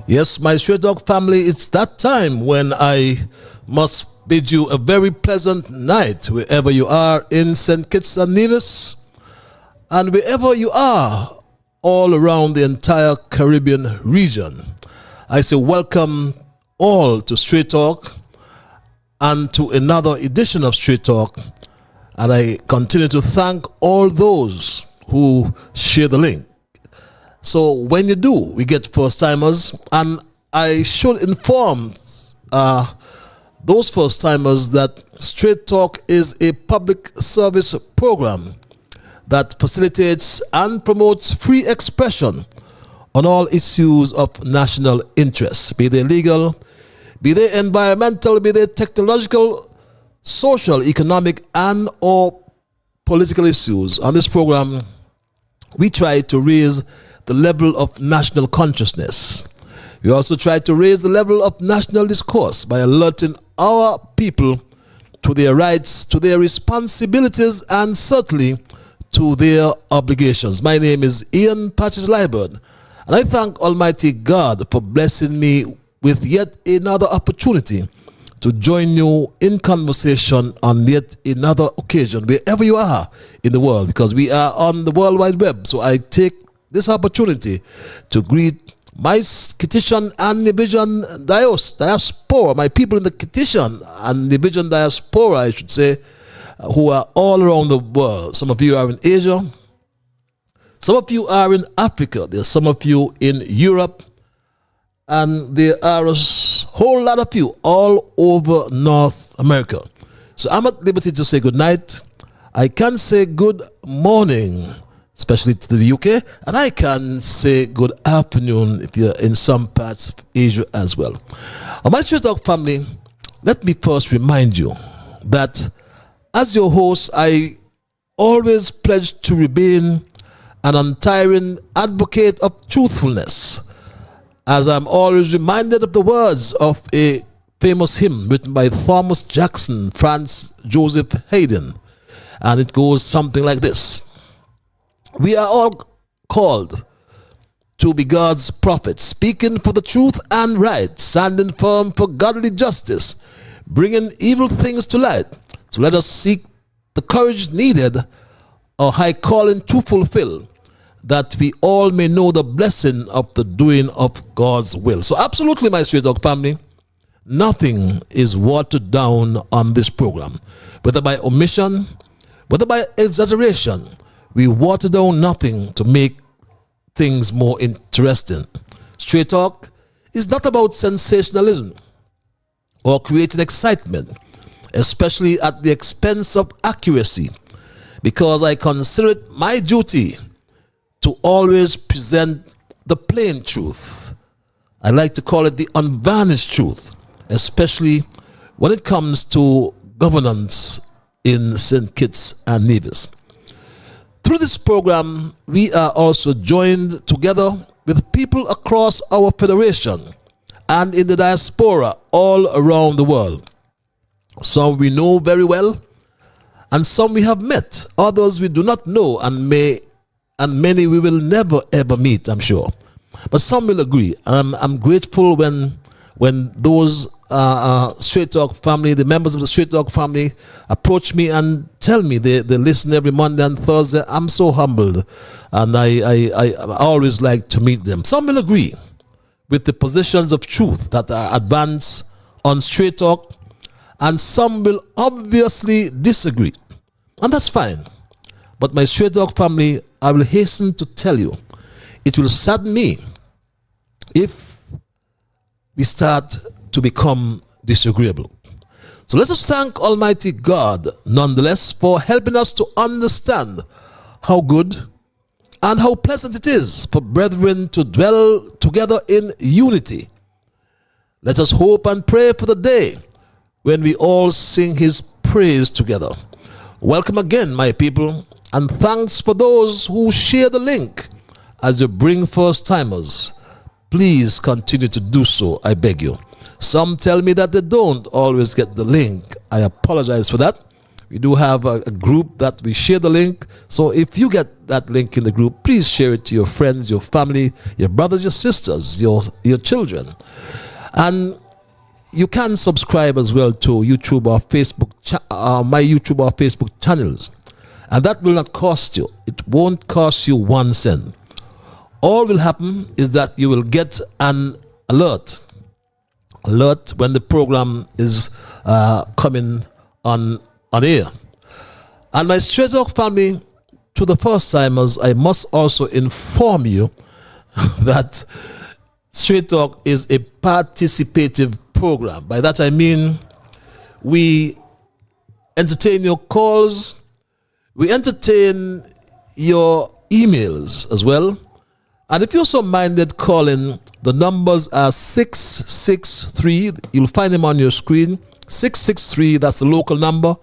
Yes, my Straight Talk family, it's that time when I must bid you a very pleasant night wherever you are in St. Kitts and Nevis and wherever you are all around the entire Caribbean region. I say welcome all to Straight Talk and to another edition of Straight Talk, and I continue to thank all those who share the link. So when you do, we get first-timers, and I should inform those first-timers that Straight Talk is a public service program that facilitates and promotes free expression on all issues of national interest, be they legal, be they environmental, be they technological, social, economic, and or political issues. On this program, we try to raise the level of national consciousness. We also try to raise the level of national discourse by alerting our people to their rights, to their responsibilities, and certainly to their obligations. My name is Ian Patches Liburd, and I thank Almighty God for blessing me with yet another opportunity to join you in conversation on yet another occasion, wherever you are in the world, because we are on the World Wide Web. So I take this opportunity to greet my Kittitian and Nevision diaspora, my people in the Kittitian and Nevision diaspora, I should say, who are all around the world. Some of you are in Asia, some of you are in Africa, there's some of you in Europe, and there are a whole lot of you all over North America. So I'm at liberty to say good night. I can say good morning, especially to the UK, and I can say good afternoon if you're in some parts of Asia as well. My Straight Talk family, let me first remind you that as your host, I always pledged to remain an untiring advocate of truthfulness, as I'm always reminded of the words of a famous hymn written by Thomas Jackson, Franz Joseph Haydn, and it goes something like this. We are all called to be God's prophets, speaking for the truth and right, standing firm for godly justice, bringing evil things to light. So let us seek the courage needed, our high calling to fulfill, that we all may know the blessing of the doing of God's will. So absolutely, my Straight Talk family, nothing is watered down on this program, whether by omission, whether by exaggeration. We water down nothing to make things more interesting. Straight Talk is not about sensationalism or creating excitement, especially at the expense of accuracy, because I consider it my duty to always present the plain truth. I like to call it the unvarnished truth, especially when it comes to governance in St. Kitts and Nevis. Through this program, we are also joined together with people across our federation and in the diaspora all around the world. Some we know very well, and some we have met. Others we do not know, and many we will never ever meet, I'm sure. But some will agree. I'm grateful when those Straight Talk family, the members of the Straight Talk family, approach me and tell me they listen every Monday and Thursday. I'm so humbled, and I always like to meet them. Some will agree with the positions of truth that are advanced on Straight Talk, and some will obviously disagree, and that's fine. But my Straight Talk family, I will hasten to tell you, it will sadden me if we start to become disagreeable. So let us thank Almighty God nonetheless for helping us to understand how good and how pleasant it is for brethren to dwell together in unity. Let us hope and pray for the day when we all sing his praise together. Welcome again, my people, and thanks for those who share the link as you bring first-timers. Please continue to do so, I beg you. Some tell me that they don't always get the link. I apologize for that. We do have a group that we share the link. So if you get that link in the group, please share it to your friends, your family, your brothers, your sisters, your children. And you can subscribe as well to YouTube or Facebook, my YouTube or Facebook channels. And that will not cost you. It won't cost you 1 cent. All will happen is that you will get an alert when the program is coming on air. And my Straight Talk family, to the first timers, I must also inform you that Straight Talk is a participative program. By that I mean we entertain your calls, we entertain your emails as well. And if you're so minded calling, the numbers are 663, you'll find them on your screen, 663, that's the local number,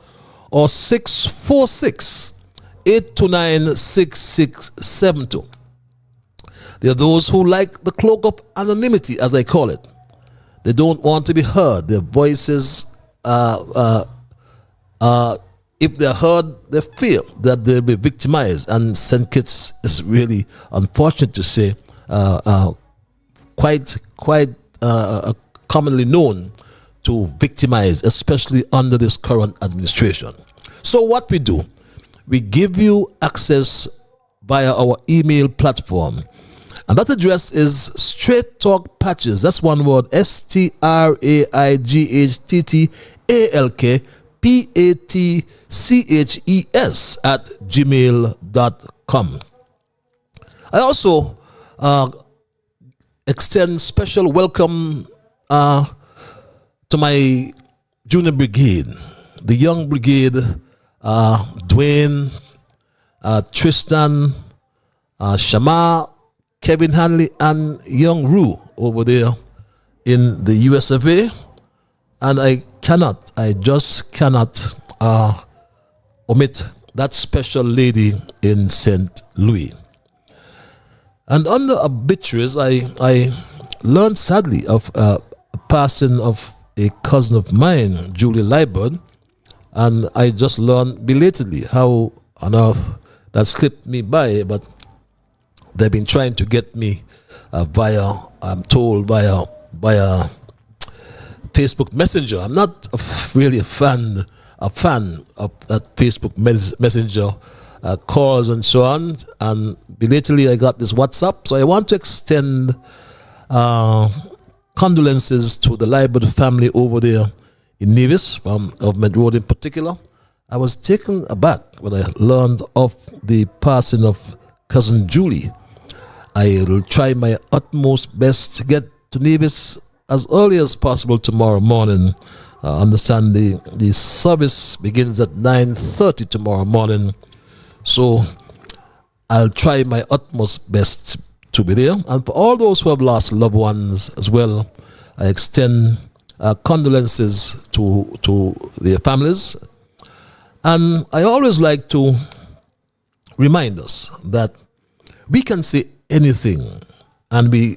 or 646-829-6672. There are those who like the cloak of anonymity, as I call it. They don't want to be heard. Their voices, if they're heard, they feel that they'll be victimized. And St. Kitts is really, unfortunate to say, quite commonly known to victimize, especially under this current administration. So what we do, we give you access via our email platform. And that address is Straight Talk Patches. That's one word, STRAIGHTTALKPATCHES @gmail.com. I also extend special welcome to my junior brigade, the young brigade, Dwayne, Tristan, Shama, Kevin Hanley, and young Rue over there in the US of A. And I just cannot omit that special lady in St. Louis. And under obituaries, I learned sadly of a passing of a cousin of mine, Julie Liburd, and I just learned belatedly how on earth that slipped me by, but they've been trying to get me via Facebook Messenger. I'm not really a fan of that Facebook Messenger calls and so on. And belatedly, I got this WhatsApp. So I want to extend condolences to the Liburd family over there in Nevis, from Government Road in particular. I was taken aback when I learned of the passing of cousin Julie. I will try my utmost best to get to Nevis as early as possible tomorrow morning. I understand the service begins at 9:30 tomorrow morning. So I'll try my utmost best to be there. And for all those who have lost loved ones as well, I extend condolences to their families. And I always like to remind us that we can say anything, and we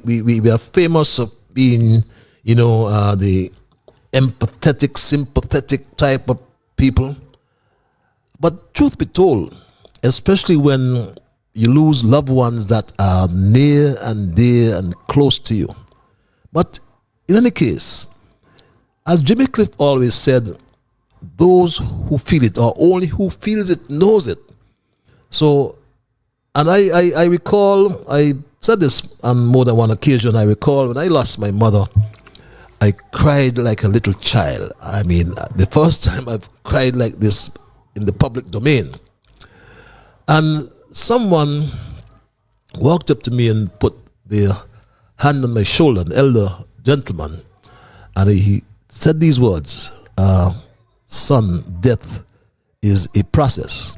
are famous of being, the empathetic, sympathetic type of people. But truth be told, especially when you lose loved ones that are near and dear and close to you. But in any case, as Jimmy Cliff always said, those who feel it, or only who feels it, knows it. So, and I recall, I said this on more than one occasion, I recall when I lost my mother, I cried like a little child. I mean, the first time I've cried like this in the public domain. And someone walked up to me and put their hand on my shoulder, an elder gentleman, and he said these words, son, death is a process.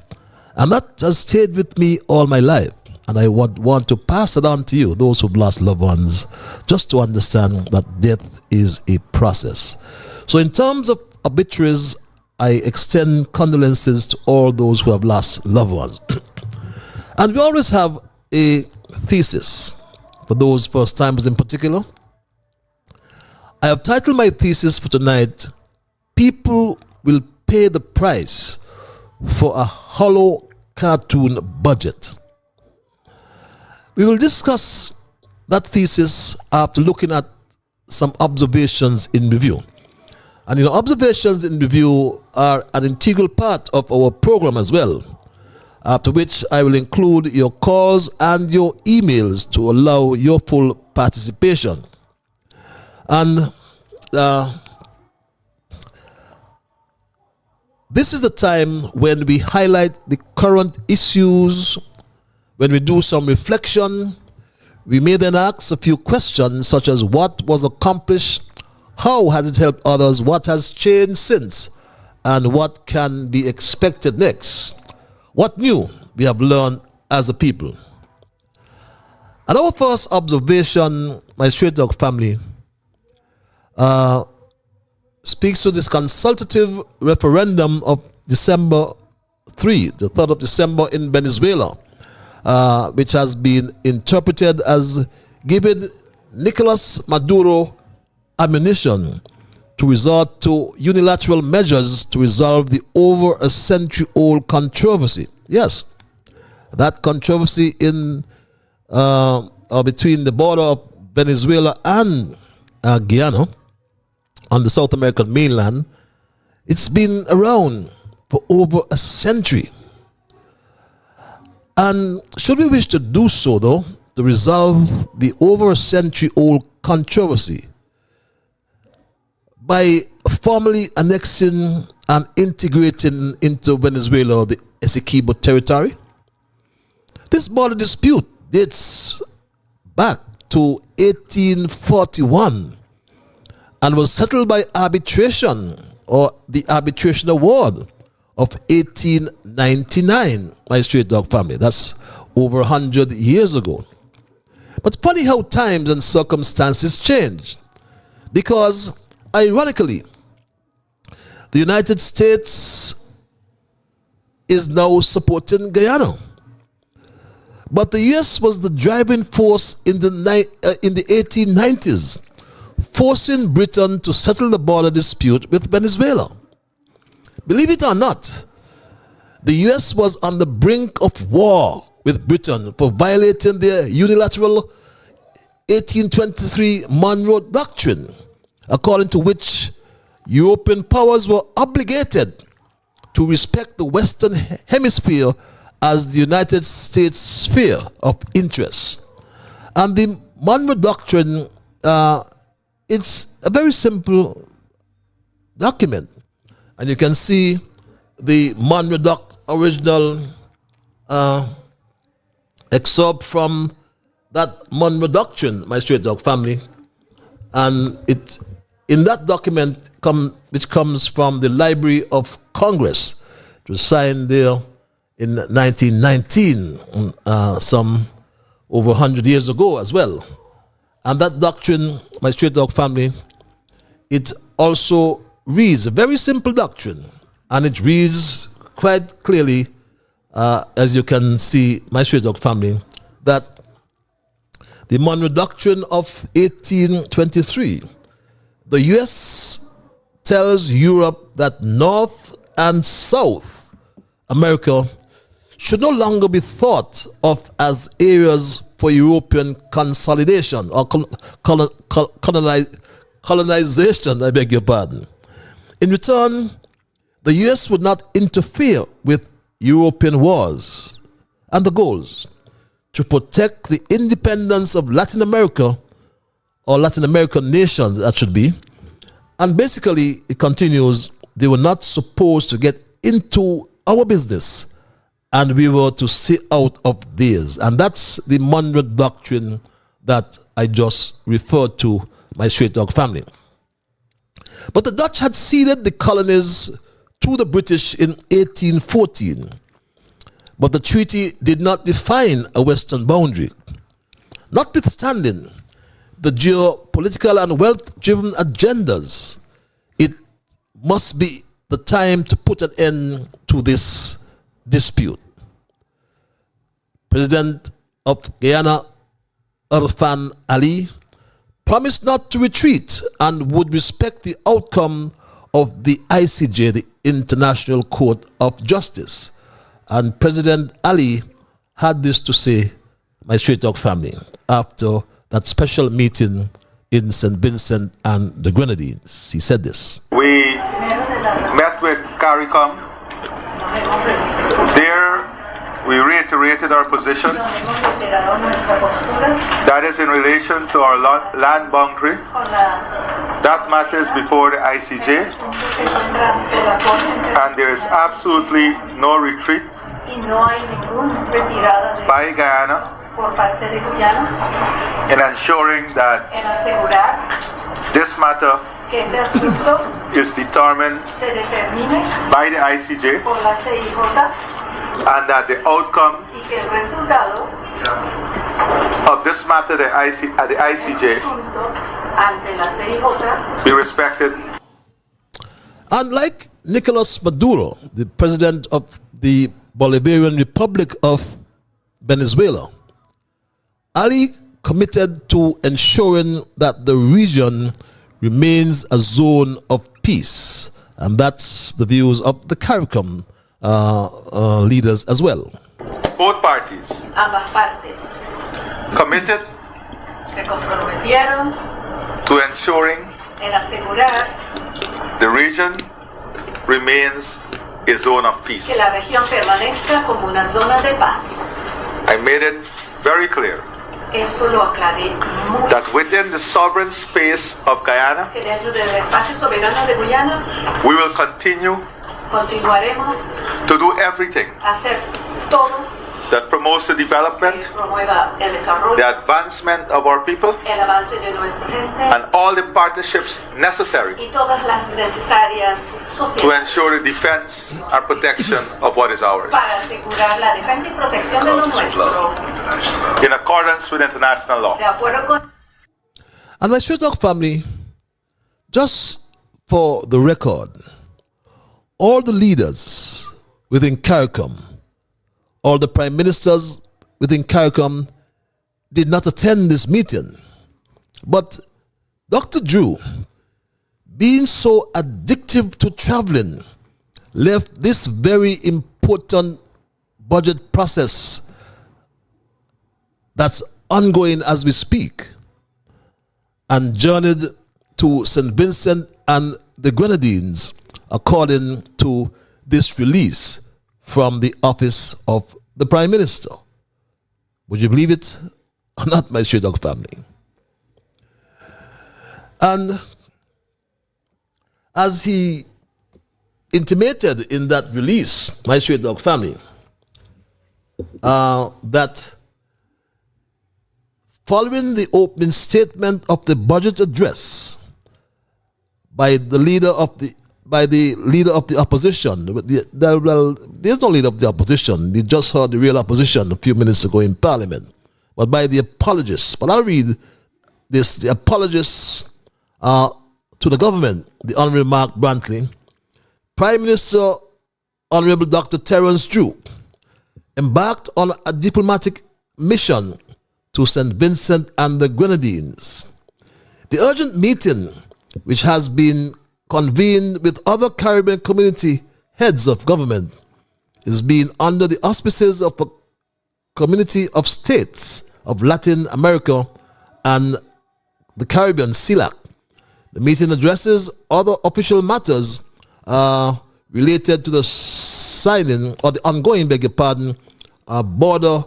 And that has stayed with me all my life. And I want to pass it on to you, those who've lost loved ones, just to understand that death is a process. So in terms of obituaries, I extend condolences to all those who have lost loved ones. And we always have a thesis, for those first timers in particular. I have titled my thesis for tonight, People Will Pay the Price for a Hollow Cartoon Budget. We will discuss that thesis after looking at some observations in review. And observations in review are an integral part of our program as well, after which I will include your calls and your emails to allow your full participation. And this is the time when we highlight the current issues, when we do some reflection. We may then ask a few questions such as what was accomplished, how has it helped others, what has changed since, and what can be expected next. What new we have learned as a people. And our first observation, my Straight Dog family, speaks to this consultative referendum of December 3, the 3rd of December in Venezuela, which has been interpreted as giving Nicolas Maduro ammunition to resort to unilateral measures to resolve the over a century-old controversy. Yes, that controversy in between the border of Venezuela and Guyana on the South American mainland. It's been around for over a century. And should we wish to do so, though, to resolve the over a century-old controversy by formally annexing and integrating into Venezuela the Essequibo territory? This border dispute dates back to 1841 and was settled by arbitration, or the arbitration award of 1899, my Straight Dog family. That's over 100 years ago. But funny how times and circumstances change, because ironically, the United States is now supporting Guyana. But the US was the driving force in the 1890s, forcing Britain to settle the border dispute with Venezuela. Believe it or not, the US was on the brink of war with Britain for violating their unilateral 1823 Monroe Doctrine, according to which European powers were obligated to respect the Western Hemisphere as the United States sphere of interest. And the Monroe Doctrine, it's a very simple document. And you can see the Monroe original excerpt from that Monroe Doctrine, my straight dog family. And it in that document, which comes from the Library of Congress, it was signed there in 1919, some over 100 years ago as well. And that doctrine, my straight dog family, it also reads a very simple doctrine, and it reads quite clearly, as you can see, my straight dog family, that the Monroe Doctrine of 1823, the U.S. tells Europe that North and South America should no longer be thought of as areas for European consolidation or colonization, I beg your pardon. In return, the U.S. would not interfere with European wars, and the goals to protect the independence of Latin America, or Latin American nations, that should be. And basically, it continues, they were not supposed to get into our business, and we were to stay out of theirs. And that's the Monroe Doctrine that I just referred to, my straight dog family. But the Dutch had ceded the colonies to the British in 1814. But the treaty did not define a western boundary. Notwithstanding the geopolitical and wealth-driven agendas, it must be the time to put an end to this dispute. President of Guyana, Irfan Ali, promised not to retreat and would respect the outcome of the ICJ, the International Court of Justice. And President Ali had this to say, my straight dog family, after that special meeting in St. Vincent and the Grenadines. He said this. We met with CARICOM. There we reiterated our position. That is in relation to our land boundary. That matters before the ICJ. And there is absolutely no retreat by Guyana in ensuring that this matter is determined by the ICJ, and that the outcome of this matter at the ICJ be respected. Unlike Nicolas Maduro, the president of the Bolivarian Republic of Venezuela, Ali committed to ensuring that the region remains a zone of peace. And that's the views of the CARICOM leaders as well. Both parties committed se comprometieron to ensuring en asegurar the region remains a zone of peace. que la región permanezca como una zona de paz. I made it very clear Eso lo aclaré muy that within the sovereign space of Guyana, que dentro del espacio soberano de Guyana we will continue continuaremos to do everything a hacer todo that promotes the development, que promueva el desarrollo, the advancement of our people, el avance de nuestra gente and all the partnerships necessary y todas las necesarias to sociedades ensure the defense and protection of what is ours, para asegurar la defensa y protección de lo nuestro in accordance with international law. de acuerdo con And my straight dog family, just for the record, all the leaders within CARICOM, all the prime ministers within CARICOM did not attend this meeting. But Dr. Drew, being so addictive to traveling, left this very important budget process that's ongoing as we speak and journeyed to St. Vincent and the Grenadines according to this release from the office of the Prime Minister. Would you believe it or not, my Stray Dog family? And as he intimated in that release, my Stray Dog family, that following the opening statement of the budget address by the leader of the opposition, well, there's no leader of the opposition. You just heard the real opposition a few minutes ago in Parliament, but by the apologists. But I'll read this: the apologists to the government, the Honourable Mark Brantley, Prime Minister Honourable Dr. Terence Drew, embarked on a diplomatic mission to St. Vincent and the Grenadines. The urgent meeting, which has been convened with other Caribbean community heads of government, is being under the auspices of a community of states of Latin America and the Caribbean, CELAC. The meeting addresses other official matters related to the signing or the ongoing, border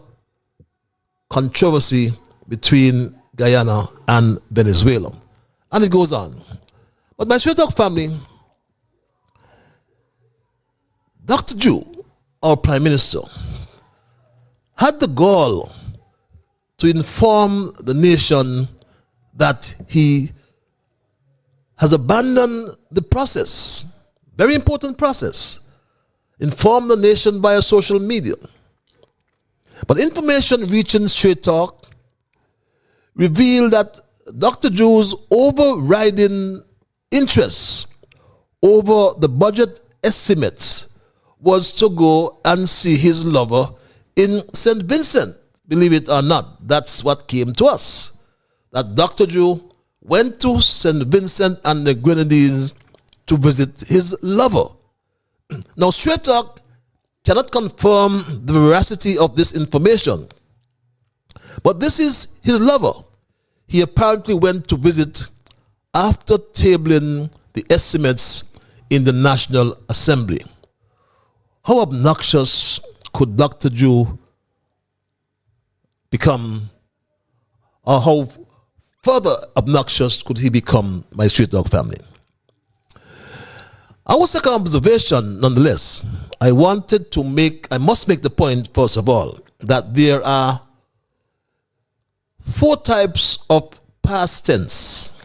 controversy between Guyana and Venezuela. And it goes on. But my Stray Dog family, Dr. Drew, our Prime Minister, had the gall to inform the nation that he has abandoned the process, very important process, informed the nation via social media. But information reaching Straight Talk revealed that Dr. Drew's overriding interest over the budget estimates was to go and see his lover in St. Vincent. Believe it or not, that's what came to us. That Dr. Drew went to St. Vincent and the Grenadines to visit his lover. Now, Straight Talk cannot confirm the veracity of this information, but this is his lover. He apparently went to visit after tabling the estimates in the National Assembly. How obnoxious could Dr. Drew become, or how further obnoxious could he become, my Straight Dog family? Our second observation, nonetheless, I must make the point, first of all, that there are 4 types of past tense: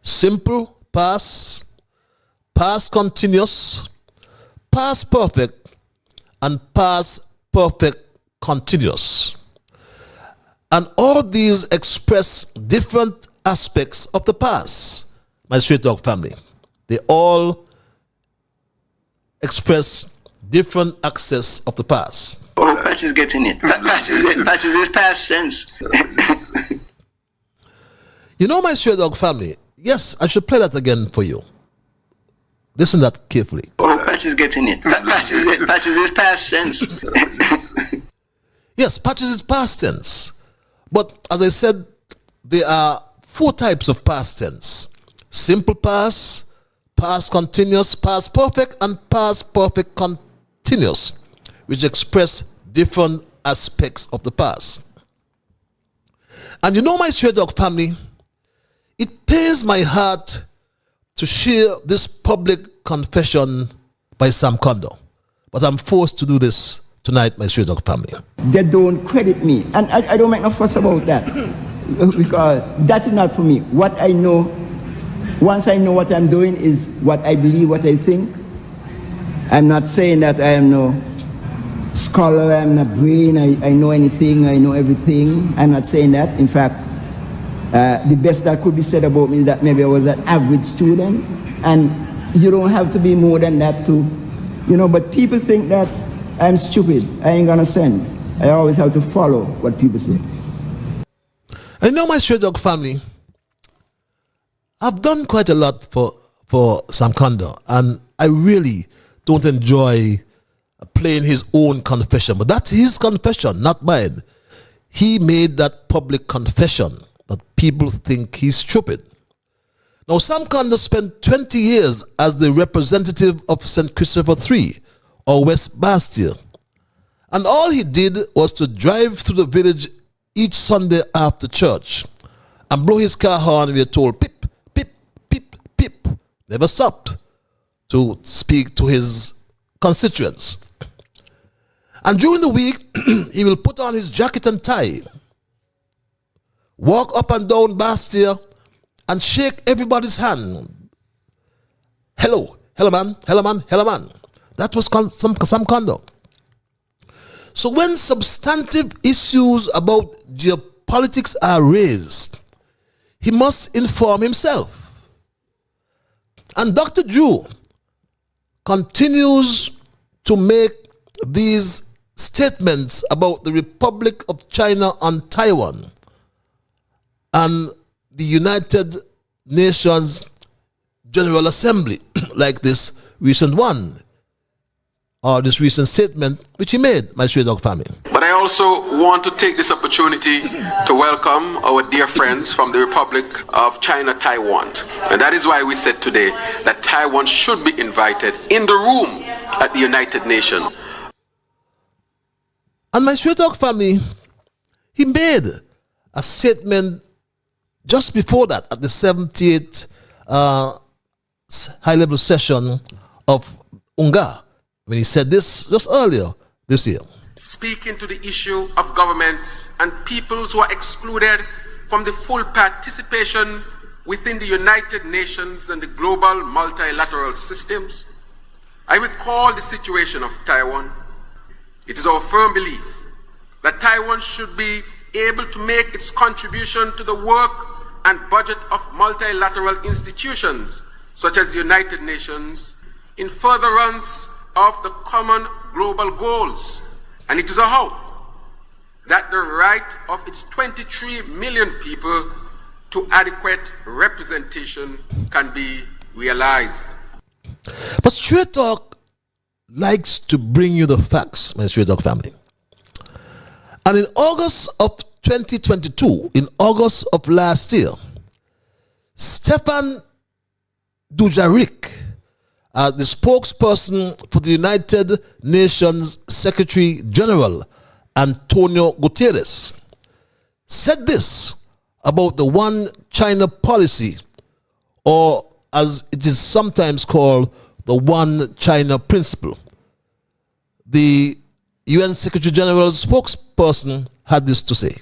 simple past, past continuous, past perfect, and past perfect continuous. And all these express different aspects of the past, my Straight Dog family. They all express different aspects of the past. Oh, Patch is getting it. Patch is past tense. You know, my Stray Dog family, yes, I should play that again for you. Listen to that carefully. Oh, Patch is getting it. Patch is past tense. Yes, patches is past tense. But as I said, there are 4 types of past tense: simple past, past continuous, past perfect, and past perfect continuous, which express different aspects of the past. And you know, my Stray Dog family, it pains my heart to share this public confession by Sam Kondo, but I'm forced to do this tonight, my Stray Dog family. They don't credit me, and I don't make no fuss about that, because that is not for me. What I know, once I know what I'm doing, is what I believe, what I think. I'm not saying that I am no scholar, I'm not brain, I know anything, I know everything. I'm not saying that. In fact, the best that could be said about me is that maybe I was an average student, and you don't have to be more than that to You know, but people think that I'm stupid. I ain't got no sense. I always have to follow what people say. I know my Stray Dog family. I've done quite a lot for Sam Kondo, and I really don't enjoy playing his own confession. But that's his confession, not mine. He made that public confession that people think he's stupid. Now, Sam Kondo spent 20 years as the representative of St. Christopher III, or West Bastia. And all he did was to drive through the village each Sunday after church and blow his car horn, we are told, pip, pip, pip, pip. Never stopped to speak to his constituents. And during the week, he will put on his jacket and tie, walk up and down Bastia, and shake everybody's hand. Hello, hello man, hello man, hello man. That was Sam Kondo. So when substantive issues about geopolitics are raised, he must inform himself. And Dr. Drew continues to make these statements about the Republic of China on Taiwan and the United Nations General Assembly, like this recent one, or this recent statement which he made, my Stray Dog family. But I also want to take this opportunity to welcome our dear friends from the Republic of China, Taiwan. And that is why we said today that Taiwan should be invited in the room at the United Nations. And my Stray Dog family, he made a statement just before that at the 78th high-level session of UNGA, when he said this just earlier this year. Speaking to the issue of governments and peoples who are excluded from the full participation within the United Nations and the global multilateral systems, I recall the situation of Taiwan. It is our firm belief that Taiwan should be able to make its contribution to the work and budget of multilateral institutions such as the United Nations in furtherance of the common global goals. And it is a hope that the right of its 23 million people to adequate representation can be realized. But Stray Dog likes to bring you the facts, my Stray Dog family. And in August of 2022, in August of last year, Stefan Dujarric, the spokesperson for the United Nations Secretary General Antonio Guterres, said this about the One China policy, or as it is sometimes called, the One China principle. The UN Secretary General's spokesperson had this to say.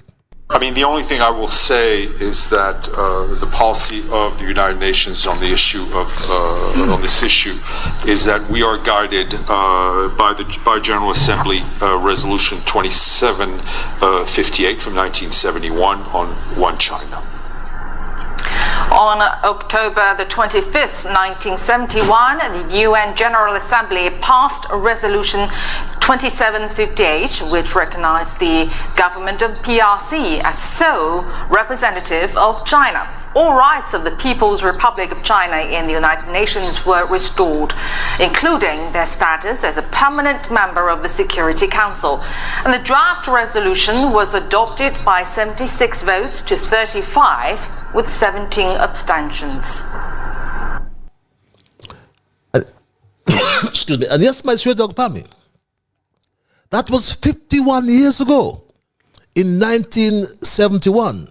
I mean, the only thing I will say is that the policy of the United Nations on the issue of on this issue is that we are guided by General Assembly Resolution 2758 from 1971 on One China. On October the 25th, 1971, the UN General Assembly passed Resolution 2758, which recognized the government of PRC as sole representative of China. All rights of the People's Republic of China in the United Nations were restored, including their status as a permanent member of the Security Council. And the draft resolution was adopted by 76 votes to 35, with 17 abstentions. Excuse me. And yes, my Stray Dog family, that was 51 years ago, in 1971.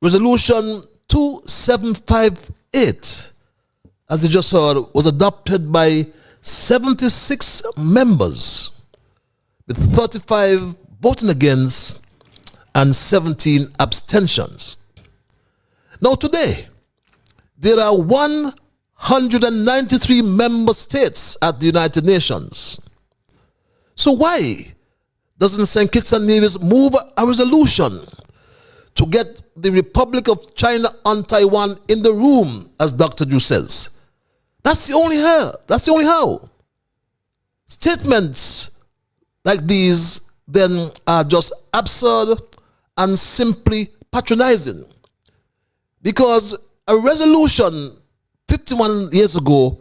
Resolution 2758, as you just heard, was adopted by 76 members, with 35 voting against and 17 abstentions. Now today, there are 193 member states at the United Nations. So why doesn't St. Kitts and Nevis move a resolution to get the Republic of China on Taiwan in the room, as Dr. Drew says? That's the only how. Statements like these then are just absurd and simply patronizing, because a resolution 51 years ago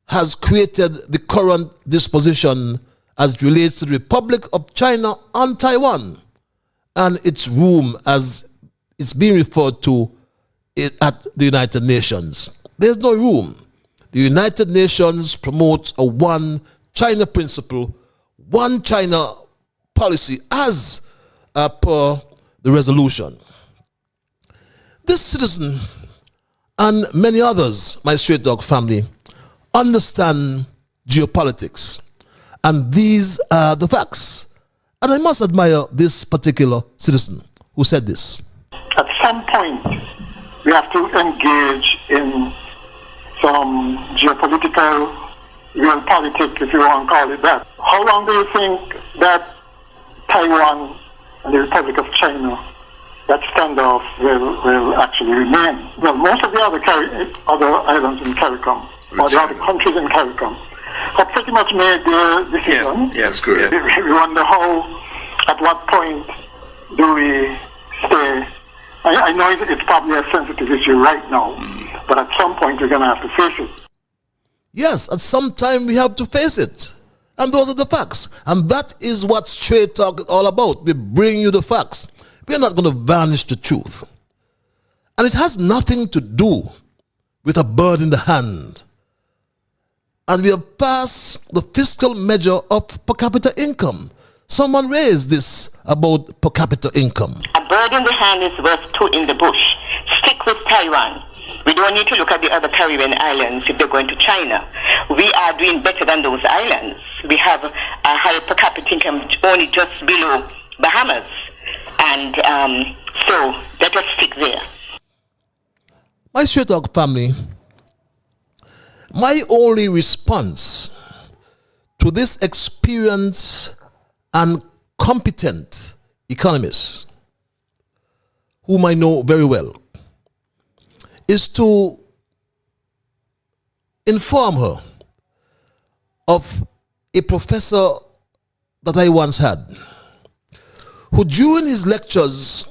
has created the current disposition as relates to the Republic of China and Taiwan and its room as it's being referred to at the United Nations. There's no room. The United Nations promotes a one China principle, one China policy as per the resolution. This citizen and many others, my Straight Dog family, understand geopolitics. And these are the facts. And I must admire this particular citizen who said this. At some point, we have to engage in some geopolitical real politics, if you want to call it that. How long do you think that Taiwan and the Republic of China, that standoff will actually remain? Well, most of the other islands in CARICOM, or the other countries in CARICOM, have pretty much made their decision. Yeah, that's correct. We wonder at what point do we stay? I know it's probably a sensitive issue right now, but at some point we're going to have to face it. Yes, at some time we have to face it. And those are the facts. And that is what Straight Talk is all about. We bring you the facts. We're not going to varnish the truth. And it has nothing to do with a bird in the hand. And we have passed the fiscal measure of per capita income. Someone raised this about per capita income. A bird in the hand is worth two in the bush. Stick with Taiwan. We don't need to look at the other Caribbean islands if they're going to China. We are doing better than those islands. We have a higher per capita income only just below Bahamas. And so let us stick there. My Straight Talk family, my only response to this experienced and competent economist, whom I know very well, is to inform her of a professor that I once had, who during his lectures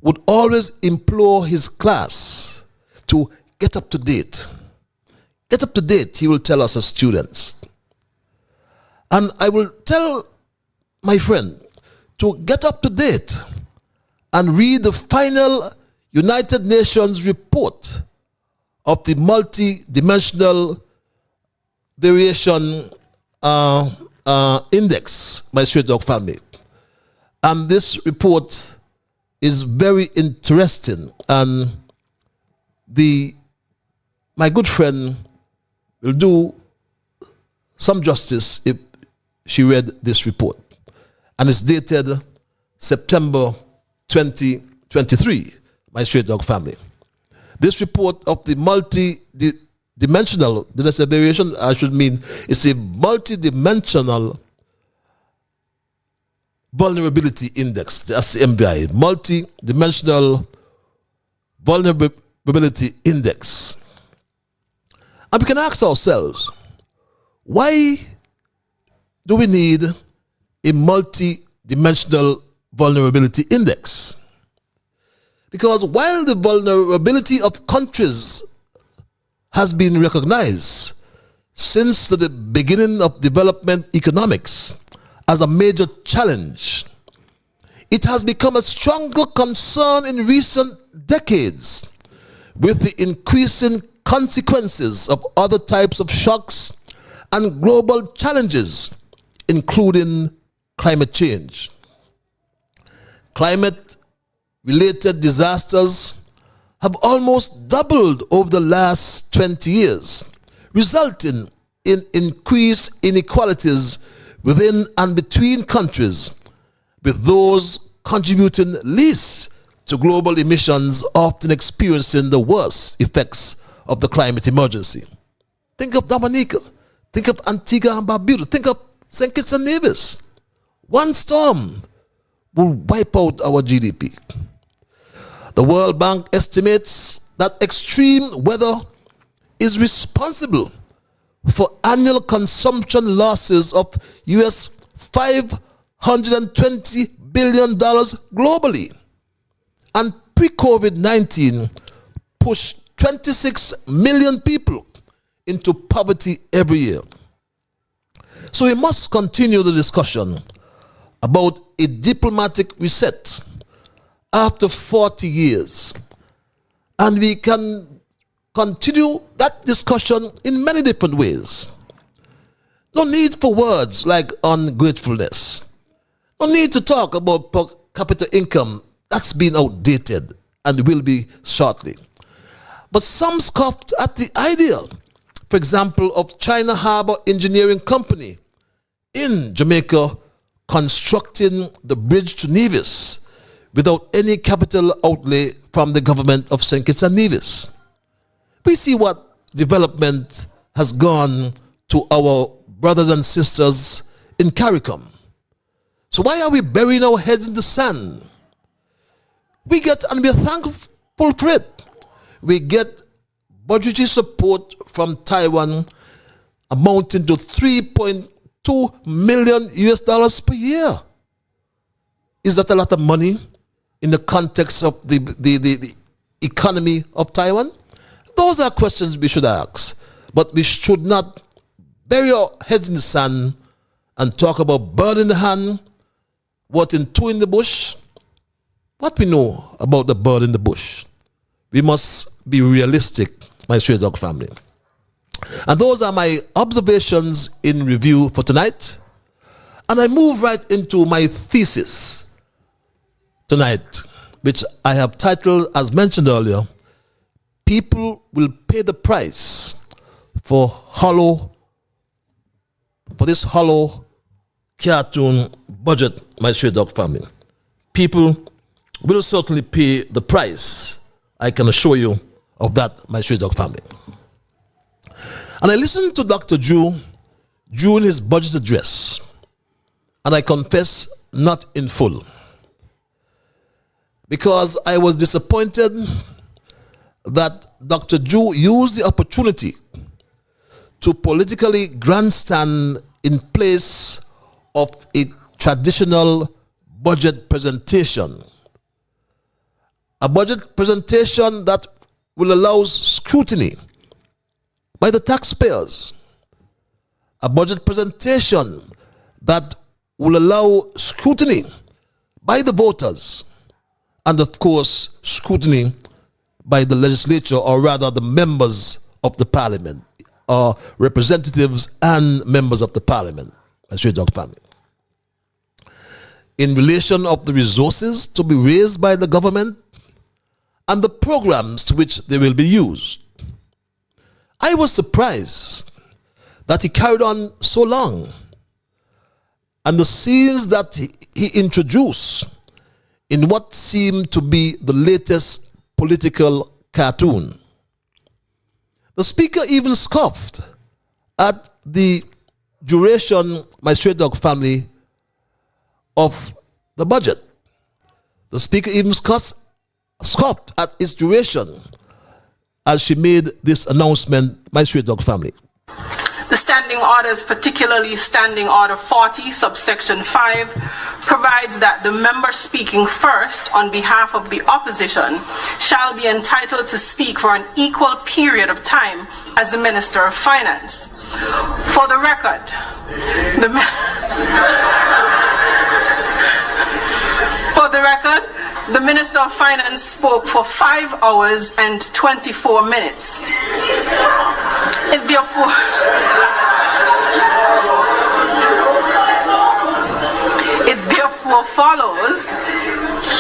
would always implore his class to get up to date. Get up to date, he will tell us as students. And I will tell my friend to get up to date and read the final United Nations report of the multi-dimensional variation index by Straight Dog family. And this report is very interesting, and my good friend will do some justice if she read this report. And it's dated September 2023, my Straight Dog family. This report of the multi-dimensional, did I say variation? I should mean it's a multi-dimensional vulnerability index. That's the MBI, multi-dimensional vulnerability index. And we can ask ourselves, why do we need a multi-dimensional vulnerability index? Because while the vulnerability of countries has been recognized since the beginning of development economics as a major challenge, it has become a stronger concern in recent decades with the increasing consequences of other types of shocks and global challenges, including climate change. Climate-related disasters have almost doubled over the last 20 years, resulting in increased inequalities within and between countries, with those contributing least to global emissions often experiencing the worst effects of the climate emergency. Think of Dominica, think of Antigua and Barbuda, think of St. Kitts and Nevis. One storm will wipe out our GDP. The World Bank estimates that extreme weather is responsible for annual consumption losses of US $520 billion globally. And pre-COVID-19 pushed 26 million people into poverty every year. So we must continue the discussion about a diplomatic reset after 40 years. And we can continue that discussion in many different ways. No need for words like ungratefulness. No need to talk about per capita income. That's been outdated and will be shortly. But some scoffed at the idea, for example, of China Harbor Engineering Company in Jamaica constructing the bridge to Nevis without any capital outlay from the government of St. Kitts and Nevis. We see what development has gone to our brothers and sisters in CARICOM. So why are we burying our heads in the sand? We get, and we are thankful for it, we get budgetary support from Taiwan amounting to $3.2 million US per year. Is that a lot of money in the context of the economy of Taiwan? Those are questions we should ask. But we should not bury our heads in the sand and talk about bird in the hand, what in two in the bush. What we know about the bird in the bush? We must be realistic, my Stray Dog family. And those are my observations in review for tonight. And I move right into my thesis tonight, which I have titled, as mentioned earlier, People Will Pay the Price for this hollow cartoon budget, my Stray Dog family. People will certainly pay the price. I can assure you of that, my Stray Dog family. And I listened to Dr. Drew during his budget address, and I confess, not in full, because I was disappointed that Dr. Drew used the opportunity to politically grandstand in place of a traditional budget presentation. A budget presentation that will allow scrutiny by the taxpayers. A budget presentation that will allow scrutiny by the voters. And of course, scrutiny by the legislature, or rather the members of the parliament, or representatives and members of the parliament, as Stray Dog family. In relation of the resources to be raised by the government and the programs to which they will be used. I was surprised that he carried on so long, and the scenes that he introduced in what seemed to be the latest political cartoon. The speaker even scoffed at the duration, my Stray Dog family, of the budget. The speaker even scoffed at its duration as she made this announcement, my Stray Dog family. The standing orders, particularly Standing Order 40, subsection 5, provides that the member speaking first on behalf of the opposition shall be entitled to speak for an equal period of time as the Minister of Finance. For the record, the Minister of Finance spoke for 5 hours and 24 minutes. It therefore follows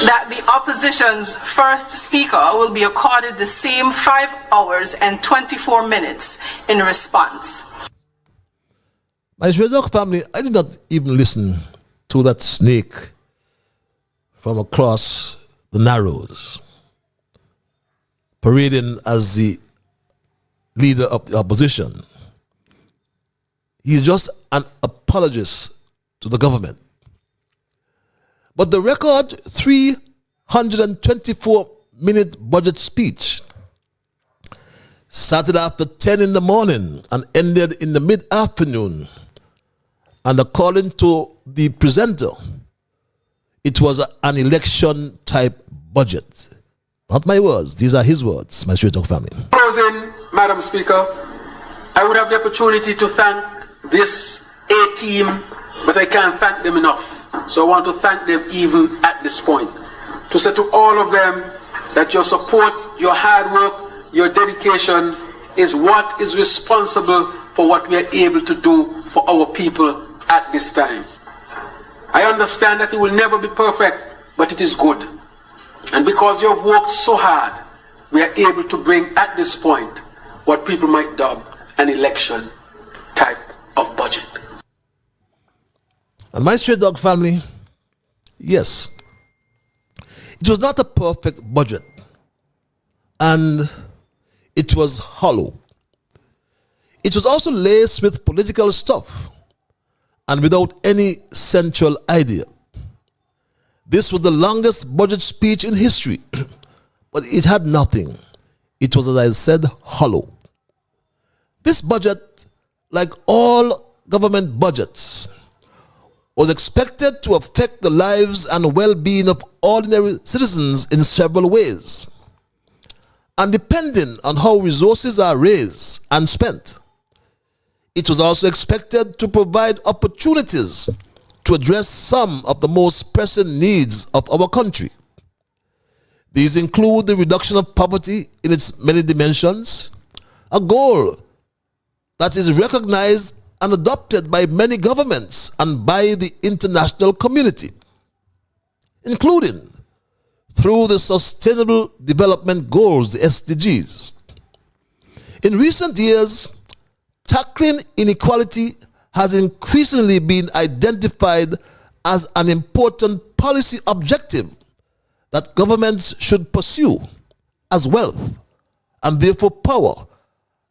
that the opposition's first speaker will be accorded the same 5 hours and 24 minutes in response. My Stray Dog family, I did not even listen to that snake from across the Narrows, parading as the leader of the opposition. He's just an apologist to the government. But the record 324-minute budget speech started after 10 in the morning and ended in the mid-afternoon. And according to the presenter, it was an election-type budget. Not my words, these are his words, my Straight Talk family. Closing, Madam Speaker, I would have the opportunity to thank this A team, but I can't thank them enough. So I want to thank them even at this point. To say to all of them that your support, your hard work, your dedication is what is responsible for what we are able to do for our people at this time. I understand that it will never be perfect, but it is good. And because you have worked so hard, we are able to bring at this point what people might dub an election type of budget. And my Straight Dog family, yes, it was not a perfect budget, and it was hollow. It was also laced with political stuff and without any central idea. This was the longest budget speech in history, but it had nothing. It was, as I said, hollow. This budget, like all government budgets, was expected to affect the lives and well-being of ordinary citizens in several ways. And depending on how resources are raised and spent, it was also expected to provide opportunities to address some of the most pressing needs of our country. These include the reduction of poverty in its many dimensions, a goal that is recognized and adopted by many governments and by the international community, including through the Sustainable Development Goals, the SDGs. In recent years, tackling inequality has increasingly been identified as an important policy objective that governments should pursue, as wealth and therefore power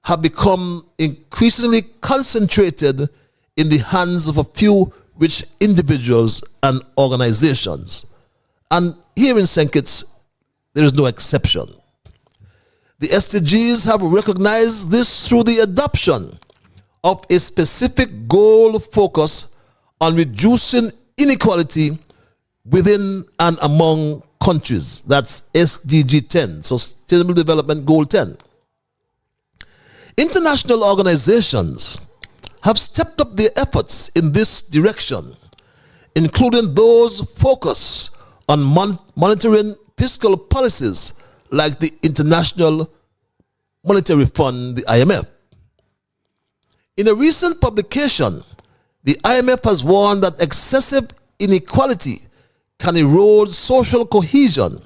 have become increasingly concentrated in the hands of a few rich individuals and organizations. And here in St. Kitts, there is no exception. The SDGs have recognized this through the adoption of a specific goal focus on reducing inequality within and among countries. That's SDG 10, Sustainable Development Goal 10. International organizations have stepped up their efforts in this direction, including those focused on monitoring fiscal policies like the International Monetary Fund, the IMF. In a recent publication, the IMF has warned that excessive inequality can erode social cohesion,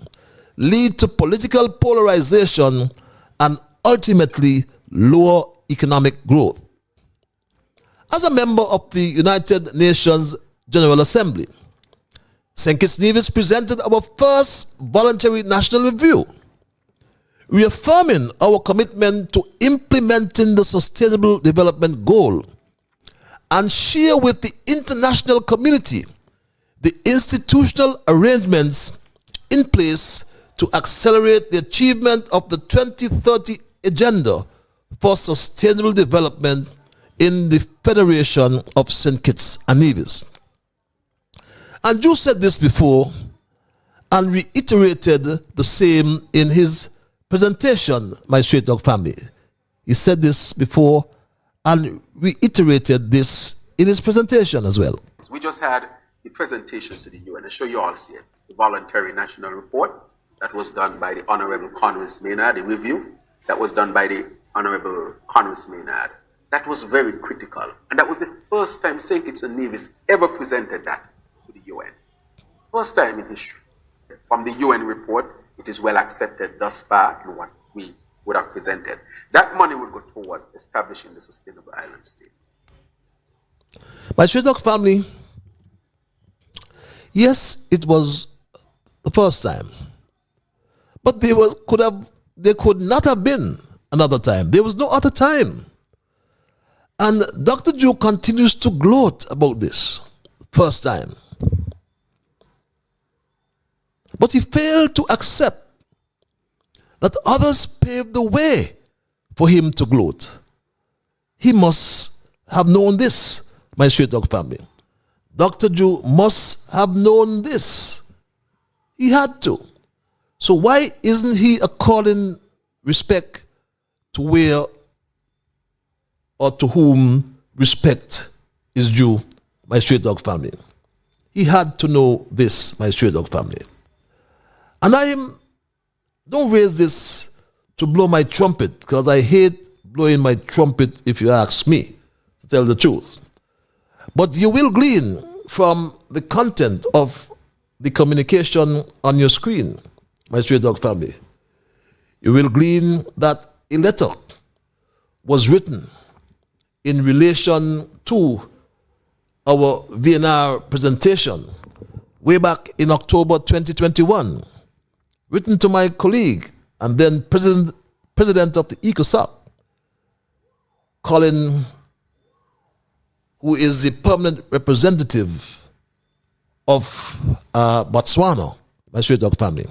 lead to political polarization, and ultimately lower economic growth. As a member of the United Nations General Assembly, St. Kitts Nevis presented our first voluntary national review, reaffirming our commitment to implementing the Sustainable Development Goal and share with the international community the institutional arrangements in place to accelerate the achievement of the 2030 Agenda for Sustainable Development in the Federation of St. Kitts and Nevis. And you said this before and reiterated the same in his presentation, my Straight Dog family. He said this before and reiterated this in his presentation as well. We just had the presentation to the UN. I'm sure you all see it. The voluntary national report that was done by the Honorable Congress Maynard, the review that was done by the Honorable Congress Maynard. That was very critical. And that was the first time St. Kitts and Nevis ever presented that to the UN. First time in history. From the UN report, it is well accepted thus far in what we would have presented. That money will go towards establishing the sustainable island state. My Straight Dog family, yes, it was the first time. But there could not have been another time. There was no other time. And Dr. Joe continues to gloat about this first time. But he failed to accept that others paved the way for him to gloat. He must have known this, my straight dog family. Dr. Jew must have known this. He had to. So why isn't he according respect to where or to whom respect is due, my straight dog family? He had to know this, my straight dog family. And don't raise this to blow my trumpet, because I hate blowing my trumpet if you ask me, to tell the truth. But you will glean from the content of the communication on your screen, my straight dog family. You will glean that a letter was written in relation to our VNR presentation way back in October 2021, written to my colleague and then president of the ECOSOC, Colin, who is the permanent representative of Botswana, my straight dog family.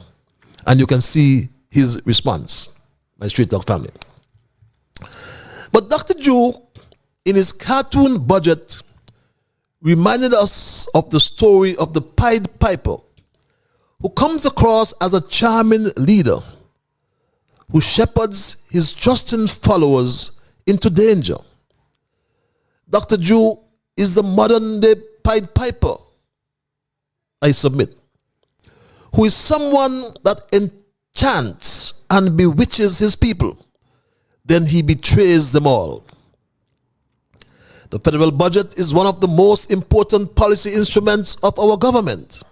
And you can see his response, my straight dog family. But Dr. Jew, in his cartoon budget, reminded us of the story of the Pied Piper, who comes across as a charming leader who shepherds his trusting followers into danger. Dr. Jew is the modern-day Pied Piper, I submit, who is someone that enchants and bewitches his people. Then he betrays them all. The federal budget is one of the most important policy instruments of our government.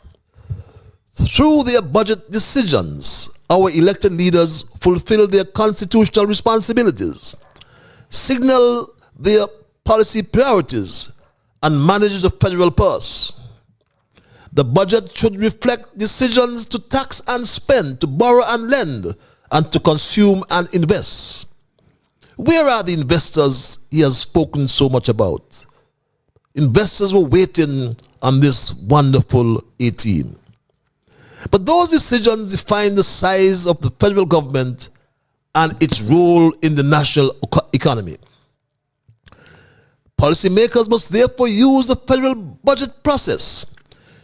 Through their budget decisions, our elected leaders fulfill their constitutional responsibilities, signal their policy priorities, and manage the federal purse. The budget should reflect decisions to tax and spend, to borrow and lend, and to consume and invest. Where are the investors he has spoken so much about? Investors were waiting on this wonderful 18. But those decisions define the size of the federal government and its role in the national economy. Policymakers must therefore use the federal budget process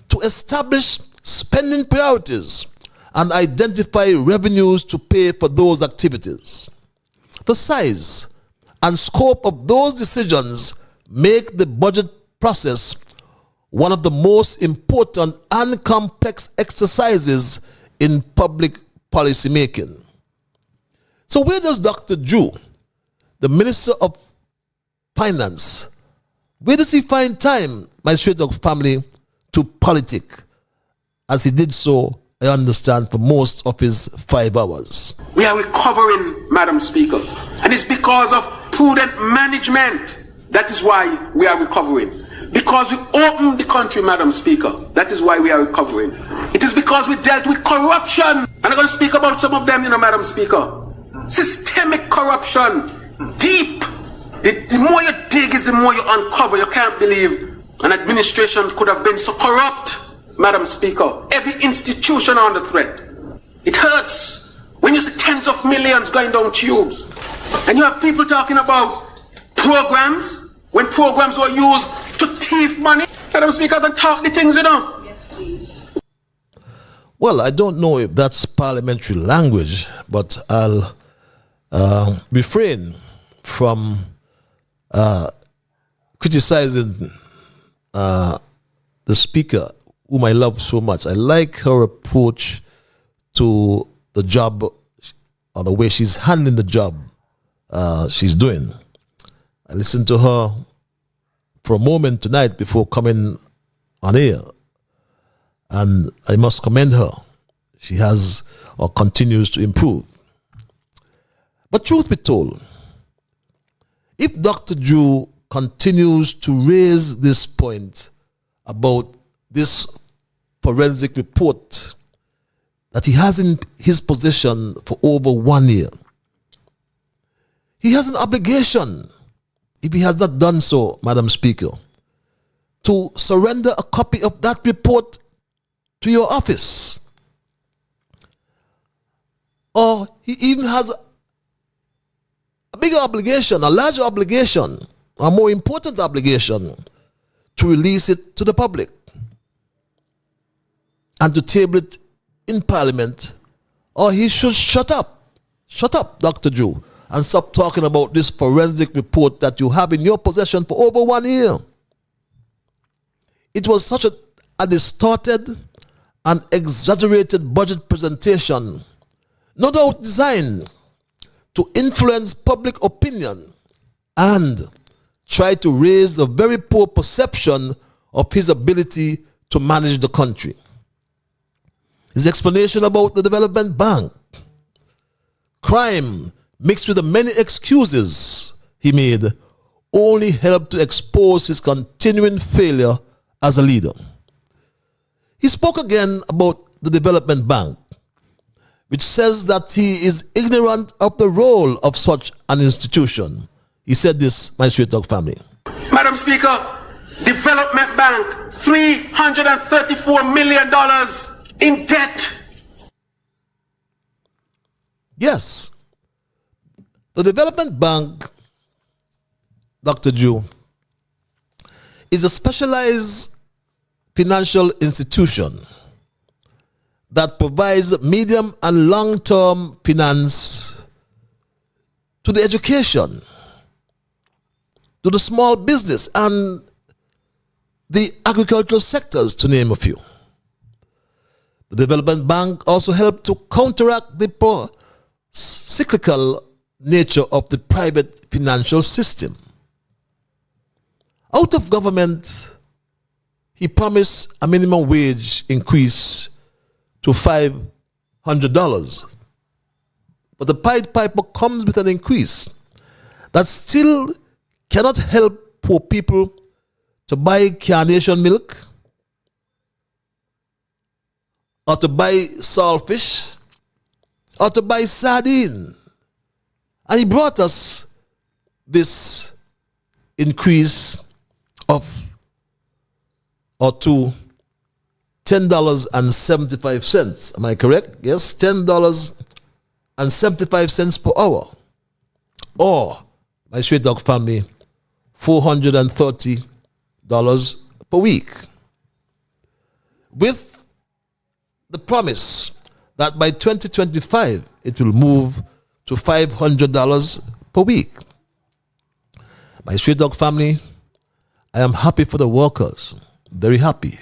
to establish spending priorities and identify revenues to pay for those activities. The size and scope of those decisions make the budget process one of the most important and complex exercises in public policy making. So where does Dr. Jew, the Minister of Finance, where does he find time, my straight dog family, to politic, as he did so, I understand, for most of his 5 hours? We are recovering, Madam Speaker, and it's because of prudent management. That is why we are recovering. Because we opened the country, Madam Speaker. That is why we are recovering. It is because we dealt with corruption. And I'm going to speak about some of them, Madam Speaker. Systemic corruption. Deep. The more you dig is the more you uncover. You can't believe an administration could have been so corrupt, Madam Speaker. Every institution under threat. It hurts when you see tens of millions going down tubes. And you have people talking about programs, when programs were used to thief money. Madam Speaker, don't talk the things, Yes, please. Well, I don't know if that's parliamentary language, but I'll refrain from criticizing the Speaker, whom I love so much. I like her approach to the job, or the way she's handling the job she's doing. I listened to her for a moment tonight before coming on air, and I must commend her. She has or continues to improve. But truth be told, if Dr. Jew continues to raise this point about this forensic report that he has in his possession for over 1 year, he has an obligation, if he has not done so, Madam Speaker, to surrender a copy of that report to your office. Or he even has a bigger obligation, a larger obligation, a more important obligation to release it to the public and to table it in Parliament, or he should shut up. Shut up, Dr. Drew, and stop talking about this forensic report that you have in your possession for over 1 year. It was such a distorted and exaggerated budget presentation, no doubt designed to influence public opinion and try to raise a very poor perception of his ability to manage the country. His explanation about the development bank, crime mixed with the many excuses he made, only helped to expose his continuing failure as a leader. He spoke again about the development bank, which says that he is ignorant of the role of such an institution. He said this, my Straight Talk family. Madam Speaker, Development Bank, $334 million in debt. Yes. The Development Bank, Dr. Drew, is a specialized financial institution that provides medium and long-term finance to the education, to the small business and the agricultural sectors, to name a few. The Development Bank also helped to counteract the cyclical nature of the private financial system. Out of government, he promised a minimum wage increase to $500. But the Pied Piper comes with an increase that still cannot help poor people to buy carnation milk or to buy saltfish or to buy sardine. And he brought us this increase of or to $10.75. Am I correct? Yes, $10.75 per hour. Or, my Straight Dog family, $430 per week. With the promise that by 2025 it will move to $500 per week. My Straight Dog family, I am happy for the workers, very happy.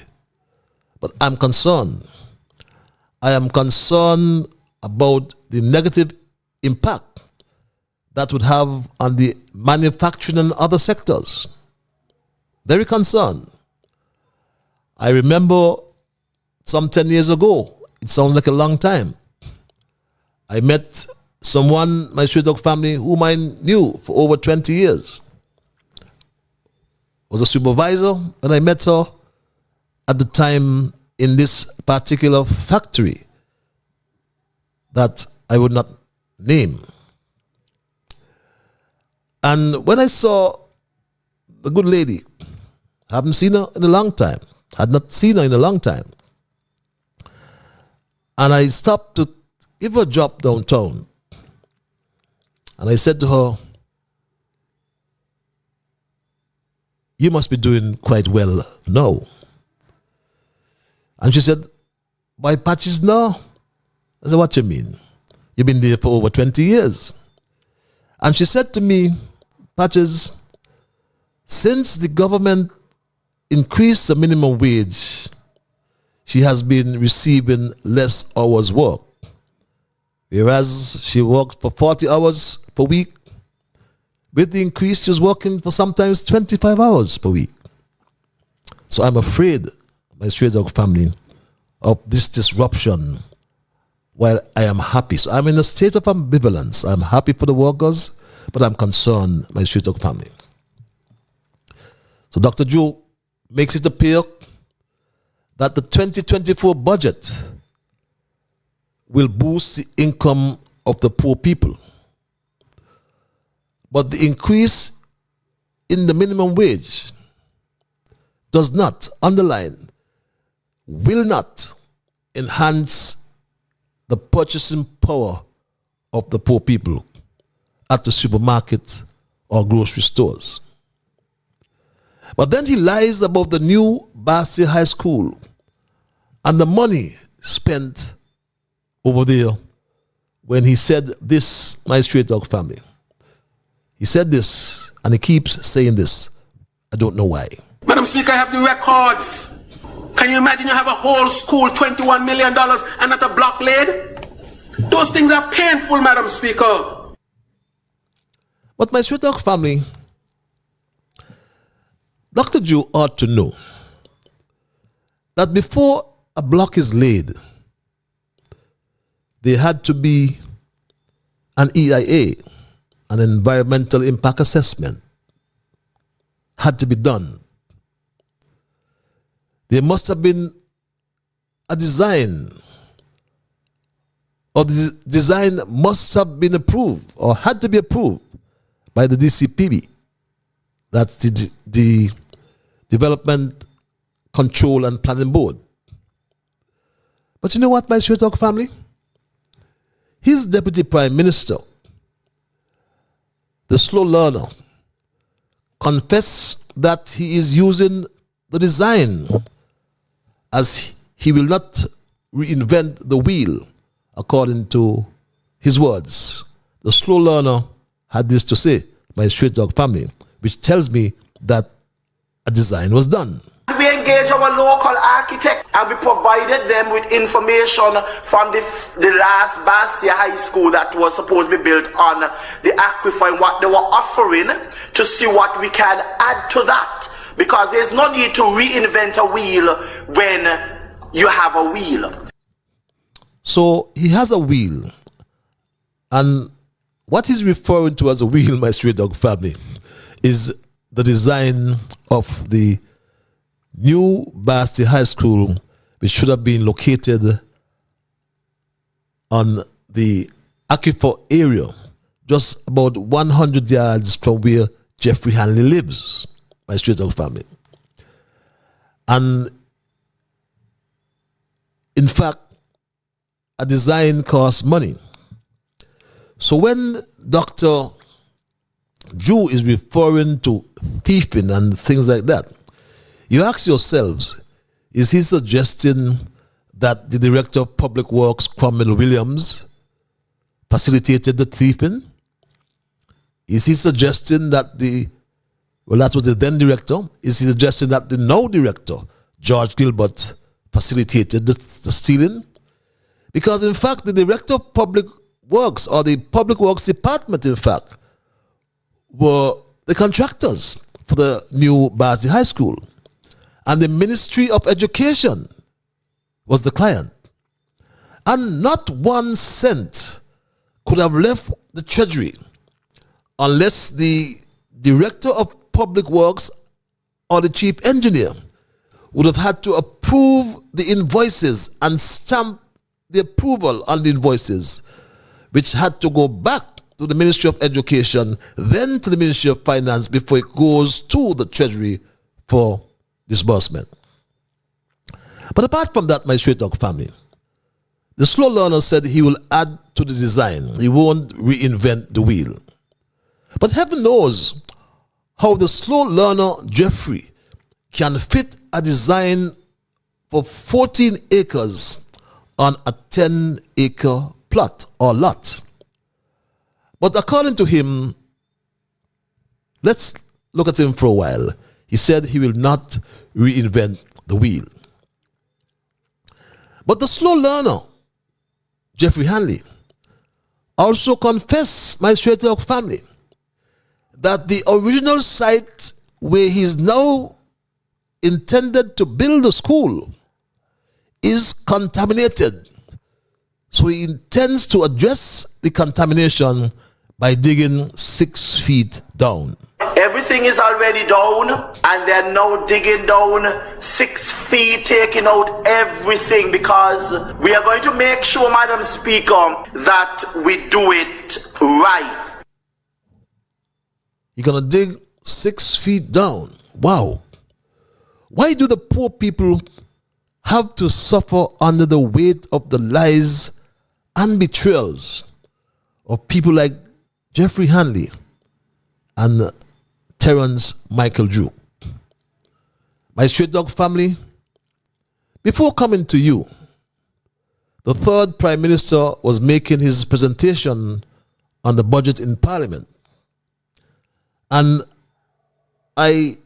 But I'm concerned. I am concerned about the negative impact that would have on the manufacturing and other sectors. Very concerned. I remember some 10 years ago, it sounds like a long time, I met someone, my Straight Dog family, whom I knew for over 20 years. Was a supervisor when I met her at the time in this particular factory that I would not name. And when I saw the good lady, I haven't seen her in a long time, had not seen her in a long time, and I stopped to give her a job downtown. And I said to her, "You must be doing quite well now." And she said, "Why, Patches, no?" I said, "What you mean? You've been there for over 20 years. And she said to me, "Patches, since the government increased the minimum wage, she has been receiving less hours work. Whereas she worked for 40 hours per week, with the increase, she was working for sometimes 25 hours per week." So I'm afraid, my Straight Dog family, of this disruption while I am happy. So I'm in a state of ambivalence. I'm happy for the workers, but I'm concerned, my Straight Dog family. So Dr. Joe makes it appear that the 2024 budget will boost the income of the poor people. But the increase in the minimum wage does not, underline, will not enhance the purchasing power of the poor people. at the supermarket or grocery stores. But then he lies about the new Basti High School and the money spent over there when he said this, my straight dog family. He said this, and he keeps saying this. I don't know why. Madam Speaker, I have the records. Can you imagine you have a whole school, $21 million, and not a block laid? Those things are painful, Madam Speaker. But my straight dog family, Dr. Jew ought to know that before a block is laid, there had to be an EIA, an environmental impact assessment, had to be done. There must have been a design, or the design must have been approved or had to be approved by the DCPB. That's the Development Control and Planning Board. But you know what, my straight dog family? His Deputy Prime Minister, the slow learner, confessed that he is using the design as he will not reinvent the wheel, according to his words. The slow learner had this to say, my straight dog family, which tells me that a design was done. We engaged our local architect and we provided them with information from the last Bastia High School that was supposed to be built on the aquifer and what they were offering to see what we can add to that. Because there's no need to reinvent a wheel when you have a wheel. So he has a wheel. And what he's referring to as a wheel, my straight dog family, is the design of the new Basti High School, which should have been located on the aquifer area, just about 100 yards from where Jeffrey Hanley lives, my straight dog family. And in fact, a design costs money. So when Dr. Jew is referring to thieving and things like that, you ask yourselves, is he suggesting that the Director of Public Works, Cromwell Williams, facilitated the thieving? Is he suggesting that that was the then director? Is he suggesting that the now director, George Gilbert, facilitated the stealing? Because in fact, the Director of Public Works, or the Public Works Department, in fact, were the contractors for the new Basti High School. And the Ministry of Education was the client. And not 1 cent could have left the Treasury unless the Director of Public Works or the Chief Engineer would have had to approve the invoices and stamp the approval on the invoices, which had to go back to the Ministry of Education, then to the Ministry of Finance before it goes to the Treasury for disbursement. But apart from that, my straight dog family, the slow learner said he will add to the design. He won't reinvent the wheel. But heaven knows how the slow learner Jeffrey can fit a design for 14 acres on a 10-acre plot or lot. But according to him, let's look at him for a while. He said he will not reinvent the wheel. But the slow learner, Jeffrey Hanley, also confessed, my straight dog family, that the original site where he's now intended to build a school is contaminated. So he intends to address the contamination by digging 6 feet down. Everything is already down, and they're now digging down 6 feet, taking out everything, because we are going to make sure, Madam Speaker, that we do it right. You're going to dig 6 feet down. Wow. Why do the poor people have to suffer under the weight of the lies and betrayals of people like Jeffrey Hanley, and Terence Michael Drew. My Straight Dog family, before coming to you, the third Prime Minister was making his presentation on the budget in Parliament. And I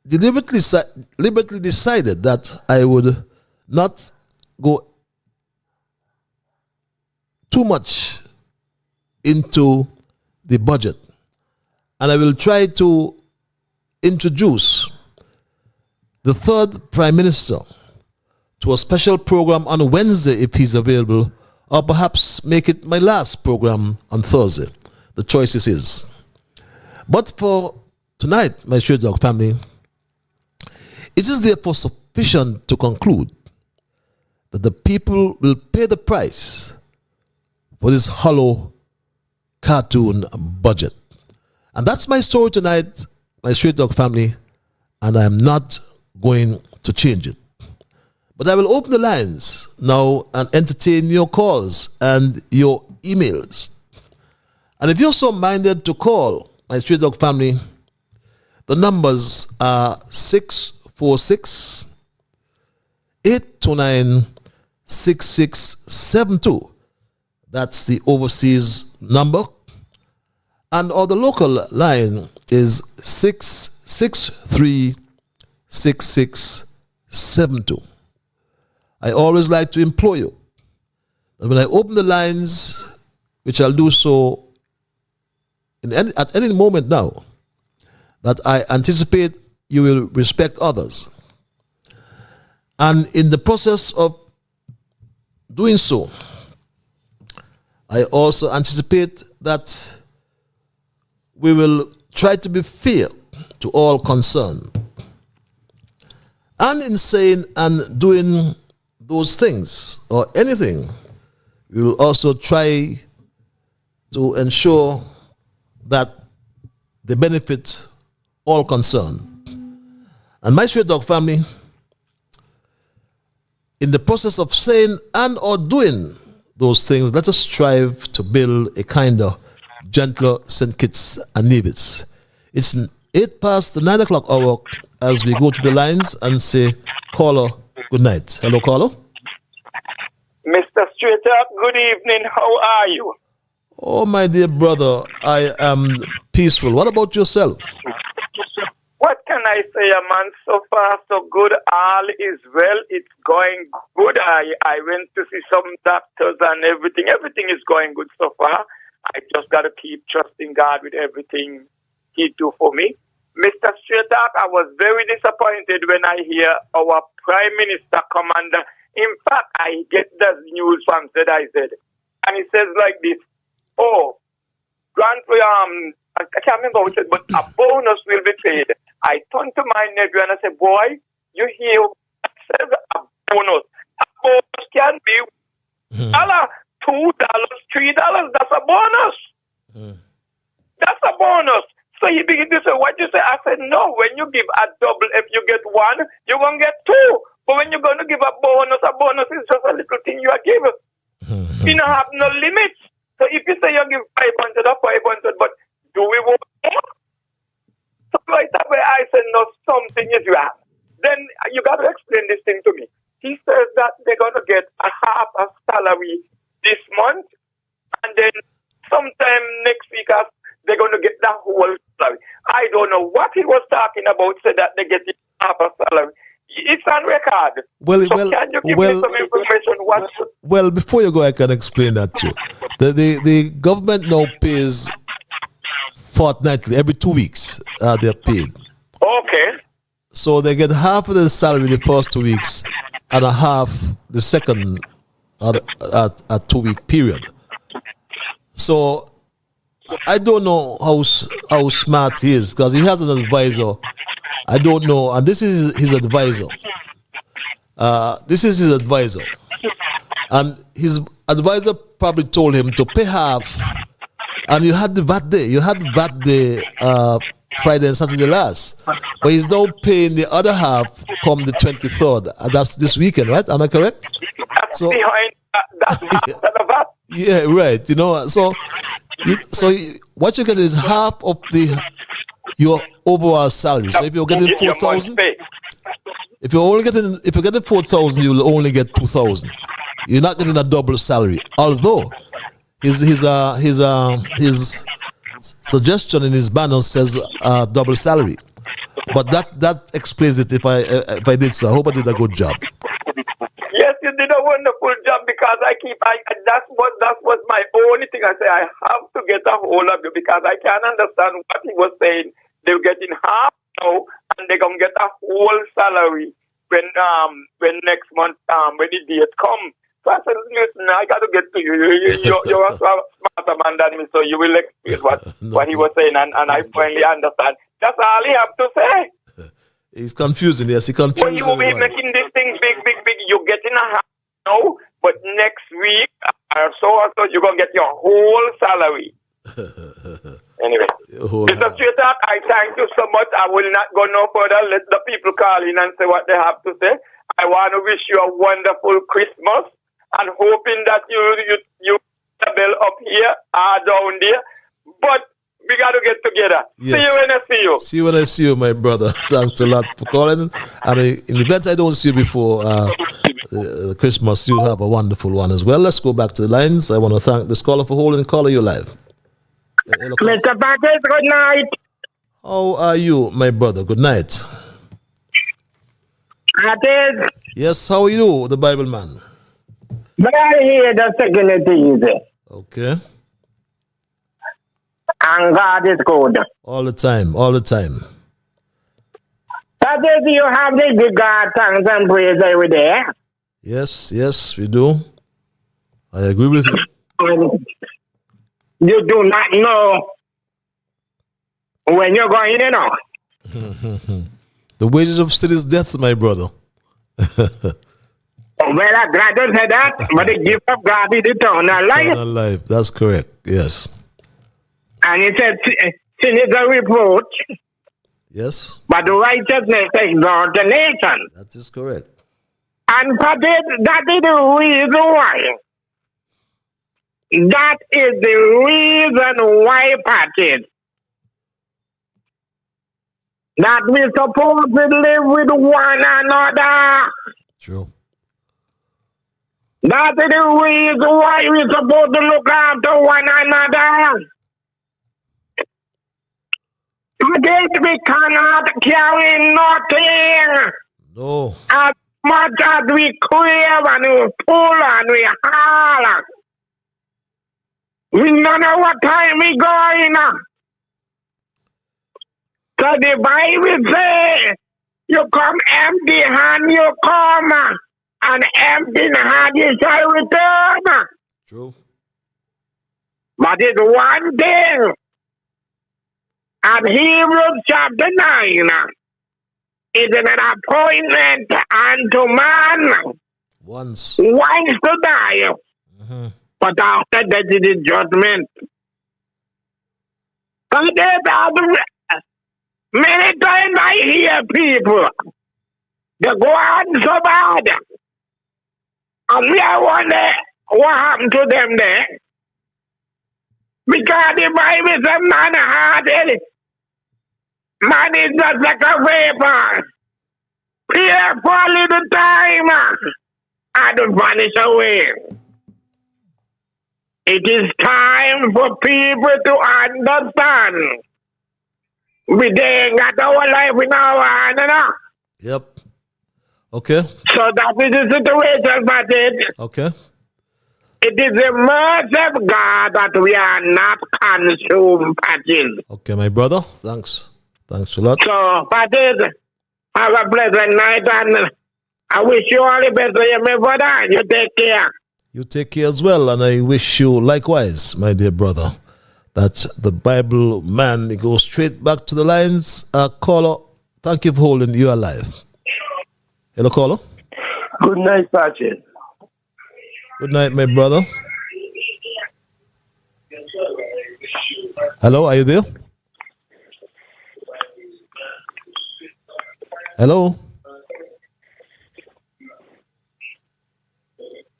deliberately decided that I would not go too much into the budget. And I will try to introduce the third Prime Minister to a special program on Wednesday if he's available, or perhaps make it my last program on Thursday. The choice is his. But for tonight, my Straight Dog family, it is therefore sufficient to conclude that the people will pay the price for this hollow cartoon budget. And that's my story tonight, my Straight Dog family, and I am not going to change it. But I will open the lines now and entertain your calls and your emails. And if you're so minded to call my Straight Dog family, the numbers are 646 829 6672. That's the overseas number. And or the local line is 663 6672. I always like to implore you that when I open the lines, which I'll do so at any moment now, that I anticipate you will respect others. And in the process of doing so, I also anticipate that we will try to be fair to all concerned. And in saying and doing those things or anything, we will also try to ensure that they benefit all concerned. And my Straight Dog family, in the process of saying and or doing those things, let us strive to build a kind of gentler St. Kitts and Nevis. It's 8 past the 9 o'clock hour as we go to the lines and say, caller, good night. Hello, caller. Mr. Straight Up, good evening. How are you? Oh, my dear brother, I am peaceful. What about yourself? What can I say, man? So far, so good. All is well. It's going good. I went to see some doctors and everything. Everything is going good so far. I just got to keep trusting God with everything He do for me. Mr. Straight Up, I was very disappointed when I hear our Prime Minister Commander. In fact, I get the news from ZIZ. And he says like this, oh, I can't remember what it said, but a bonus will be paid. I turned to my nephew and I said, boy, you hear what says a bonus. A bonus can be $2, $3. That's a bonus. That's a bonus. So he began to say, what you say? I said, no, when you give a double, if you get one, you're going to get two. But when you're going to give a bonus is just a little thing you are giving. You don't have no limits. So if you say you give 500 or 500, but do we want more? So right away I said, no, something is wrong. Then you got to explain this thing to me. He says that they're going to get a half a salary this month, and then sometime next week they're going to get the whole salary. I don't know what he was talking about, said that they get half a salary. It's on record. Can you give me some information? Well, before you go, I can explain that too. The government now pays fortnightly, every 2 weeks they're paid. Okay. So they get half of the salary the first 2 weeks and a half the second at 2 week period. So I don't know how smart he is, because he has an advisor. I don't know, and this is his advisor. And his advisor probably told him to pay half. And you had the VAT day. You had VAT day Friday and Saturday last. But he's now paying the other half come the 23rd. That's this weekend, right? Am I correct? That's behind. That's after the VAT. Yeah, right. You know, so What you get is half of your overall salary. So if you're getting 4,000, if you're getting 4,000, you will only get 2,000. You're not getting a double salary. Although his suggestion in his banner says double salary, but that explains it. If I did so, I hope I did a good job. Yes, you did a wonderful job because that was my only thing. I say I have to get a hold of you because I can't understand what he was saying. They're getting half now and they're gonna get a whole salary when next month when the date comes. So I said, listen, I got to get to you. You're a smarter man than me, so you will explain what he was saying, and I finally understand. That's all he have to say. He's confusing, yes, he confused when you will be making this thing big, you're getting a half now, but next week or so you're going to get your whole salary. Anyway, Mr. Straightart, I thank you so much. I will not go no further. Let the people call in and say what they have to say. I want to wish you a wonderful Christmas and hoping that you bell up here or down there. But we got to get together. Yes. See you when I see you. See you when I see you, my brother. Thanks a lot for calling. And in the event I don't see you before Christmas, you have a wonderful one as well. Let's go back to the lines. I want to thank this caller for holding. Caller, you live. Mr. Patrick, good night. How are you, my brother? Good night. Patrick. Yes, how are you, the Bible man? But I hear the second thing. Okay. And God is good. All the time, all the time. Patrick, you have the good God thanks and praise every day. Yes, we do. I agree with you. You do not know when you're going, you know. The wages of sin is death, my brother. Well, I'm glad to say that, but the gift of God is eternal life. Eternal life, that's correct, yes. And he said, sin is a reproach. Yes. But righteousness exalts the nation. That is correct. And that is the reason why. That is the reason why, Patrick, that we're supposed to live with one another. True. That is the reason why we're supposed to look after one another. Because we cannot carry nothing. No. As much as we crave and we pull and we haul. We don't know what time we going. So the Bible says, you come empty hand, you come, and empty hand you shall return. True. But it's one thing. At Hebrews chapter 9, is an appointment unto man once to die. Mm-hmm. But after that it is judgment. Many times I hear people, they go on so bad. And me, I wonder what happened to them there. Because the Bible says man hearted. Man is just like a vapor. Here for a little time and vanish away. It is time for people to understand. We ain't got our life in our hand, you know? Yep. Okay. So that is the situation, but it is the mercy of God that we are not consumed, Patrick. Okay, my brother. Thanks. Thanks a lot. So, Patrick, have a pleasant night, and I wish you all the best, my brother. You take care. You take care as well, and I wish you likewise, my dear brother. That's the Bible man. He goes straight back to the lines. Caller, thank you for holding. You alive. Hello, caller. Good night, Patrick. Good night, my brother. Hello, are you there? Hello?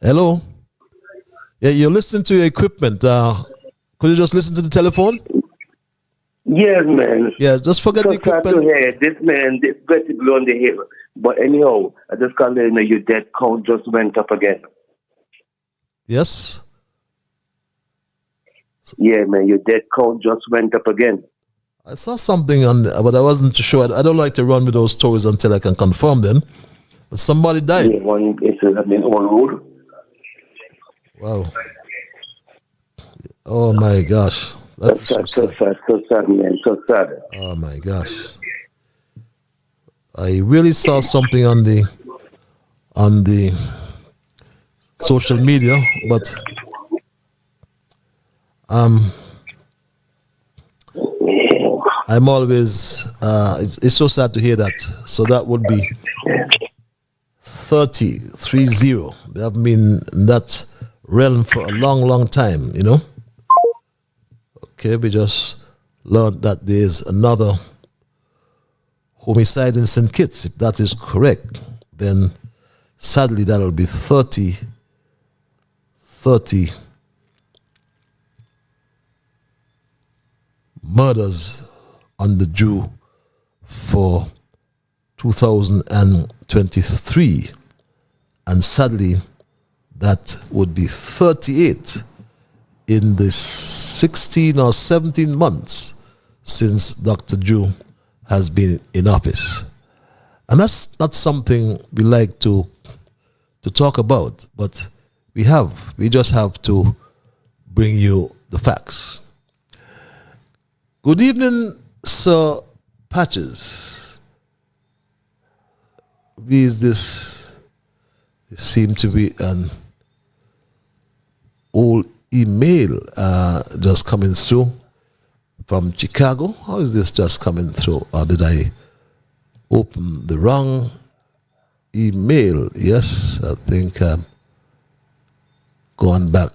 Hello? Yeah, you're listening to your equipment. Could you just listen to the telephone? Yes, man. Yeah, just forget the So sad to equipment. hear this man, this Betty blow on the hill. But anyhow, I just can't let you know your death count just went up again. Yes? Yeah, man, your death count just went up again. I saw something on, but I wasn't too sure. I don't like to run with those stories until I can confirm them. But somebody died. Yeah, one incident in on road. Wow. Oh my gosh. That's so sad, man. So sad. Oh my gosh. I really saw something on the social media, but I'm always it's so sad to hear that. So that would be 30. They have been in that realm for a long time, you know. Okay, we just learned that there's another homicide in St. Kitts. If that is correct, then sadly that'll be 30 murders on the due for 2023, and sadly that would be 38 in the 16 or 17 months since Dr. Jew has been in office. And that's not something we like to talk about, but we just have to bring you the facts. Good evening, Sir Patches. Who is this? It seemed to be an old email just coming through from Chicago. How is this just coming through? Or did I open the wrong email? Yes, I think going back.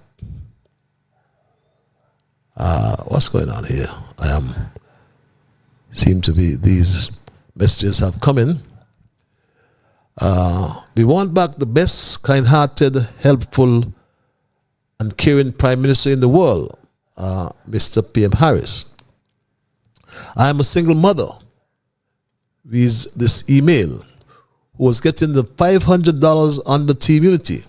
What's going on here? Seem to be these messages have come in. We want back the best, kind-hearted, helpful, and caring Prime Minister in the world, Mr. P.M. Harris. I am a single mother with this email who was getting the $500 on the Team Unity,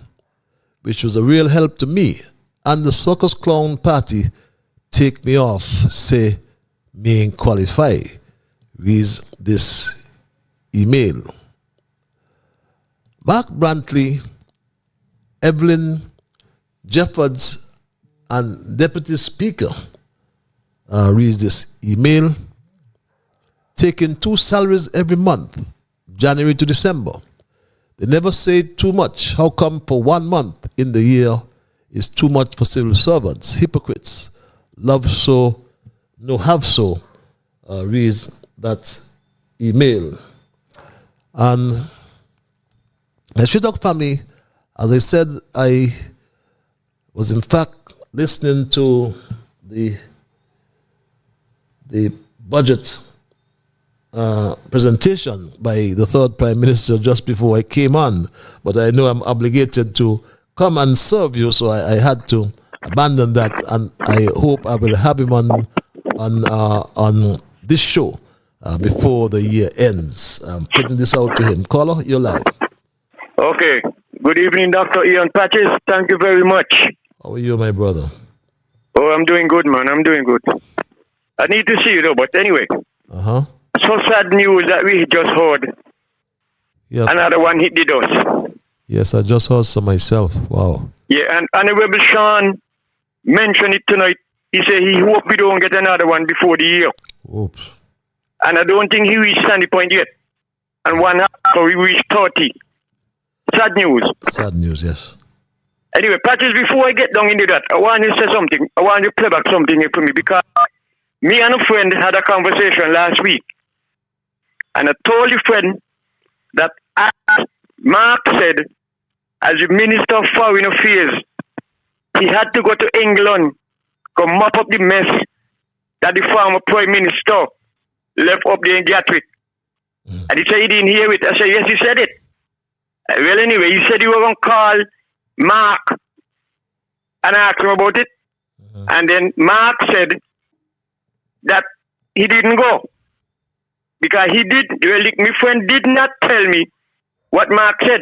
which was a real help to me, and the Circus Clown Party take me off, say me ain't qualify with this email. Mark Brantley, Evelyn Jeffords, and Deputy Speaker reads this email, taking 2 salaries every month, January to December. They never say too much. How come for 1 month in the year is too much for civil servants? Hypocrites. Love so, no have so, reads that email. And the Shidok family, as I said, I was in fact listening to the budget presentation by the third Prime Minister just before I came on, but I know I'm obligated to come and serve you, so I had to abandon that, and I hope I will have him on this show before the year ends. I'm putting this out to him. Caller, you're live. Okay. Good evening, Dr. Ian Patches. Thank you very much. How are you, my brother? Oh, I'm doing good, man. I'm doing good. I need to see you, though, but anyway. Uh-huh. So sad news that we just heard. Yep. Another one hit the dust. Yes, I just heard some myself. Wow. Yeah, and Honorable Sean mentioned it tonight. He said he hope we don't get another one before the year. Oops. And I don't think he reached Sandy Point yet. And one after we reached 30. Sad news. Sad news, yes. Anyway, Patches, before I get down into that, I want to say something. I want to play back something here for me, because me and a friend had a conversation last week. And I told your friend that as Mark said, as the Minister of Foreign Affairs, he had to go to England, go mop up the mess that the former Prime Minister left up there in Gatwick. And he said he didn't hear it. I said, yes, he said it. Well, anyway, he said he was going to call Mark and ask him about it. And then Mark said that he didn't go. Because my friend did not tell me what Mark said.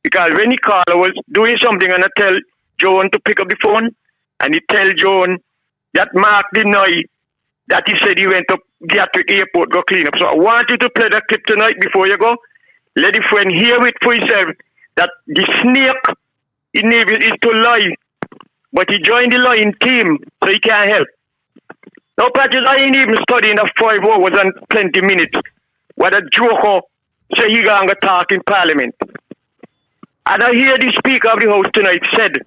Because when he called, I was doing something and I tell Joan to pick up the phone. And he tell Joan that Mark denied that he said he went to Gatwick Airport, go clean up. So I want you to play that clip tonight before you go. Let the friend hear it for himself that the snake in Nevis is to lie. But he joined the lying team, so he can't help. Now, Patrick, I ain't even studying the 5 hours and 20 minutes. What a joker say he going to talk in Parliament. And I hear the Speaker of the House tonight said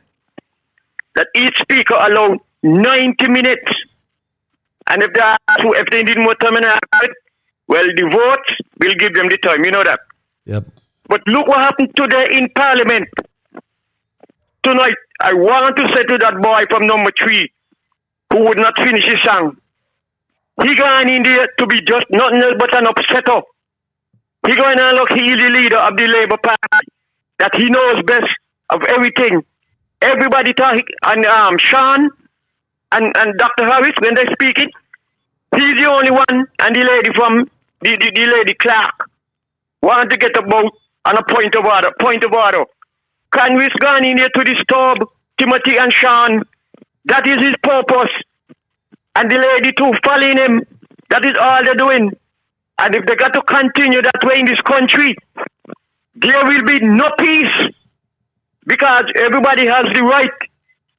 that each speaker allowed 90 minutes. And if they need more time, well, the votes will give them the time. You know that. Yep. But look what happened today in Parliament. Tonight, I want to say to that boy from number 3 who would not finish his song. He gone in there to be just nothing else but an upsetter. He going to look, he is the leader of the Labour Party. That he knows best of everything. Everybody talk, and Sean and Dr. Harris, when they're speaking, he's the only one, and the lady from, the lady Clark, want to get about on a point of order. Congress gone in here to disturb Timothy and Sean. That is his purpose. And the lady too following him. That is all they're doing. And if they got to continue that way in this country, there will be no peace. Because everybody has the right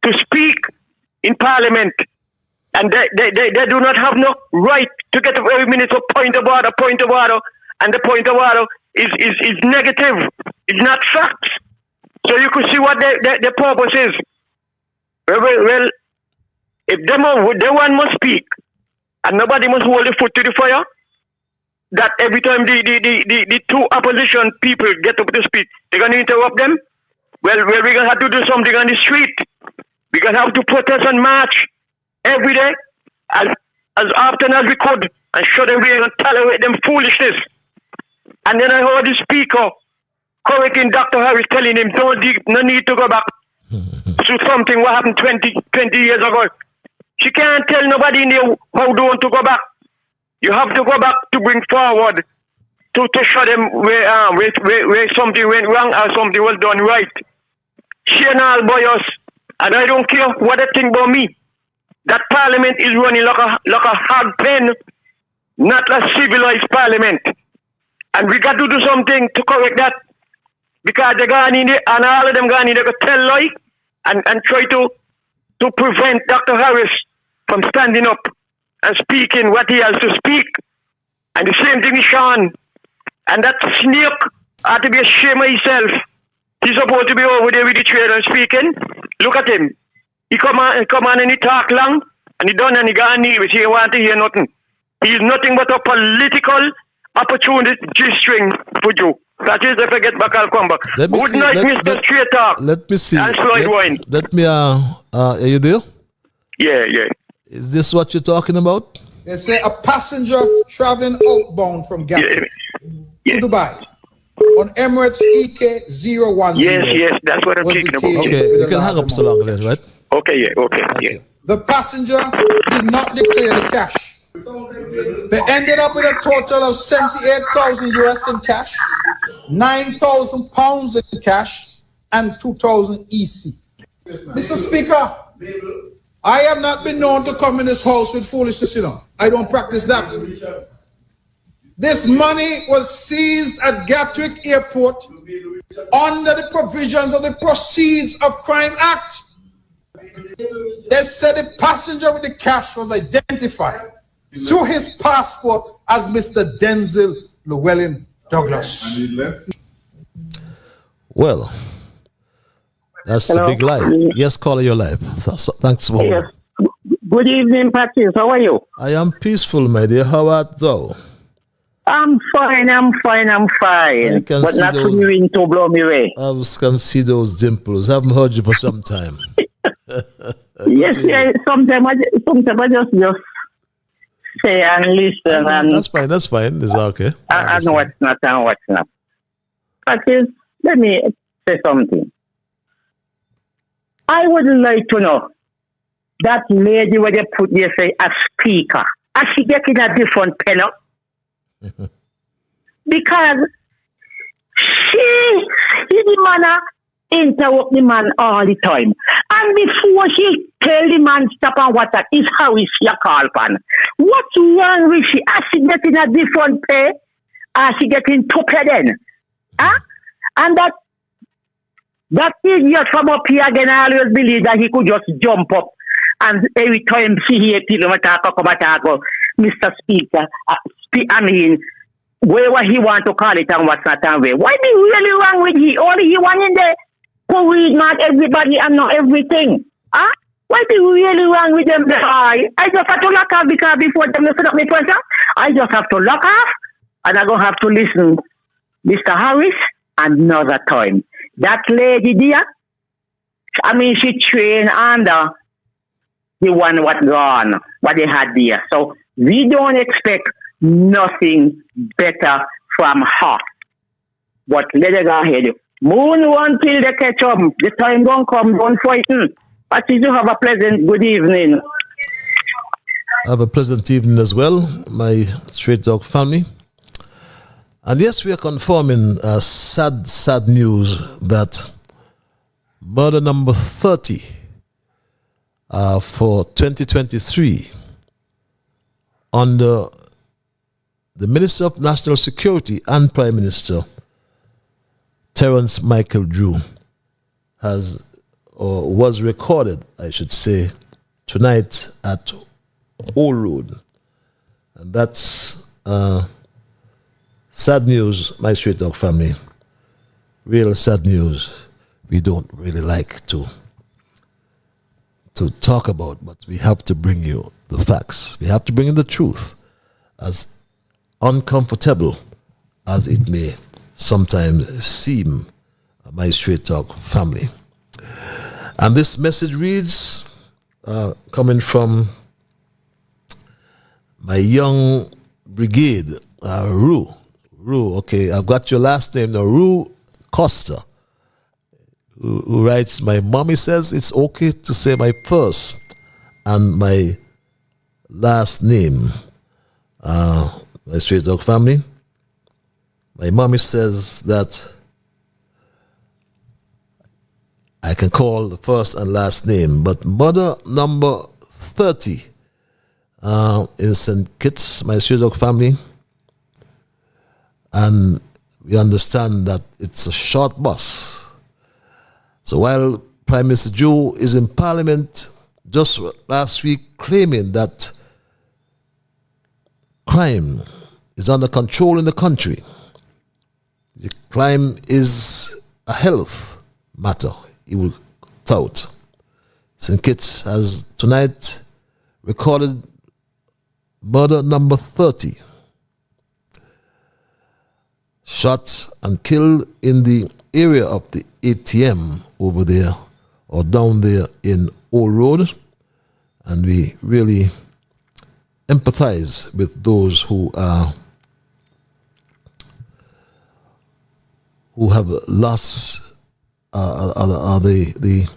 to speak in Parliament. And they do not have no right to get every minute a point of order. And the point of order is negative. It's not facts. So you could see what their purpose is. Well, if they one must speak, and nobody must hold the foot to the fire, that every time the two opposition people get up to speak, they're going to interrupt them. Well, we're going to have to do something on the street. We're going to have to protest and march every day, as often as we could, and show them we're going to tolerate them foolishness. And then I heard the speaker correcting Dr. Harris, telling him, no need to go back to something what happened 20 years ago. She can't tell nobody in there how they want to go back. You have to go back to bring forward, to show them where something went wrong or something was done right. She and all boys, and I don't care what they think about me. That Parliament is running like a hard pen, not a civilized Parliament. And we got to do something to correct that. Because they gone in there, and all of them gone in there to tell lie and try to prevent Dr. Harris from standing up and speaking what he has to speak. And the same thing is Sean. And that snake ought to be ashamed of himself. He's supposed to be over there with the trade and speaking. Look at him. He come on and he talk long, and he done and he gone Nevis. He want to hear nothing. He is nothing but a political opportunity G-string for you. That is, if I get back, I'll come back. Good night, Mr. Straight Talk. Let me see. And Slide Wine. Let me, are you there? Yeah. Is this what you're talking about? They say a passenger traveling outbound from Gatwick to Dubai on Emirates EK010. Yes, that's what I'm talking about. Okay, you can hang up so long then, right? Okay. The passenger did not declare the cash. They ended up with a total of 78,000 US in cash, 9,000 pounds in cash, and 2,000 EC. Mr. Speaker, I have not been known to come in this house with foolishness, I don't practice that. This money was seized at Gatwick Airport under the provisions of the Proceeds of Crime Act. They said the passenger with the cash was identified through his passport as Mr. Denzel Llewellyn Douglas. Well, that's the big lie. Yes, caller, you're live. Thanks for yes. Good evening, Patrice. How are you? I am peaceful, my dear. How art thou? I'm fine. I can but see not those, for me to blow me away. I can see those dimples. I haven't heard you for some time. Yes. Sometimes I just say and listen. That's fine. It's okay. I know what's not and what's not. Patrice, let me say something. I would like to know that lady where they put there say a speaker, and she getting a different penalty because she see the man interrupt the man all the time. And before she tell the man stop and what that is how is she a call pan. What's wrong with she? Is she getting a different pay? Is she getting two pay then? Huh? And that idiot from up here again, I always believe that he could just jump up and every time she hear people attack, Mr. Speaker, wherever he want to call it and what's not and where. Why be really wrong with he? Only he want in there. Read not everybody and not everything. Huh? Why be really wrong with them? I just have to lock off because before them to set up my pressure, I just have to lock off and I'm going to have to listen Mr. Harris another time. That lady there, I mean, she trained under the one what gone, what they had there. So we don't expect nothing better from her. But let her go ahead. Moon one till they catch up. The time don't come, don't frighten. But you do have a pleasant good evening. Have a pleasant evening as well, my Straight Dog family. And yes, we are confirming sad news that murder number 30 for 2023 under the Minister of National Security and Prime Minister Terence Michael Drew has or was recorded, I should say, tonight at Old Road. And that's sad news, my Straight Dog family. Real sad news. We don't really like to talk about, but we have to bring you the facts. We have to bring in the truth, as uncomfortable as it may sometimes seem, my Straight Dog family. And this message reads, coming from my young brigade, Rue, okay, I've got your last name now, Rue Costa, who writes, my mommy says it's okay to say my first and my last name. My Straight Dog family, my mommy says that I can call the first and last name, but mother number 30 in St. Kitts, my Straight Dog family, and we understand that it's a short bus. So while Prime Minister Joe is in Parliament just last week claiming that crime is under control in the country, the crime is a health matter, he will tout. St. Kitts has tonight recorded murder number 30. Shot and killed in the area of the ATM over there or down there in Old Road. And we really empathize with those who have lost the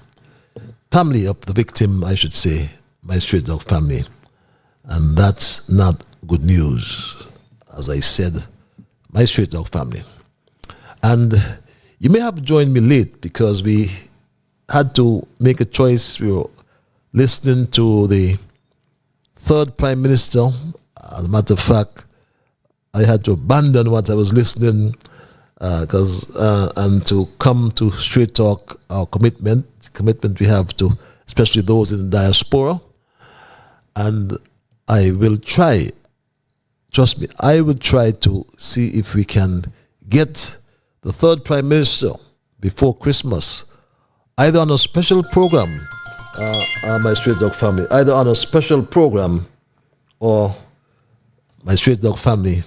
family of the victim, I should say, my Straight Dog family. And that's not good news, as I said, my Straight Dog family. And you may have joined me late because we had to make a choice. We were listening to the third Prime Minister. As a matter of fact, I had to abandon what I was listening and to come to Straight Talk, our commitment we have to, especially those in the diaspora. And I will try, trust me, I will try to see if we can get the third Prime Minister before Christmas, either on a special program, my Straight Dog family, either on a special program or my Straight Dog family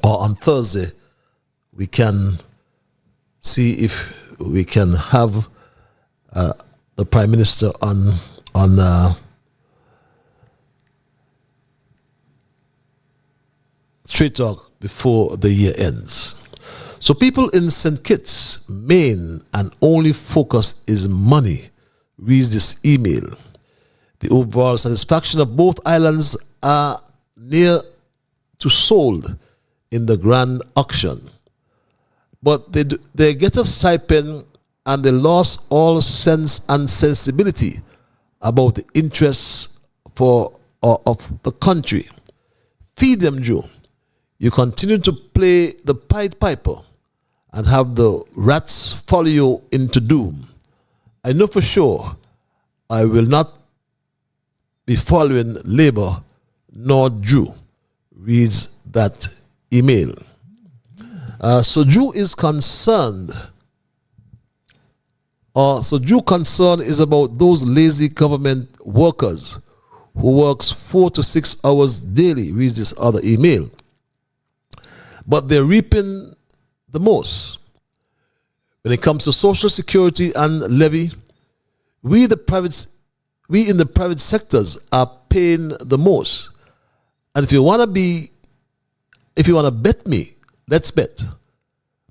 or on Thursday, we can see if we can have the Prime Minister on Straight Talk before the year ends. So people in St. Kitts, main and only focus is money, reads this email. The overall satisfaction of both islands are near to sold in the grand auction. But they get a stipend and they lost all sense and sensibility about the interests of the country. Feed them, Joe. You continue to play the Pied Piper and have the rats follow you into doom. I know for sure I will not be following Labour nor Drew, reads that email. So Drew is concerned. Drew concern is about those lazy government workers who works 4 to 6 hours daily, reads this other email. But they're reaping the most. When it comes to Social Security and levy, we in the private sectors are paying the most. And if you want to bet me, let's bet.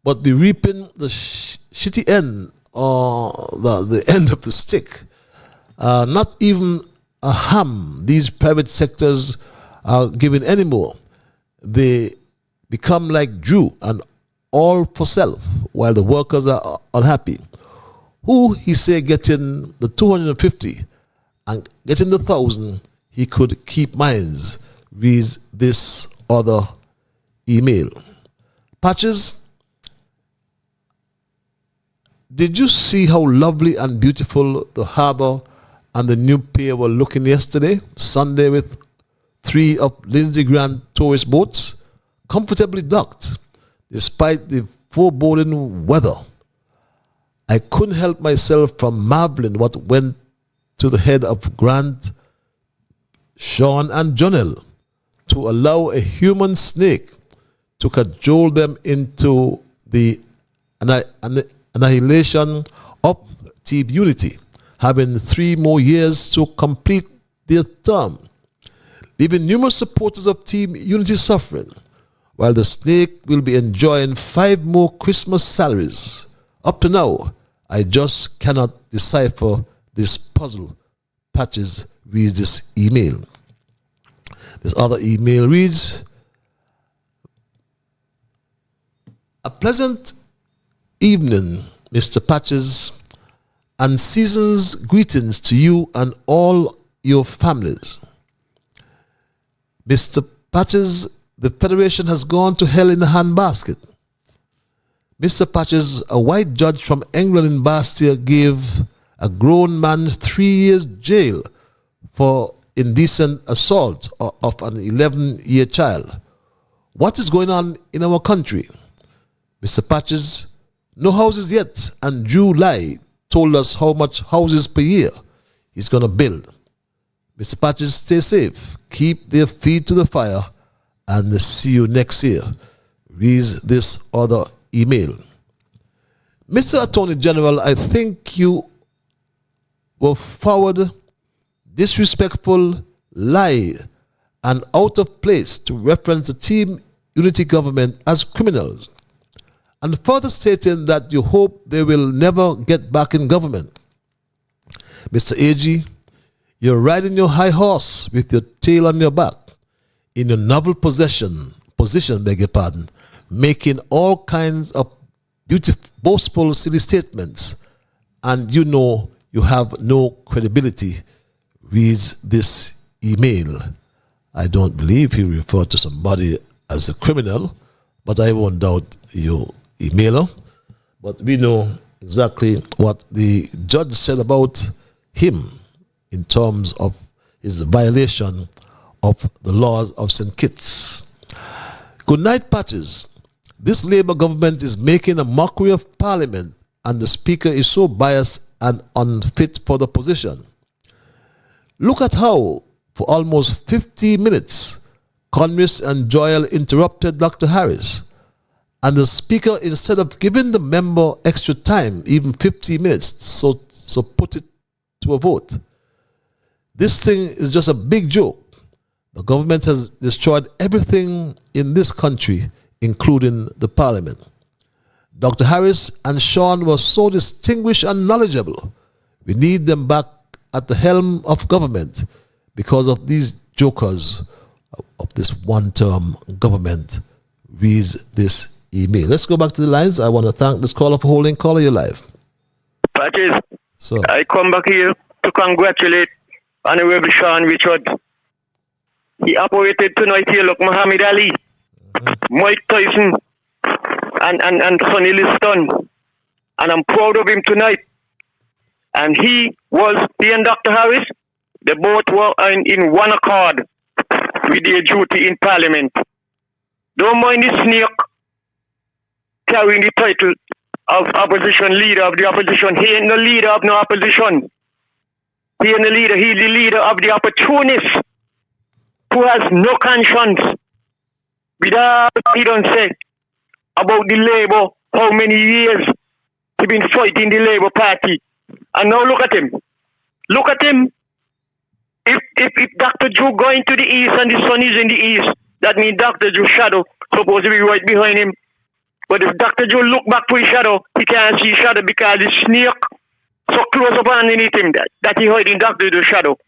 But be reaping the shitty end or the end of the stick. Not even a ham these private sectors are giving anymore. They become like Drew and all for self while the workers are unhappy. Who, he say, getting the 250 and getting the 1,000, he could keep minds, reads this other email. Patches, did you see how lovely and beautiful the harbor and the new pier were looking yesterday, Sunday, with 3 of Lindsey Grant tourist boats comfortably docked, despite the foreboding weather? I couldn't help myself from marveling what went to the head of Grant, Sean, and Jonell to allow a human snake to cajole them into the annihilation of Team Unity, having 3 more years to complete their term, leaving numerous supporters of Team Unity suffering, while the snake will be enjoying 5 more Christmas salaries. Up to now, I just cannot decipher this puzzle. Patches, reads this email. This other email reads, a pleasant evening, Mr. Patches, and season's greetings to you and all your families. Mr. Patches, the Federation has gone to hell in a handbasket. Mr. Patches, a white judge from England in Bastia gave a grown man 3 years jail for indecent assault of an 11-year child. What is going on in our country? Mr. Patches, no houses yet, and July told us how much houses per year he's going to build. Mr. Patches, stay safe, keep their feet to the fire, and see you next year, reads this other email. Mr. Attorney General, I think you were forward, disrespectful, lie, and out of place to reference the Team Unity government as criminals, and further stating that you hope they will never get back in government. Mr. AG, you're riding your high horse with your tail on your back in your novel position, beg your pardon, making all kinds of beautiful, boastful, silly statements, and you know you have no credibility, reads this email. I don't believe he referred to somebody as a criminal, but I won't doubt your emailer. But we know exactly what the judge said about him in terms of his violation of the laws of St. Kitts. Good night, Patches. This Labour government is making a mockery of Parliament, and the Speaker is so biased and unfit for the position. Look at how, for almost 50 minutes, Congress and Joel interrupted Dr. Harris, and the Speaker, instead of giving the member extra time, even 50 minutes, so put it to a vote. This thing is just a big joke. The government has destroyed everything in this country, including the Parliament. Dr. Harris and Sean were so distinguished and knowledgeable. We need them back at the helm of government because of these jokers of this one-term government, reads this email. Let's go back to the lines. I want to thank this caller for holding. Caller, you live. Patches, So, I come back here to congratulate Honorable Sean Richard. He operated tonight here, look, Muhammad Ali, Mike Tyson, and Sonny Liston. And I'm proud of him tonight. And he and Dr. Harris, they both were in one accord with their duty in Parliament. Don't mind the snake carrying the title of opposition leader of the opposition. He ain't the leader of no opposition. He ain't the leader. He's the leader of the opportunist who has no conscience. With all he don't say about the Labour, how many years he been fighting the Labour Party. And now look at him. Look at him. If Dr. Drew going to the east and the sun is in the east, that means Dr. Drew's shadow supposed to be right behind him. But if Dr. Drew look back for his shadow, he can't see his shadow because the snake so close up underneath him that he hiding Dr. Drew's shadow.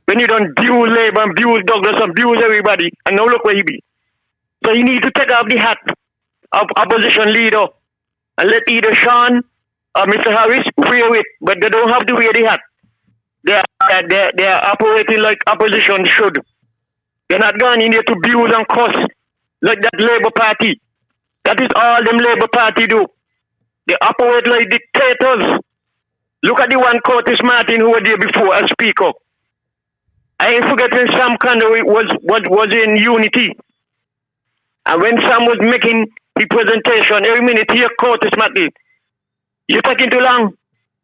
When you don't abuse Labour, abuse Douglas, abuse everybody, and now look where he be. So you need to take off the hat of opposition leader and let either Sean or Mr. Harris wear it, but they don't have to wear the hat. They are operating like opposition should. They're not going in there to abuse and cuss like that Labour Party. That is all them Labour Party do. They operate like dictators. Look at the one Curtis Martin who was there before as speaker. I ain't forget when Sam Connery was in Unity. And when Sam was making the presentation, every minute here Curtis Martin, you're taking too long.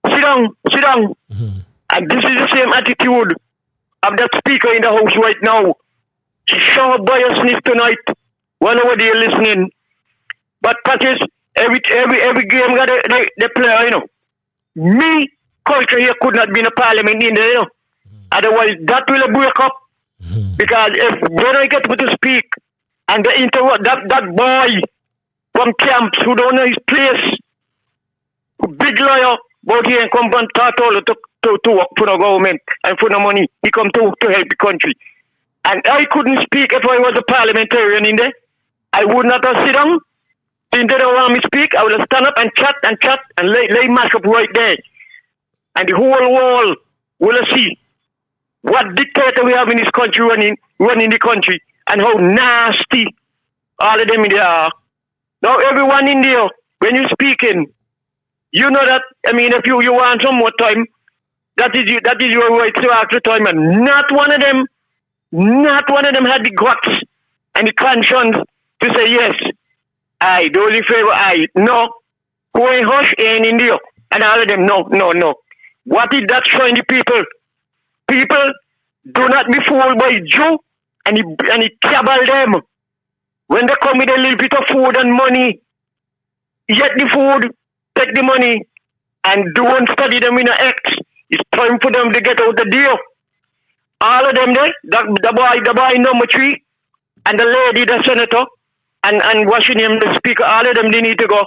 Sit down, sit down. And this is the same attitude of that speaker in the house right now. He show biasness tonight whenever they're listening. But Patches, every game got the player, you know. Me, culture here could not be in a parliament in there, you know. Otherwise, that will break up. Because if they don't get to speak and they interrupt that boy from camps who don't know his place, big lawyer, but he ain't come from Tartolo to work for the government and for the money. He come to help the country. And I couldn't speak if I was a parliamentarian in there. I would not have sit down. Since they don't want me to speak, I will stand up and chat and lay mash up right there. And the whole world will see what dictator we have in this country running the country and how nasty all of them in there are. Now everyone in there, when you're speaking, you know that, I mean, if you want some more time, that is your right to ask for time. And not one of them had the guts and the conscience to say yes. I do the favor. No. Who ain't hush ain't in there. And all of them, no. What is that showing the people? People do not be fooled by Jew and he cabal them. When they come with a little bit of food and money, get the food, take the money, and don't study them in an X. It's time for them to get out the deal. All of them there, the boy number 3, and the lady, the senator, and Washington, the speaker, all of them, they need to go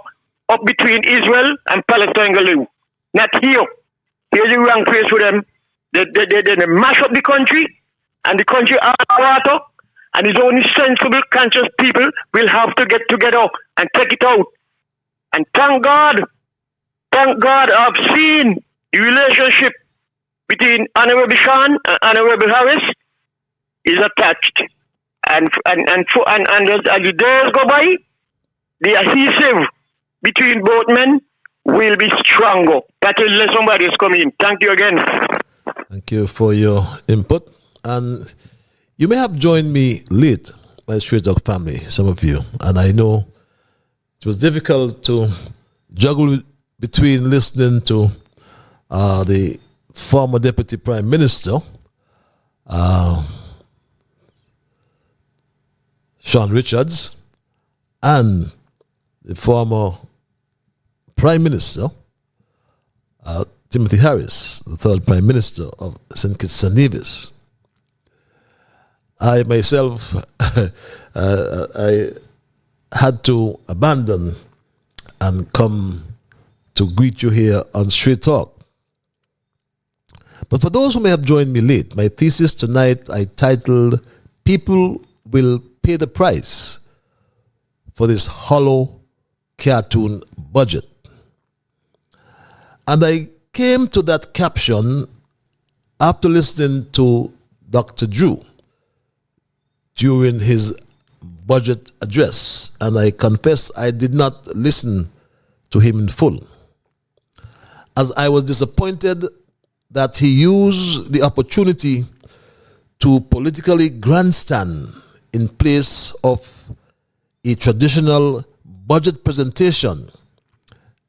up between Israel and Palestine. Not here. Here's the wrong place for them. They mash up the country, and the country out of water, and it's only sensible, conscious people will have to get together and take it out. And thank God, I've seen the relationship between Honorable Sean and Honorable Harris is attached. And as the days go by, the adhesive between both men will be stronger. That will let somebody else come in. Thank you again. Thank you for your input. And you may have joined me late, my Straight Talk family, some of you. And I know it was difficult to juggle between listening to the former Deputy Prime Minister, Sean Richards, and the former Prime Minister, Timothy Harris, the third Prime Minister of St. Kitts and Nevis. I myself, I had to abandon and come to greet you here on Straight Talk. But for those who may have joined me late, my thesis tonight I titled People Will Pay the Price for This Hollow Cartoon Budget. And I came to that caption after listening to Dr. Drew during his budget address, and I confess I did not listen to him in full, as I was disappointed that he used the opportunity to politically grandstand in place of a traditional budget presentation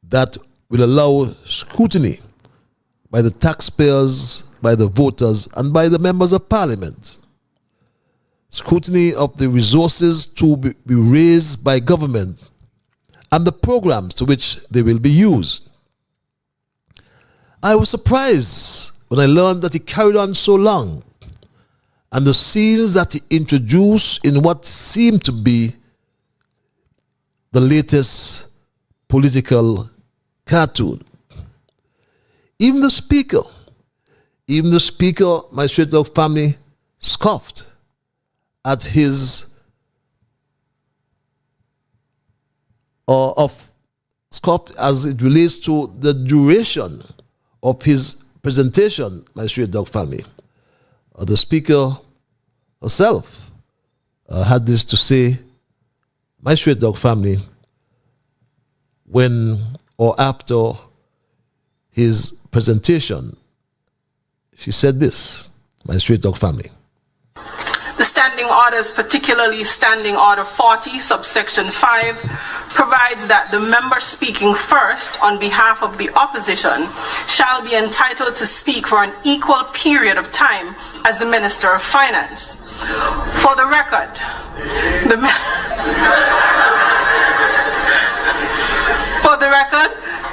that will allow scrutiny by the taxpayers, by the voters, and by the members of parliament. Scrutiny of the resources to be raised by government and the programs to which they will be used. I was surprised when I learned that he carried on so long, and the scenes that he introduced in what seemed to be the latest political cartoon. Even the speaker, my Straight Talk family, scoffed at his scoffed as it relates to the duration of his presentation, my Straight Talk family. The speaker herself had this to say, my Straight Talk family, when or after his presentation. She said this, my Straight Talk family. The standing orders, particularly Standing Order 40, subsection 5, provides that the member speaking first on behalf of the opposition shall be entitled to speak for an equal period of time as the Minister of Finance. For the record,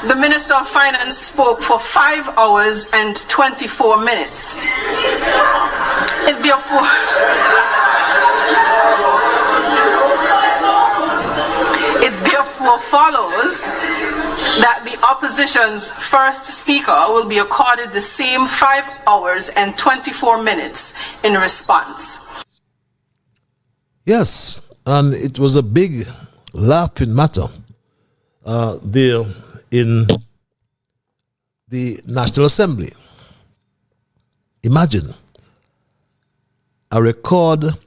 the Minister of Finance spoke for 5 hours and 24 minutes. It therefore follows that the opposition's first speaker will be accorded the same 5 hours and 24 minutes in response. Yes, and it was a big laughing matter there in the National Assembly. Imagine a record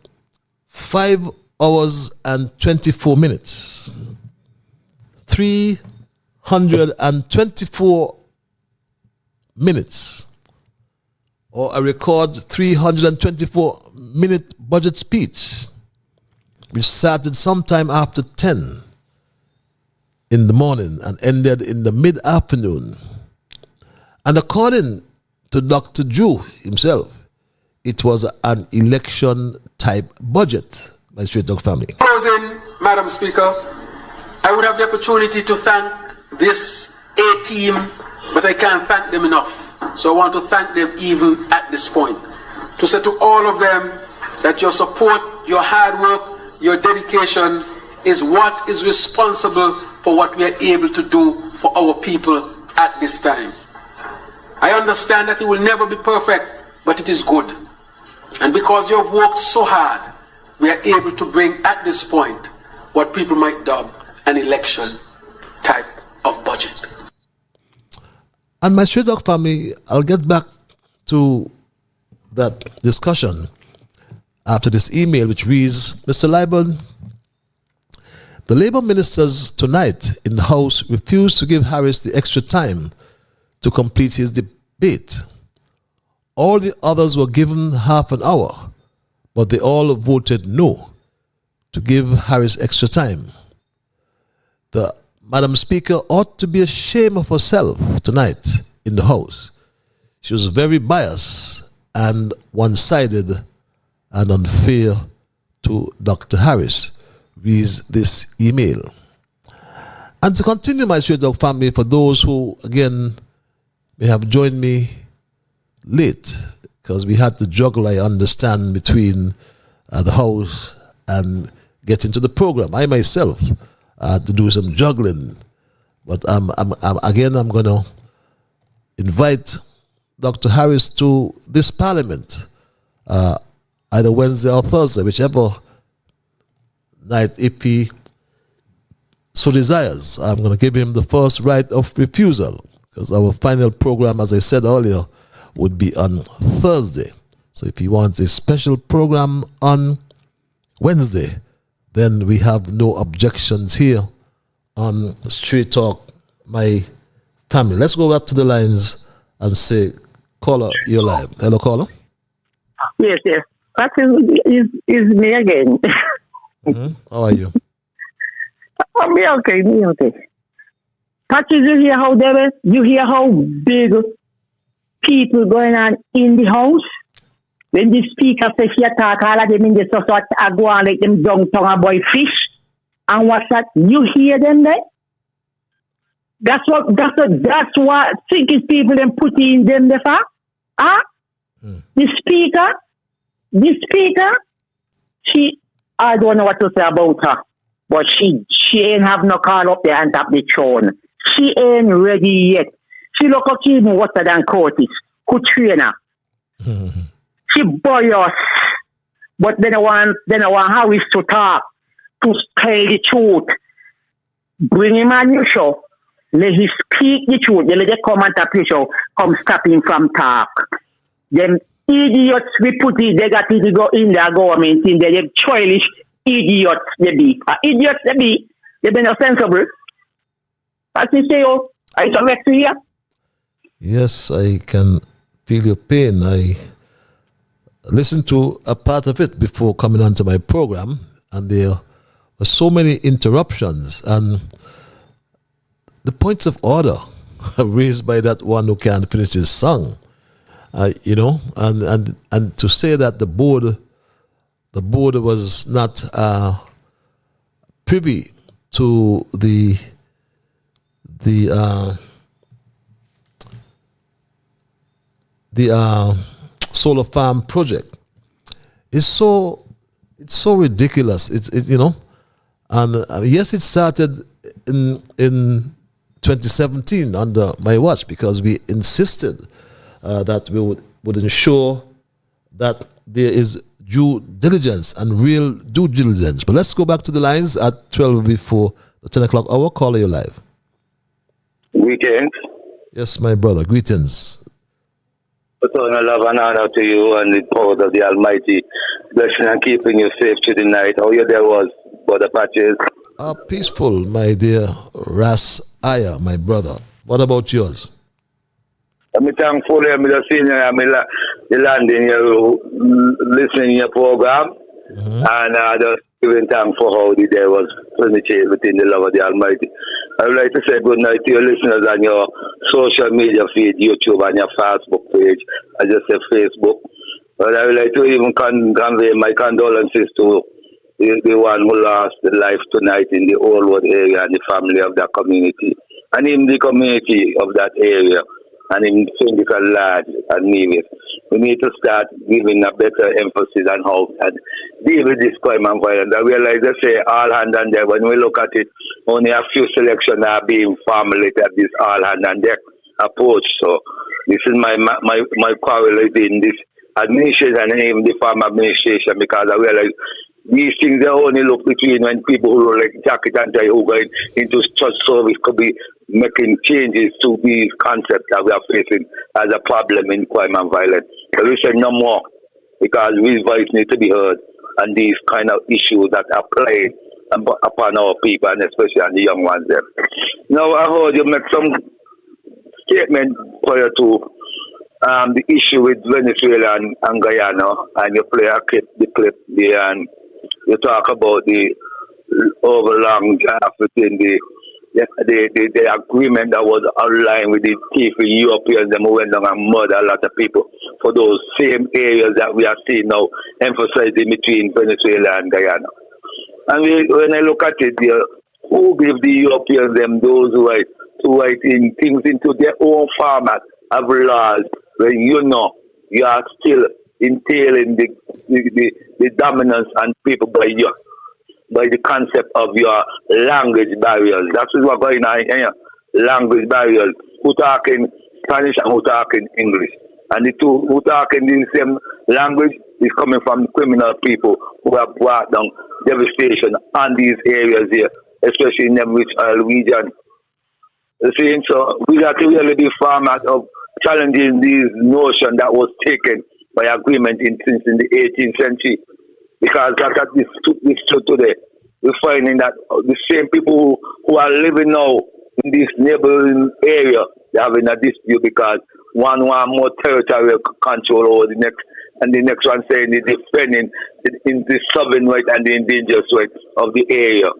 5 hours and 24 minutes, 324 minutes, or a record 324-minute budget speech, which started sometime after 10 in the morning and ended in the mid-afternoon. And according to Dr. Drew himself, it was an election-type budget, my Straight Talk family. Closing, Madam Speaker, I would have the opportunity to thank this A team, but I can't thank them enough. So I want to thank them even at this point. To say to all of them that your support, your hard work, your dedication is what is responsible for what we are able to do for our people at this time. I understand that it will never be perfect, but it is good. And because you have worked so hard, we are able to bring at this point what people might dub an election type of budget. And my Straight Talk family, I'll get back to that discussion after this email, which reads, Mr. Liban, the Labour ministers tonight in the House refused to give Harris the extra time to complete his debate. All the others were given half an hour, but they all voted no to give Harris extra time. The Madam Speaker ought to be ashamed of herself tonight in the House. She was very biased and one-sided and unfair to Dr. Harris, reads this email. And to continue my Straight Talk family, for those who, again, may have joined me late, because we had to juggle, I understand, between the House and get into the program. I myself had to do some juggling But I'm going to invite Dr. Harris to this parliament, either Wednesday or Thursday, whichever night, if he so desires. I'm going to give him the first right of refusal, because our final program, as I said earlier, would be on Thursday. So if he wants a special program on Wednesday, then we have no objections here on Street Talk, my family. Let's go back to the lines and say, caller, you're live. Hello, caller. Yes. That is me again. How are you? Me okay. Patches, you hear how there is? You hear how big people going on in the house? When the speaker says she attack all of them in the society, I go on like them dung tongue boy fish. And what's that? You hear them there? That's what thinking people them put in them there for? Huh? The speaker, I don't know what to say about her. But she ain't have no call up there on top of the throne. She ain't ready yet. She look up even worse than Curtis. Could train her. She boyos. But then I want Harris to talk, to tell the truth. Bring him on your show. Let him speak the truth. Let him come on top of your show. Come stop him from talk. Them idiots we put it, they got to go in their government, in their childish idiots they be. Idiots they be. They be no sensible. As you say, I come back to you. Yes, I can feel your pain. I listened to a part of it before coming onto my program, and there were so many interruptions, and the points of order raised by that one who can't finish his song. And to say that the board was not privy to the solar farm project is so ridiculous. And yes, it started in 2017 under my watch, because we insisted that we would ensure that there is due diligence and real due diligence. But let's go back to the lines at 12 before the 10 o'clock hour. Caller, you live. Greetings. Yes, my brother. Greetings. Eternal love and honor to you and the power of the Almighty. Blessing and keeping you safe through the night. How you there was, Brother Patches? Peaceful, my dear Ras Aya, my brother. What about yours? I'm thankful I'm seeing you landing you listening to your program, and just giving thanks for how the day was penetrated within the love of the Almighty. I would like to say good night to your listeners on your social media feed, YouTube and your Facebook page. I just said Facebook. But I would like to even convey my condolences to the one who lost the life tonight in the Oldwood area and the family of that community, and in the community of that area, and in Syndical Lodge and Nevis. We need to start giving a better emphasis on how to deal with this crime and violence. I realize they say all hand on deck. When we look at it, only a few selections are being formulated at this all hand on deck approach. So this is my quarrel in this administration and even the farm administration, because I realize these things they only look between when people who like jacket and tie who go into church service could be making changes to these concepts that we are facing as a problem in crime and violence. But we say no more, because we voice need to be heard on these kind of issues that are played upon our people, and especially on the young ones there. Now I heard you make some statement prior to the issue with Venezuela and Guyana, and you play the clip there, and you talk about the overlong draft within the agreement that was outlined with the chief Europeans that went down and murdered a lot of people for those same areas that we are seeing now emphasizing between Venezuela and Guyana. And when I look at it, who give the Europeans them those who write in things into their own format of laws when you are still entailing the dominance on people by the concept of your language barriers. That's what's going on here. language barriers, who talk in Spanish and who talk in English. And the two who talk in the same language is coming from criminal people who have brought down devastation on these areas here, especially in the rich oil region. You see, so we got to really be farmers of challenging these notion that was taken by agreement since in the 18th century. Because that's what this today. We're finding that the same people who are living now in this neighboring area, they're having a dispute because one want more territorial control over the next, and the next one saying they're defending the sovereign right and the indigenous right of the area.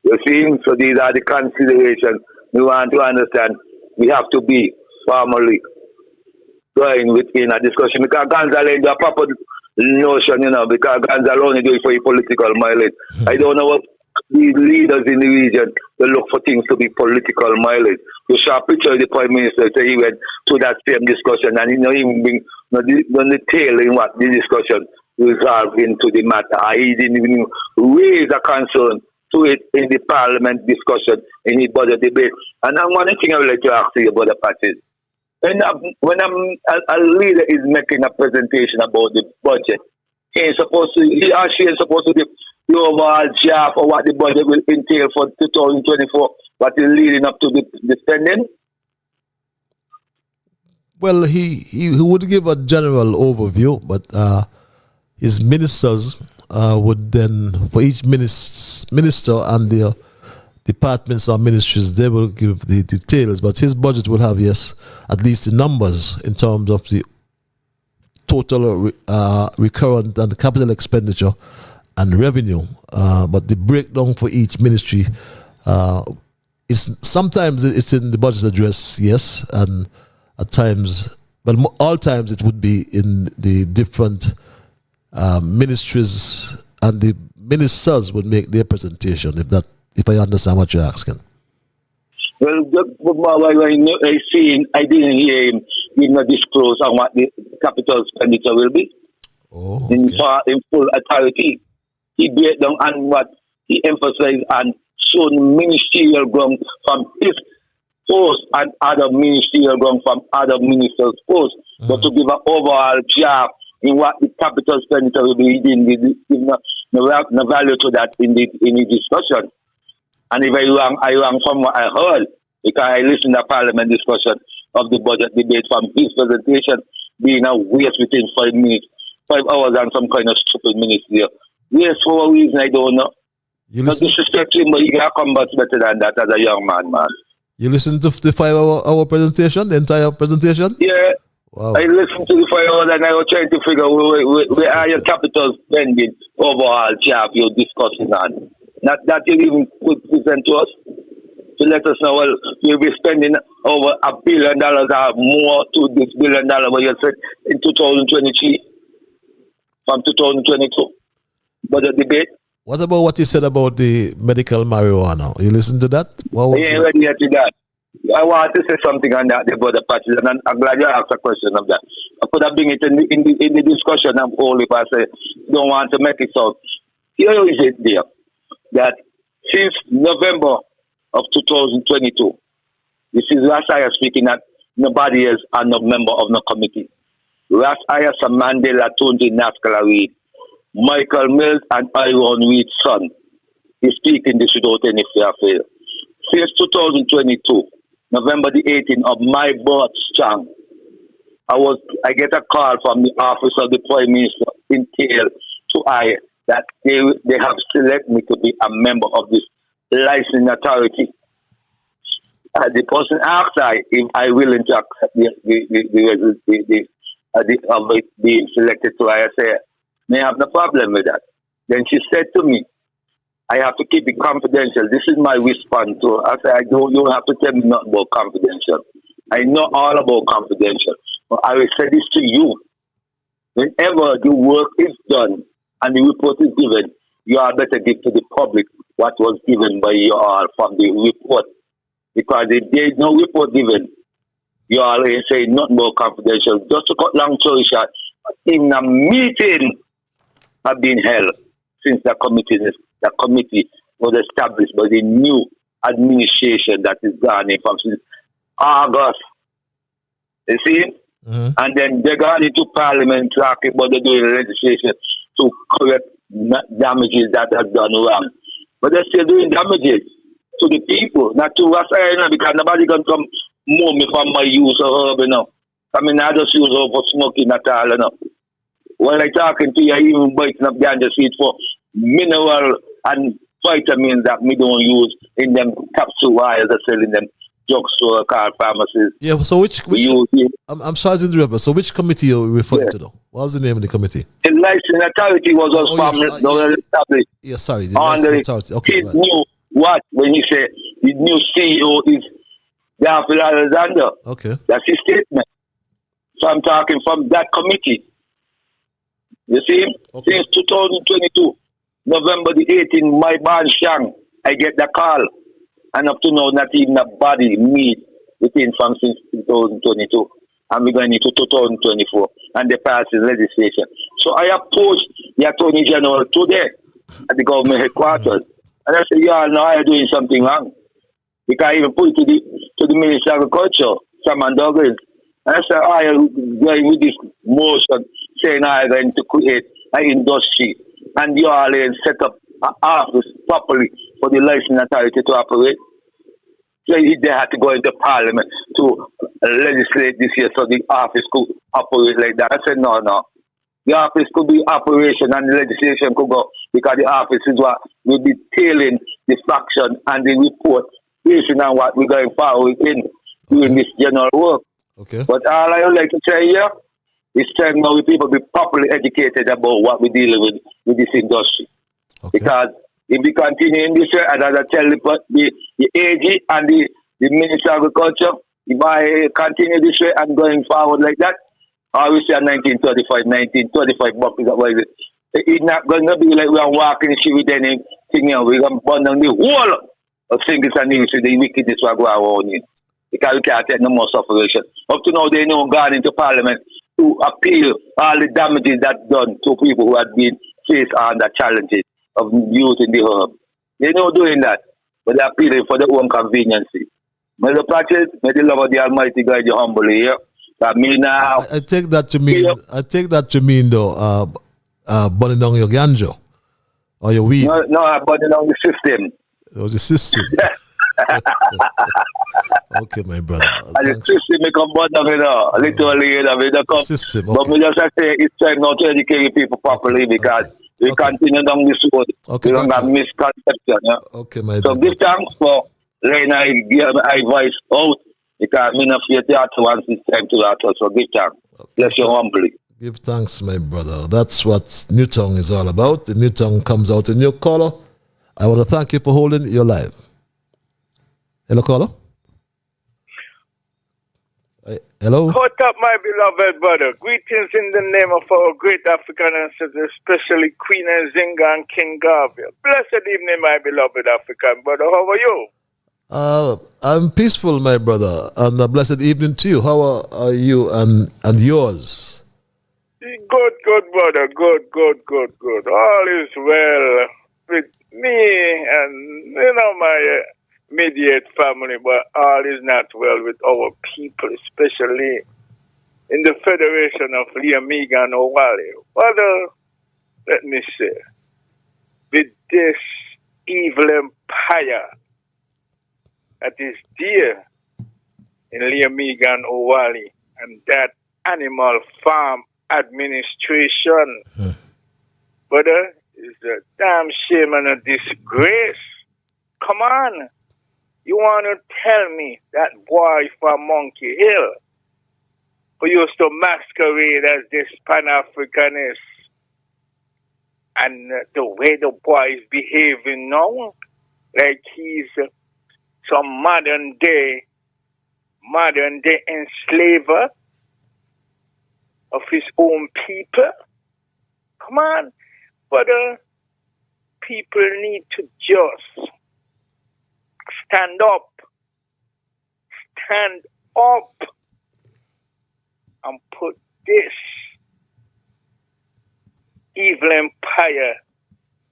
You see? So these are the considerations we want to understand. We have to be formally going within a discussion because Gonzalo is a proper notion, because Gonzalo only do it for a political mileage. I don't know what these leaders in the region, they look for things to be political mileage. You saw a picture of the Prime Minister, so he went to that same discussion and he didn't even bring the tail in what the discussion resolved into the matter. He didn't even raise a concern to it in the Parliament discussion, in the budget debate. And one thing I would like to ask you about the parties. When a leader is making a presentation about the budget, he or she is supposed to give the overall draft of what the budget will entail for 2024, what is leading up to the spending? Well, he would give a general overview, but his ministers would then, for each minister and their departments or ministries, they will give the details, but his budget will have, yes, at least the numbers in terms of the total recurrent and capital expenditure and revenue, but the breakdown for each ministry is sometimes it's in the budget address, yes, and at times, but all times it would be in the different ministries, and the ministers would make their presentation, if I understand what you're asking. Well, I didn't hear him disclose on what the capital expenditure will be. Oh, okay. In full authority. He break down on what he emphasized and shown ministerial ground from his post and other ministerial ground from other ministers' posts. But to give an overall draft in what the capital expenditure will be, he didn't give no value to that in the discussion. And if I wrong from what I heard, because I listened to Parliament discussion of the budget debate from his presentation being a waste within 5 minutes, 5 hours and some kind of stupid minutes there. Waste for a reason I don't know. Not disrespect him, but he can combat better than that as a young man. You listened to the 5 hour presentation, the entire presentation? Yeah. Wow. I listened to the 5 hours and I was trying to figure where are your capital spending overall job you're discussing on. Not that you even could present to us to let us know, well, you'll be spending over $1 billion or more to this $1 billion what you said in 2023 from 2022. Budget debate. What about what he said about the medical marijuana? You listened to that? I ain't ready yet to that. I want to say something on that, the border patches, and I'm glad you asked a question of that. I could have been it in the discussion of all if I say don't want to make it so. Here is it there that since November of 2022, this is Rasaya speaking that nobody is a member of no committee. Rasaya Mandela Tunji Naskala Reed, Michael Mills and Iron Reed's son is speaking this without any fair fail. Since 2022, November the 18th of my birth strong, I get a call from the office of the Prime Minister in tail to I that they have selected me to be a member of this licensing authority. The person asked if I willing to accept of it being selected. So I say, may have no problem with that. Then she said to me, I have to keep it confidential. This is my response to her. I said, you don't have to tell me nothing about confidential. I know all about confidential. But I will say this to you. Whenever the work is done and the report is given, you are better give to the public what was given by you all from the report. Because if there is no report given, you all ain't saying nothing about confidential. Just to cut long story short, in a meeting have been held since the committee was established by the new administration that is gone in from since August. You see? And then they got into Parliament talking about they're doing legislation to correct damages that are done wrong. But they're still doing damages to the people, not to us, because nobody can come move me from my use of herb, I mean, I just use herb for smoking at all, When I talking to you, I even biting up ganja seed for mineral and vitamins that we don't use in them capsule wires that sell in them drugstore called pharmacies. Yeah, so which I'm sorry to interrupt, so which committee are you referring to though? What was the name of the committee? The licensing authority was established. Yeah, sorry, the licensing authority. Okay, right. Knew what when he said the new CEO is Daphne Alexander. Okay. That's his statement. So I'm talking from that committee. You see? Okay. Since 2022, November the 18th, my ban Shang, I get the call. And up to now, not even a body meet within from since 2022. And we're going into 2024. And they passed the legislation. So I approached the Attorney General today at the government headquarters. And I said, y'all know I'm doing something wrong. Because I even put it to the Minister of Agriculture, Simon Douglas. And I said, I am going with this motion saying I'm going to create an industry. And you all set up an office properly for the licensing authority to operate. So they had to go into Parliament to legislate this year so the office could operate like that. I said, no. The office could be operation and the legislation could go because the office is what will be tailing the faction and the report based on what we're going forward in doing this general work. Okay. But all I would like to say here is time now we people be properly educated about what we're dealing with this industry. Okay. Because if we continue in this way, and as I tell the AG and the Minister of Agriculture, if I continue this way and going forward like that, I will say 1935 bucks is what is it? It's not going to be like we are walking the street with anything here. We're going to burn down the whole of singles and news with the wickedness we go around here. Because we can't take no more sufferation. Up to now, they know gone into Parliament to appeal all the damages that's done to people who have been faced under challenges of using the herb. They know doing that, but they're appealing for their own convenience. May the practice, may the love of the Almighty guide you humbly here. I take that to mean though, burning down your ganja or your weed. No, I'm burning down the system. Oh, the system. Okay, my brother. And the system may come burn down, literally, come. System. Okay. But me just say it's time now to educate people properly because we continue down this road. We don't have misconception. Yeah? Okay, my So give thanks for letting I give my voice out. Because me not fear that once it's time to that. So give thanks. Bless you humbly. Give thanks, my brother. That's what New Tongue is all about. The New Tongue comes out in your caller. I want to thank you for holding your live. Hello, caller. Hello. What's up, my beloved brother? Greetings in the name of our great African ancestors, especially Queen Nzinga and King Garvey. Blessed evening, my beloved African brother. How are you? I'm peaceful, my brother, and a blessed evening to you. How are you and yours? Good, brother. Good. All is well with me and, my immediate family, but all is not well with our people, especially in the Federation of Liamiga and Owali. Brother, let me say, with this evil empire that is dear in Liamiga and Owali and that animal farm administration, brother, is a damn shame and a disgrace. Come on. You want to tell me that boy from Monkey Hill who used to masquerade as this Pan-Africanist and the way the boy is behaving now, like he's some modern day enslaver of his own people? Come on. But people need to just stand up and put this evil empire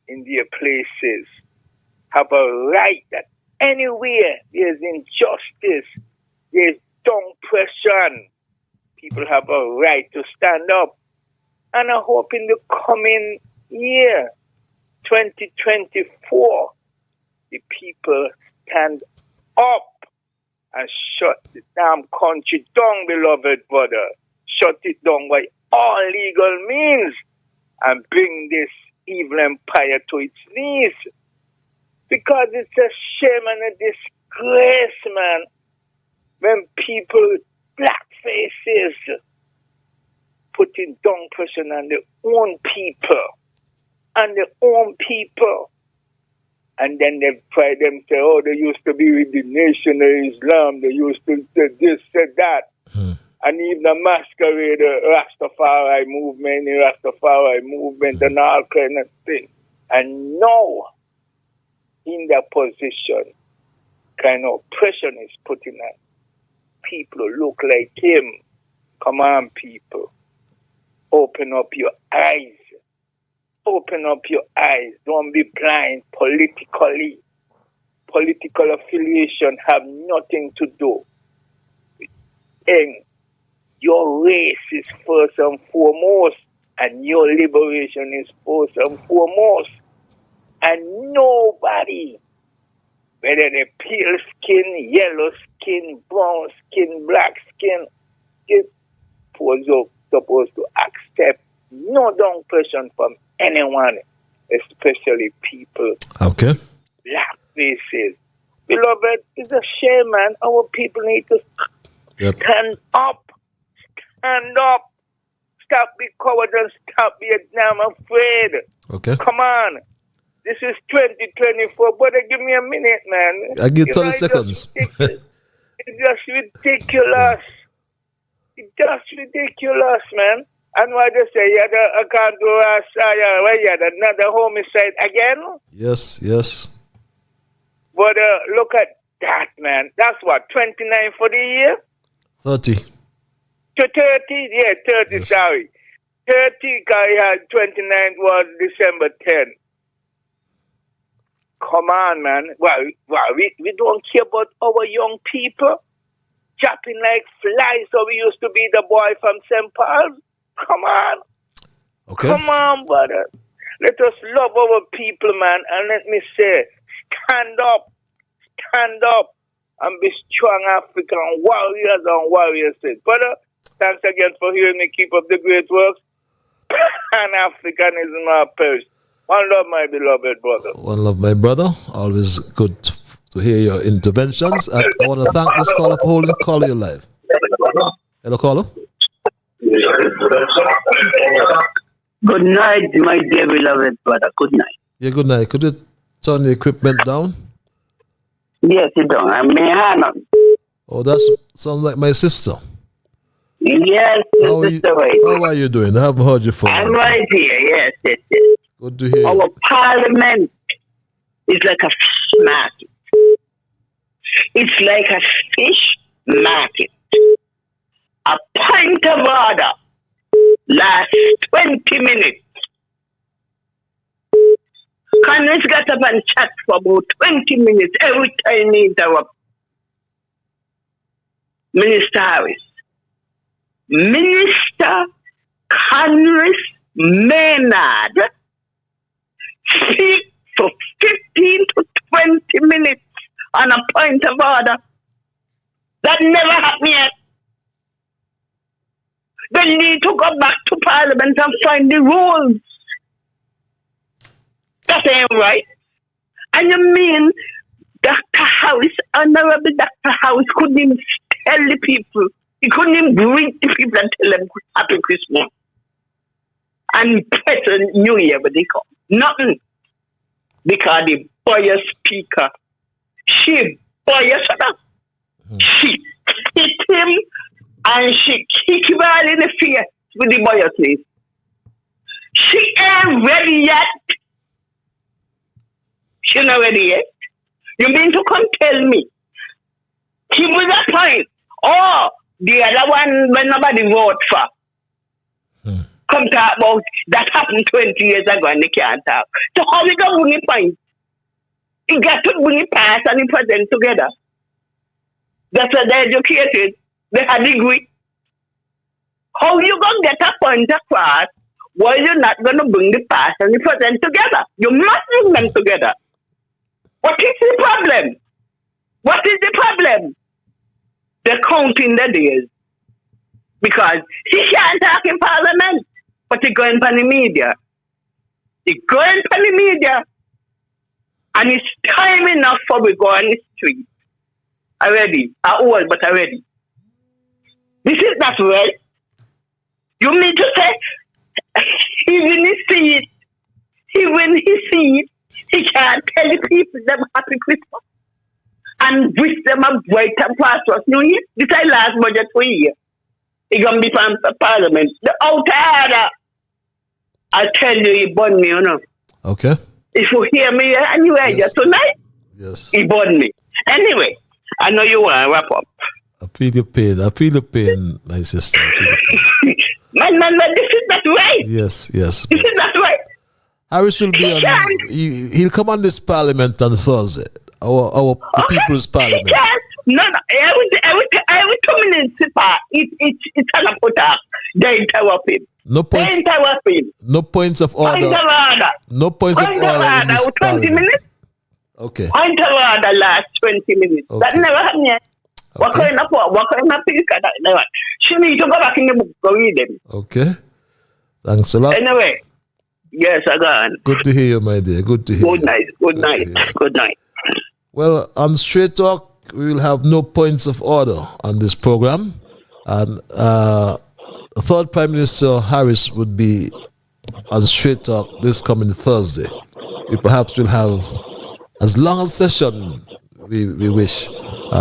in their places. Have a right that Anywhere there's injustice, there's oppression, people have a right to stand up. And I hope in the coming year, 2024, the people stand up and shut the damn country down, beloved brother. Shut it down by all legal means and bring this evil empire to its knees. Because it's a shame and a disgrace, man, when people, black faces, putting down pressure on their own people. And their own people. And then they try them say, oh, they used to be with the Nation of Islam. They used to say this, say that. And even the masquerade, the Rastafari movement and all kind of things. And now, in that position, kind of oppression is putting on people who look like him. Come on, people. Open up your eyes. Open up your eyes. Don't be blind politically. Political affiliation have nothing to do with anything. Your race is first and foremost, and your liberation is first and foremost. And nobody, whether they're pale skin, yellow skin, brown skin, black skin, is supposed to accept no down pressure from anyone, especially people. Okay. Black faces. Beloved, it's a shame, man. Our people need to stand up. Stand up. Stop being coward and stop being damn afraid. Okay. Come on. This is 2024. Brother, give me a minute, man. I give you 30 seconds. It's just ridiculous. It's just ridiculous, man. And what they say, I can't do another homicide again? Yes, yes. But look at that, man. That's what, 29 for the year? 30. To 30? Yeah, 30, yes. Sorry. 30, because 29 was December 10. Come on, man. Well, we don't care about our young people dropping like flies, so we used to be the boy from St. Paul's. Come on. Okay. Come on, brother. Let us love our people, man. And let me say, stand up, and be strong African warriors and warriors. Brother, thanks again for hearing me. Keep up the great work. And Africanism our perish. One love, my beloved brother. One love, my brother. Always good to hear your interventions. I want to thank this caller for holding caller your live. Hello, caller. Good night, my dear beloved brother. Good night. Yeah, good night. Could you turn the equipment down? Yes, you don't. I'm Hannah. Oh, that sounds like my sister. Yes, how are you doing? I haven't heard you for a while. I'm right here. Yes. Good to hear. Our parliament is like a fish market. It's like a fish market. A pint of order lasts 20 minutes. Congress got up and chat for about 20 minutes every time he interrupts. Minister Harris. Minister Congress Maynard speak for 15 to 20 minutes on a point of order. That never happened yet. They need to go back to Parliament and find the rules. That ain't right. And you mean Dr. Harris, Honorable Dr. Harris, couldn't even tell the people. He couldn't even greet the people and tell them Happy Christmas. And present New Year, but they come. Nothing. Because the boy speaker, she hit him and she kicked him all in the face with the boy face. She ain't ready yet. She not ready yet. You mean to come tell me? He was a point. Oh, the other one when nobody vote for. Come talk about that happened 20 years ago and they can't talk. So how we don't win the point? He got to bring the past and the present together. That's why they're educated. They have degree. How you gonna get a point across while you're not gonna bring the past and the present together? You must bring them together. What is the problem? What is the problem? They're counting the days. Because he can't talk in parliament, but he going on the media. He going on the media. And it's time enough for we go on the street. Already. Old, but already. This is not right. You mean to say, even he see it, even he see it, he can't tell the people them happy Christmas. And wish them a bright and prosperous New Year. This is the last budget for a year. He gonna be from parliament. The outer, I'll tell you, he burned me, you know. Okay. If you hear me anyway, Yes. just tonight, Yes. he burned me. Anyway, I know you want to wrap up. I feel your pain. I feel your pain, my sister. I feel your pain. Man, this is not right. Yes, yes. This is not right. Harris will be on. He'll come on this parliament on Thursday. Our the People's Parliament. He can't. No, every 2 minutes, it's an put up. They interrupt him. No points. They interrupt him. No points of order. Point of order. No points of Point order in this 20 parliament. minutes. Okay. Point of order last 20 minutes. Okay. That never happened yet. What kind of never. She need to go back in the book to read them. Okay. Thanks a lot. Anyway, yes, I got it. Good to hear you, my dear. Good to hear Good you. night. Good night. Good night. Well, on Straight Talk, we will have no points of order on this program. And third Prime Minister Harris would be on Straight Talk this coming Thursday. We perhaps will have as long a session we wish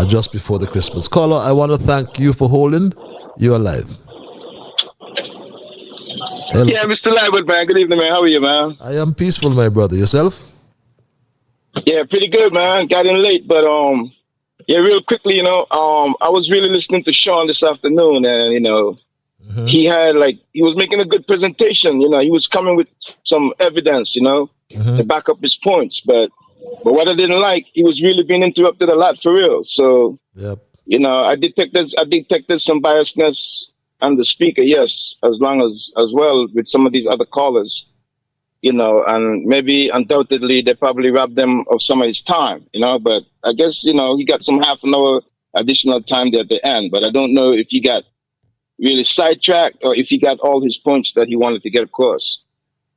just before the Christmas. Caller, I want to thank you for holding. You're alive. Hello. Yeah, Mr. Lightwood, man. Good evening, man. How are you, man? I am peaceful, my brother. Yourself? Yeah, pretty good, man. Got in late, but yeah, real quickly, you know, I was really listening to Sean this afternoon, and you know, he was making a good presentation. You know, he was coming with some evidence, you know, to back up his points. But what I didn't like, he was really being interrupted a lot for real. So, you know, I detected some biasness on the speaker, yes, as well with some of these other callers. You know, and maybe undoubtedly they probably robbed them of some of his time, you know, but I guess, you know, he got some half an hour additional time there at the end, but I don't know if he got really sidetracked or if he got all his points that he wanted to get across.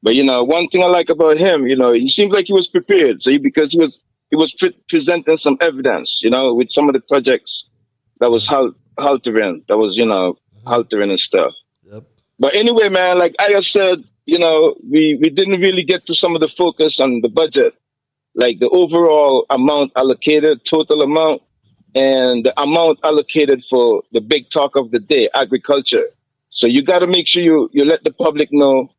But, you know, one thing I like about him, you know, he seems like he was prepared. So because he was presenting some evidence, you know, with some of the projects that was haltering, and stuff. Yep. But anyway, man, like I said, you know, we didn't really get to some of the focus on the budget, like the overall amount allocated, total amount, and the amount allocated for the big talk of the day, agriculture. So you got to make sure you let the public know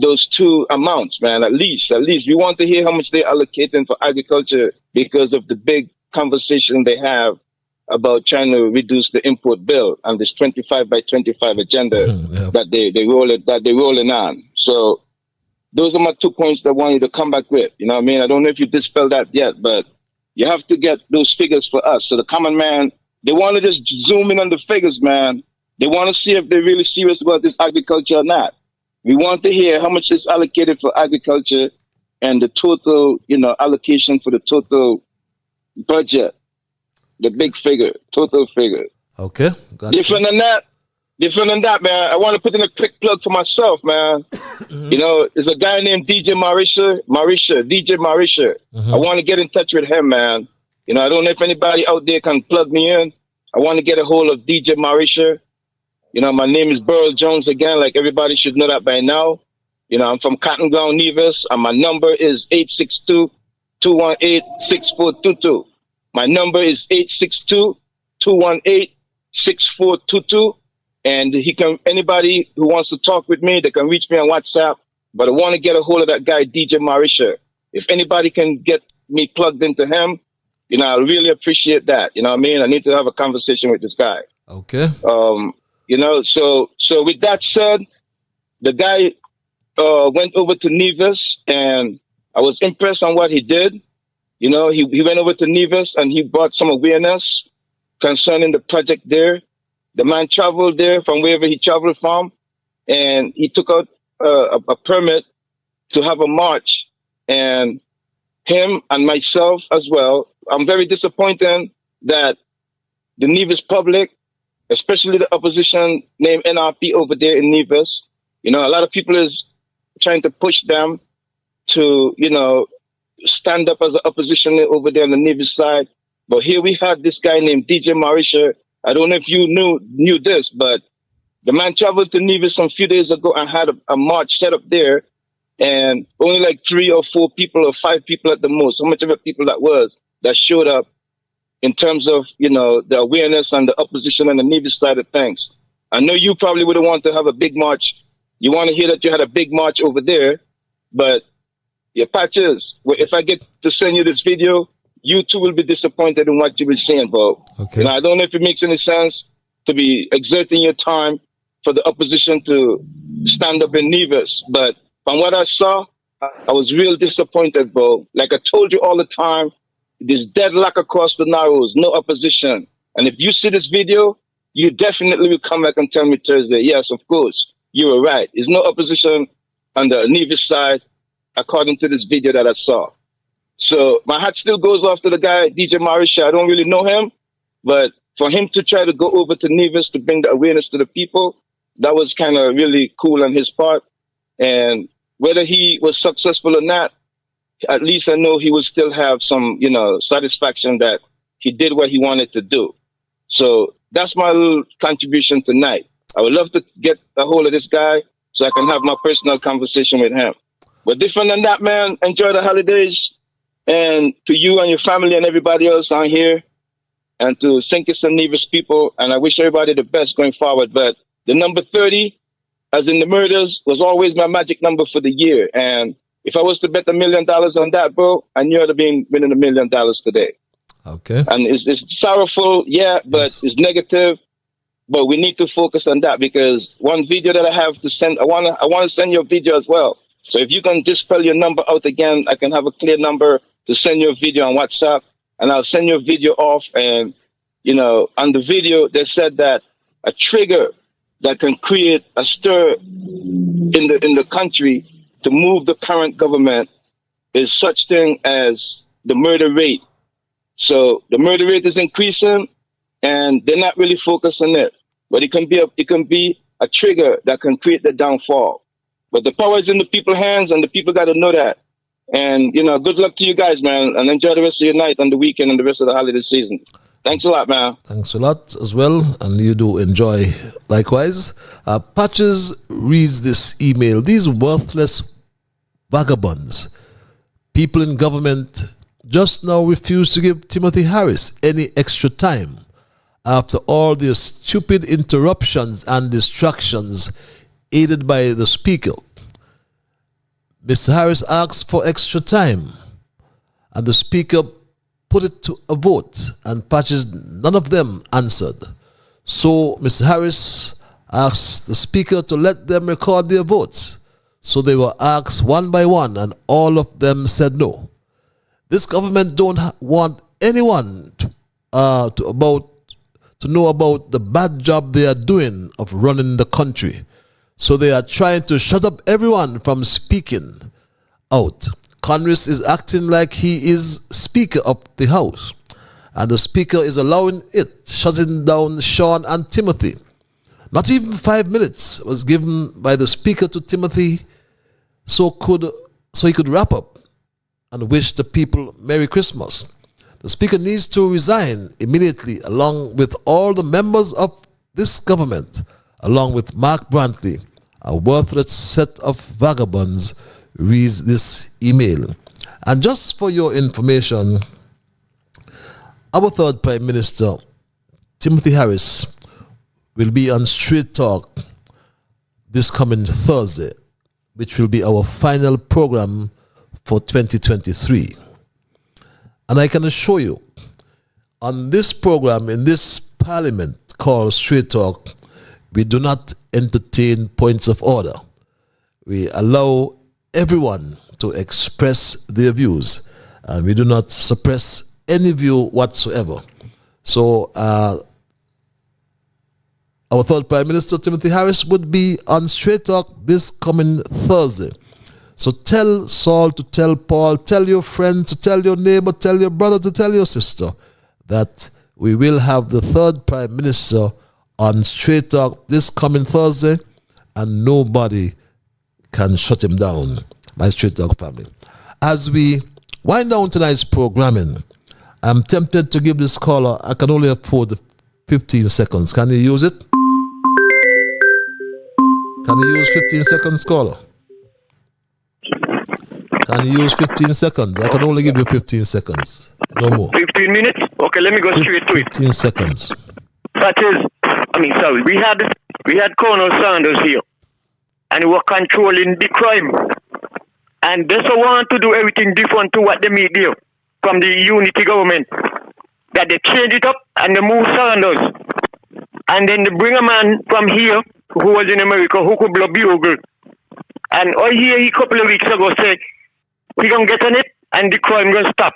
those two amounts, man, at least. We want to hear how much they're allocating for agriculture because of the big conversation they have about trying to reduce the import bill and this 25 by 25 agenda that they're rolling on. So those are my 2 points that I want you to come back with. You know what I mean? I don't know if you dispel that yet, but you have to get those figures for us. So the common man, they want to just zoom in on the figures, man. They want to see if they're really serious about this agriculture or not. We want to hear how much is allocated for agriculture and the total, you know, allocation for the total budget. The big figure, total figure. Okay. Different than that, man. I want to put in a quick plug for myself, man. You know, there's a guy named DJ Marisha. I want to get in touch with him, man. You know, I don't know if anybody out there can plug me in. I want to get a hold of DJ Marisha. You know, my name is Burl Jones again, like everybody should know that by now. You know, I'm from Cotton Ground, Nevis, and my number is 862-218-6422. My number is 862-218-6422. And anybody who wants to talk with me, they can reach me on WhatsApp. But I want to get a hold of that guy, DJ Marisha. If anybody can get me plugged into him, you know, I really appreciate that. You know what I mean? I need to have a conversation with this guy. Okay. You know, so with that said, the guy went over to Nevis, and I was impressed on what he did. You know, he went over to Nevis and he brought some awareness concerning the project there. The man traveled there from wherever he traveled from, and he took out a permit to have a march. And him and myself as well, I'm very disappointed that the Nevis public, especially the opposition named NRP over there in Nevis, you know, a lot of people is trying to push them to, you know, stand up as an opposition over there on the Nevis side. But here we had this guy named DJ Marisha. I don't know if you knew this, but the man traveled to Nevis some few days ago and had a march set up there, and only like 3 or 4 people or 5 people at the most, how much of a people that showed up in terms of, you know, the awareness and the opposition on the Nevis side of things. I know you probably would want to have a big march. You want to hear that you had a big march over there, but your patches, if I get to send you this video, you too will be disappointed in what you were saying, bro. Okay. You know, I don't know if it makes any sense to be exerting your time for the opposition to stand up in Nevis, but from what I saw, I was real disappointed, bro. Like I told you all the time, there's deadlock across the Narrows, no opposition. And if you see this video, you definitely will come back and tell me Thursday, yes, of course, you were right. There's no opposition on the Nevis side, according to this video that I saw. So my hat still goes off to the guy, DJ Marisha. I don't really know him, but for him to try to go over to Nevis to bring the awareness to the people, that was kind of really cool on his part. And whether he was successful or not, at least I know he will still have some, you know, satisfaction that he did what he wanted to do. So that's my little contribution tonight. I would love to get a hold of this guy so I can have my personal conversation with him. But different than that, man, enjoy the holidays. And to you and your family and everybody else on here, and to St. Kitts and Nevis people, and I wish everybody the best going forward. But the number 30, as in the murders, was always my magic number for the year. And if I was to bet $1 million on that, bro, I knew I'd have been winning $1 million today. Okay. And it's sorrowful, yeah, but it's negative. But we need to focus on that, because one video that I have to send, I want to send you a video as well. So if you can just spell your number out again, I can have a clear number to send you a video on WhatsApp, and I'll send you a video off. And, you know, on the video, they said that a trigger that can create a stir in the country to move the current government is such thing as the murder rate. So the murder rate is increasing, and they're not really focused on it. But it can be a trigger that can create the downfall. But the power is in the people's hands, and the people got to know that. And, you know, good luck to you guys, man, and enjoy the rest of your night and the weekend and the rest of the holiday season. Thanks a lot, man. Thanks a lot as well, and you do enjoy likewise. Patches reads this email. These worthless vagabonds, people in government, just now refuse to give Timothy Harris any extra time after all their stupid interruptions and distractions aided by the speaker. Mr. Harris asked for extra time, and the speaker put it to a vote, and Patches, none of them answered. So Mr. Harris asked the speaker to let them record their votes. So they were asked one by one, and all of them said no. This government don't want anyone to know about the bad job they are doing of running the country. So they are trying to shut up everyone from speaking out. Congress is acting like he is Speaker of the House, and the Speaker is allowing it, shutting down Sean and Timothy. Not even 5 minutes was given by the Speaker to Timothy so he could wrap up and wish the people Merry Christmas. The Speaker needs to resign immediately, along with all the members of this government, along with Mark Brantley, a worthless set of vagabonds, reads this email. And just for your information, our third Prime Minister, Timothy Harris, will be on Straight Talk this coming Thursday, which will be our final program for 2023. And I can assure you, on this program, in this parliament called Straight Talk, we do not entertain points of order. We allow everyone to express their views. And we do not suppress any view whatsoever. So our third Prime Minister, Timothy Harris, would be on Straight Talk this coming Thursday. So tell Saul to tell Paul, tell your friend to tell your neighbor, tell your brother to tell your sister that we will have the third Prime Minister on Straight Talk this coming Thursday, and nobody can shut him down, my Straight Talk family. As we wind down tonight's programming, I'm tempted to give this caller, I can only afford 15 seconds. Can you use it? Can you use 15 seconds, caller? Can you use 15 seconds? I can only give you 15 seconds. No more. 15 minutes? Okay, let me go straight to it. 15 seconds. That is, we had Colonel Sanders here, and we were controlling the crime. And they so want to do everything different to what they made there from the unity government. That they change it up and they move Sanders. And then they bring a man from here who was in America who could blow bugle. And I hear he a couple of weeks ago say, we gonna get on it and the crime gonna stop.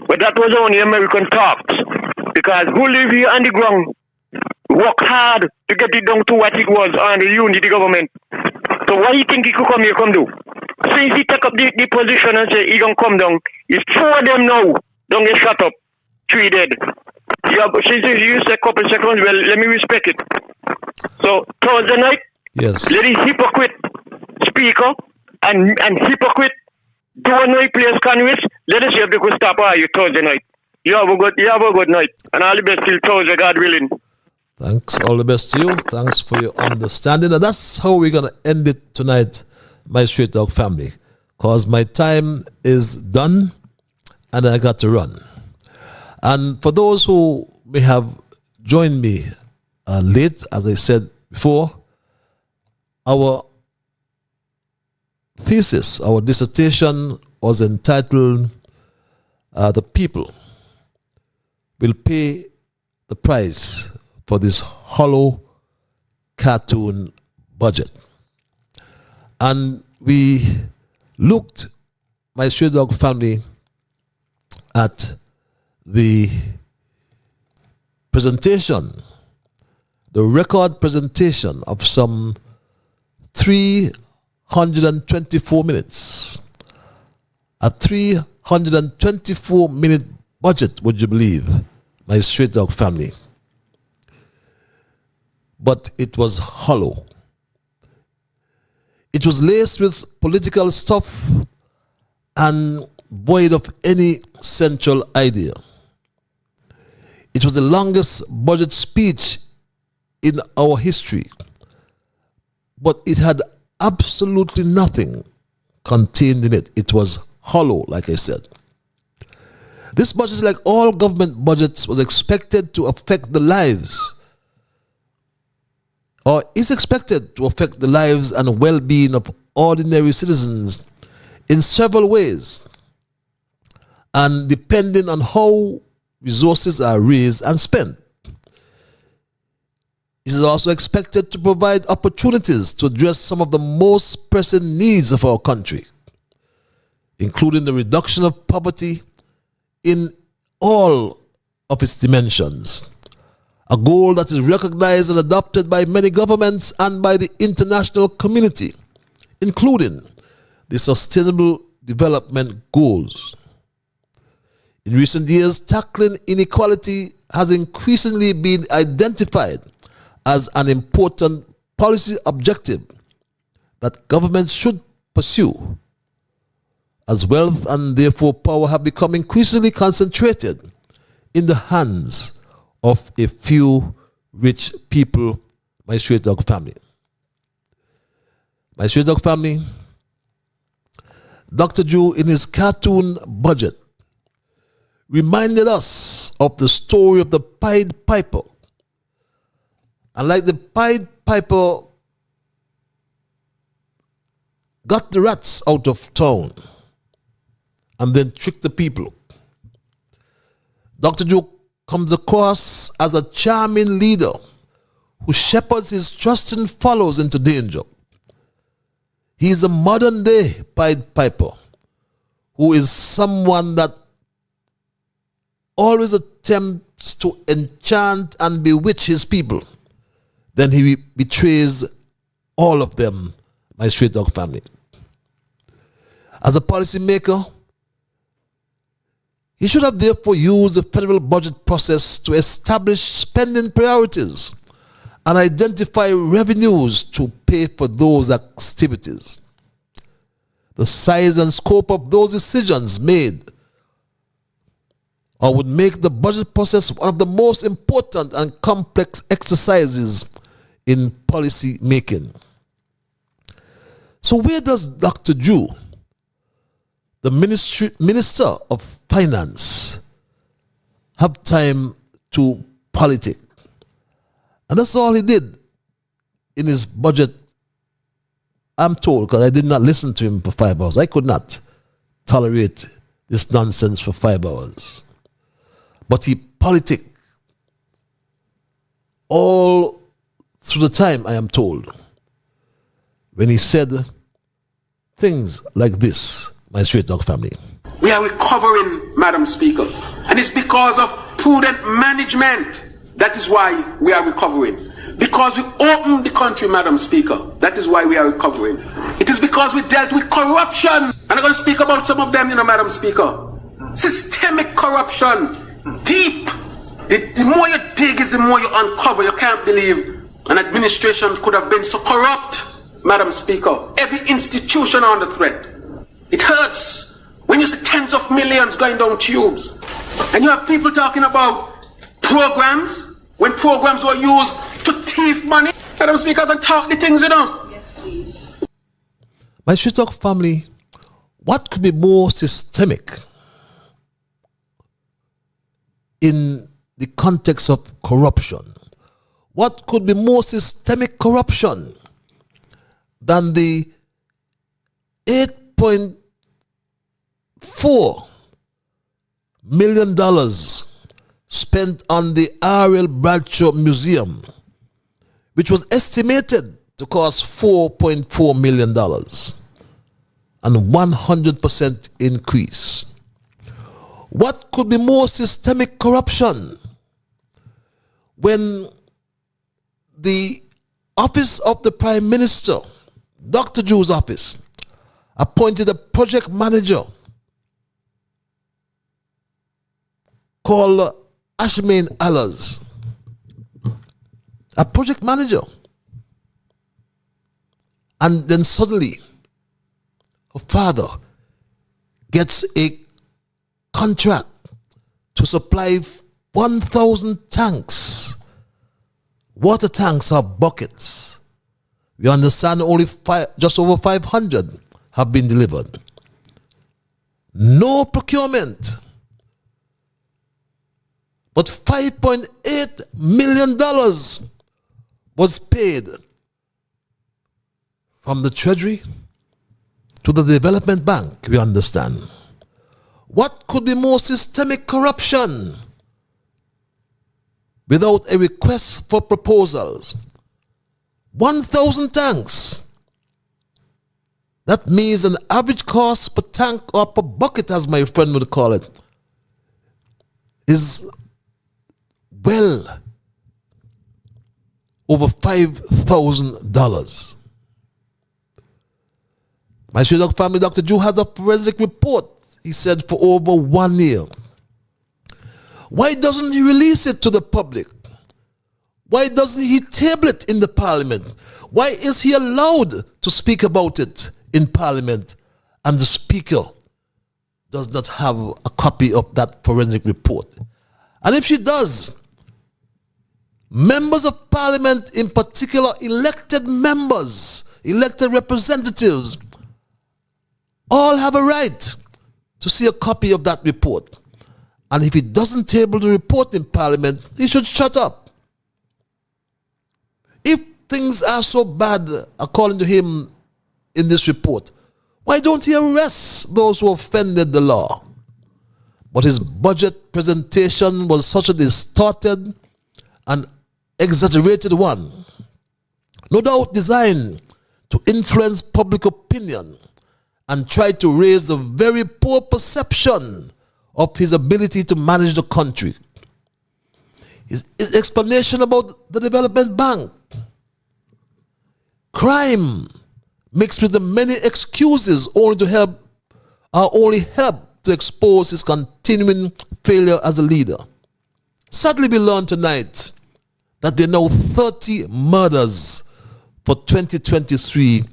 But that was only American talks. Because who live here on the ground work hard to get it down to what it was on the unity government. So what do you think he could come here come do? Since he take up the position and say he gonna come down, it's four of them now. Don't get shut up. Three dead. Yeah, but since you say a couple seconds, well, let me respect it. So Thursday night, yes, let the hypocrite speaker and hypocrite do a night players convince. Let us see if they could stop you Thursday night. You have a good night. And all the best till Thursday, God willing. Thanks. All the best to you. Thanks for your understanding. And that's how we're going to end it tonight, my Straight Talk family. Because my time is done and I got to run. And for those who may have joined me late, as I said before, our thesis, our dissertation was entitled The People Will Pay the Price for This Hollow Cartoon Budget. And we looked, my Stray Dog family, at the presentation, the record presentation of some 324 minutes. A 324-minute budget, would you believe, my Straight Dog family? But it was hollow. It was laced with political stuff and void of any central idea. It was the longest budget speech in our history, but it had absolutely nothing contained in it. It was hollow, like I said. This budget, like all government budgets, was expected to affect the lives, or is expected to affect the lives and well-being of ordinary citizens in several ways, and depending on how resources are raised and spent. It is also expected to provide opportunities to address some of the most pressing needs of our country, including the reduction of poverty in all of its dimensions, a goal that is recognized and adopted by many governments and by the international community, including the Sustainable Development Goals. In recent years, tackling inequality has increasingly been identified as an important policy objective that governments should pursue, as wealth and therefore power have become increasingly concentrated in the hands of a few rich people, my Straight Dog family. My Straight Dog family, Dr. Drew, in his cartoon budget, reminded us of the story of the Pied Piper. And like the Pied Piper got the rats out of town and then tricked the people, Dr. Drew comes across as a charming leader who shepherds his trusting followers into danger. He is a modern-day Pied Piper who is someone that always attempts to enchant and bewitch his people, then he betrays all of them, my straight dog family. As a policymaker, he should have therefore used the federal budget process to establish spending priorities and identify revenues to pay for those activities. The size and scope of those decisions made or would make the budget process one of the most important and complex exercises in policy making. So where does Dr. Drew, the Minister of Finance, have time to politic? And that's all he did in his budget, I'm told, because I did not listen to him for 5 hours. I could not tolerate this nonsense for 5 hours. But he politic all through the time, I am told, when he said things like this, my straight dog family. We are recovering, Madam Speaker, and it's because of prudent management. That is why we are recovering. Because we opened the country, Madam Speaker. That is why we are recovering. It is because we dealt with corruption. And I'm going to speak about some of them, Madam Speaker. Systemic corruption. Deep. The more you dig is the more you uncover. You can't believe an administration could have been so corrupt, Madam Speaker. Every institution under threat. It hurts when you see tens of millions going down tubes. And you have people talking about programs, when programs were used to thief money. Madam Speaker, can talk the things, Yes, please. My straight dog family, what could be more systemic in the context of corruption? What could be more systemic corruption than the $8.4 million spent on the R.L. Bradshaw Museum, which was estimated to cost $4.4 million, and 100% increase? What could be more systemic corruption when the office of the Prime Minister, Dr. Drew's office, appointed a project manager called Ashmain Allers, a project manager, and then suddenly her father gets a contract to supply 1,000 tanks, water tanks or buckets. We understand only just over 500 have been delivered. No procurement. But $5.8 million was paid from the Treasury to the Development Bank, we understand. What could be more systemic corruption without a request for proposals? 1,000 tanks. That means an average cost per tank or per bucket, as my friend would call it, is well over $5,000. My straight dog family, Dr. Drew, has a forensic report, he said, for over 1 year. Why doesn't he release it to the public? Why doesn't he table it in the parliament? Why is he allowed to speak about it in parliament and the speaker does not have a copy of that forensic report? And if she does, members of parliament, in particular elected members, elected representatives, all have a right to see a copy of that report. And if he doesn't table the report in parliament, he should shut up. If things are so bad, according to him in this report, why don't he arrest those who offended the law? But his budget presentation was such a distorted and exaggerated one, no doubt designed to influence public opinion and tried to raise the very poor perception of his ability to manage the country. His explanation about the development bank, crime mixed with the many excuses only help to expose his continuing failure as a leader. Sadly, we learned tonight that there are now 30 murders for 2023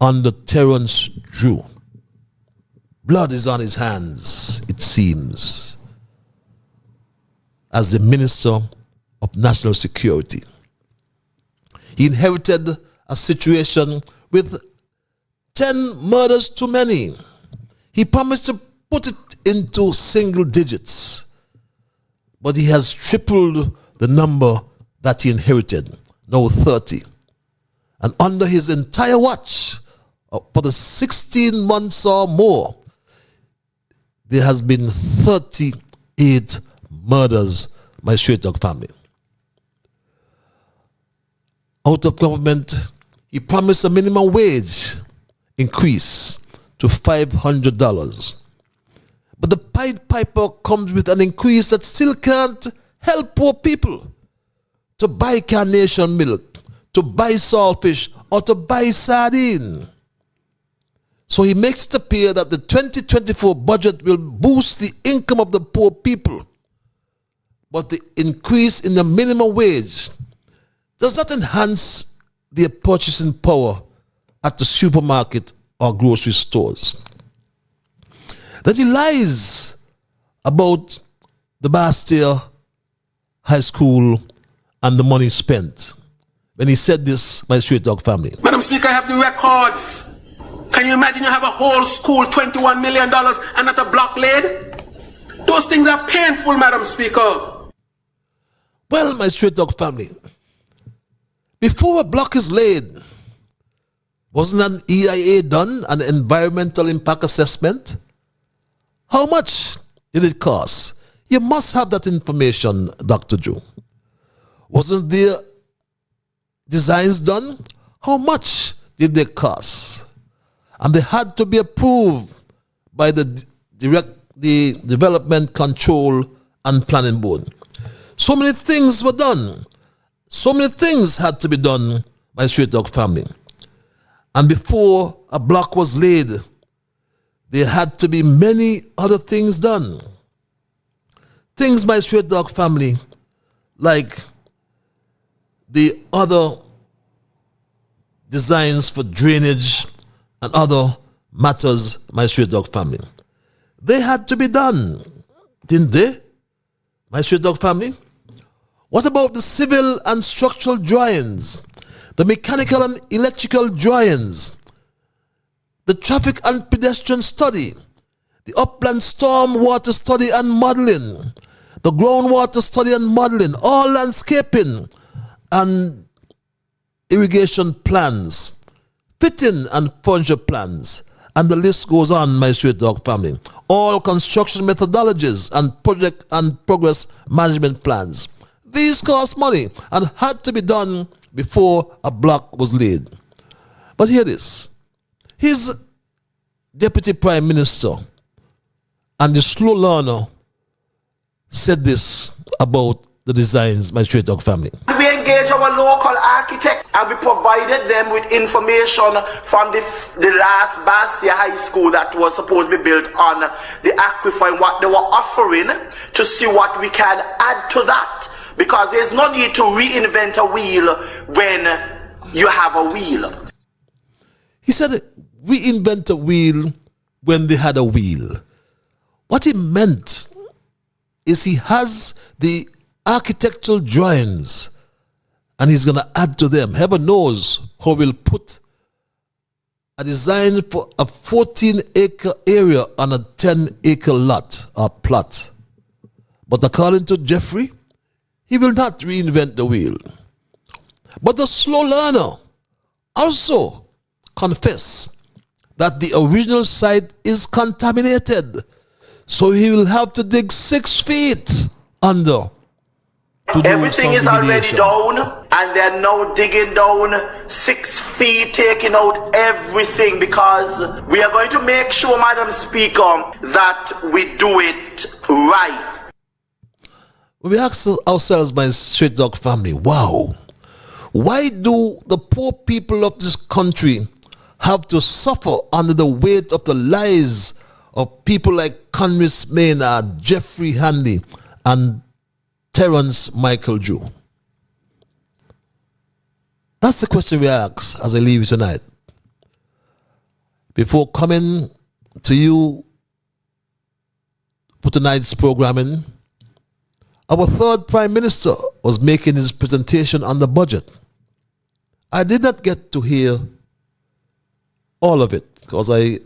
under Terrence Drew. Blood is on his hands, it seems, as the Minister of National Security. He inherited a situation with 10 murders too many. He promised to put it into single digits, but he has tripled the number that he inherited, now 30. And under his entire watch, for the 16 months or more, there has been 38 murders, my straight dog family. Out of government, he promised a minimum wage increase to $500. But the Pied Piper comes with an increase that still can't help poor people to buy carnation milk, to buy saltfish, or to buy sardine. So he makes it appear that the 2024 budget will boost the income of the poor people. But the increase in the minimum wage does not enhance their purchasing power at the supermarket or grocery stores. That he lies about the Bastille High School and the money spent. When he said this, my straight dog family. Madam Speaker, I have the records. Can you imagine you have a whole school, $21 million, and not a block laid? Those things are painful, Madam Speaker. Well, my straight dog family, before a block is laid, wasn't an EIA done, an environmental impact assessment? How much did it cost? You must have that information, Dr. Drew. Wasn't there designs done? How much did they cost? And they had to be approved by the Development Control and Planning Board. So many things were done. So many things had to be done by straight dog family. And before a block was laid, there had to be many other things done. Things by straight dog family, like the other designs for drainage and other matters, my straight dog family. They had to be done, didn't they, my straight dog family? What about the civil and structural drawings, the mechanical and electrical drawings, the traffic and pedestrian study, the upland storm water study and modeling, the groundwater study and modeling, all landscaping and irrigation plans, fitting and furniture plans, and the list goes on, my straight dog family. All construction methodologies and project and progress management plans. These cost money and had to be done before a block was laid. But hear this. His Deputy Prime Minister and the slow learner said this about the designs, my straight dog family. We engage our local architect and we provided them with information from the last Bastia High School that was supposed to be built on the aquifer and what they were offering to see what we can add to that. Because there's no need to reinvent a wheel when you have a wheel. He said, reinvent a wheel when they had a wheel. What he meant is he has the architectural drawings and he's going to add to them. Heaven knows how we'll put a design for a 14-acre area on a 10-acre lot or plot. But according to Jeffrey, he will not reinvent the wheel. But the slow learner also confessed that the original site is contaminated. So he will have to dig 6 feet under. Everything is already down and they're now digging down 6 feet, taking out everything, because we are going to make sure, Madam Speaker, that we do it right. We ask ourselves, my Straight Dog family, wow, why do the poor people of this country have to suffer under the weight of the lies of people like Conris Maynard, Jeffrey Handy, and Terence Michael Drew? That's the question we ask as I leave you tonight. Before coming to you for tonight's programming, our third Prime Minister was making his presentation on the budget. I did not get to hear all of it because I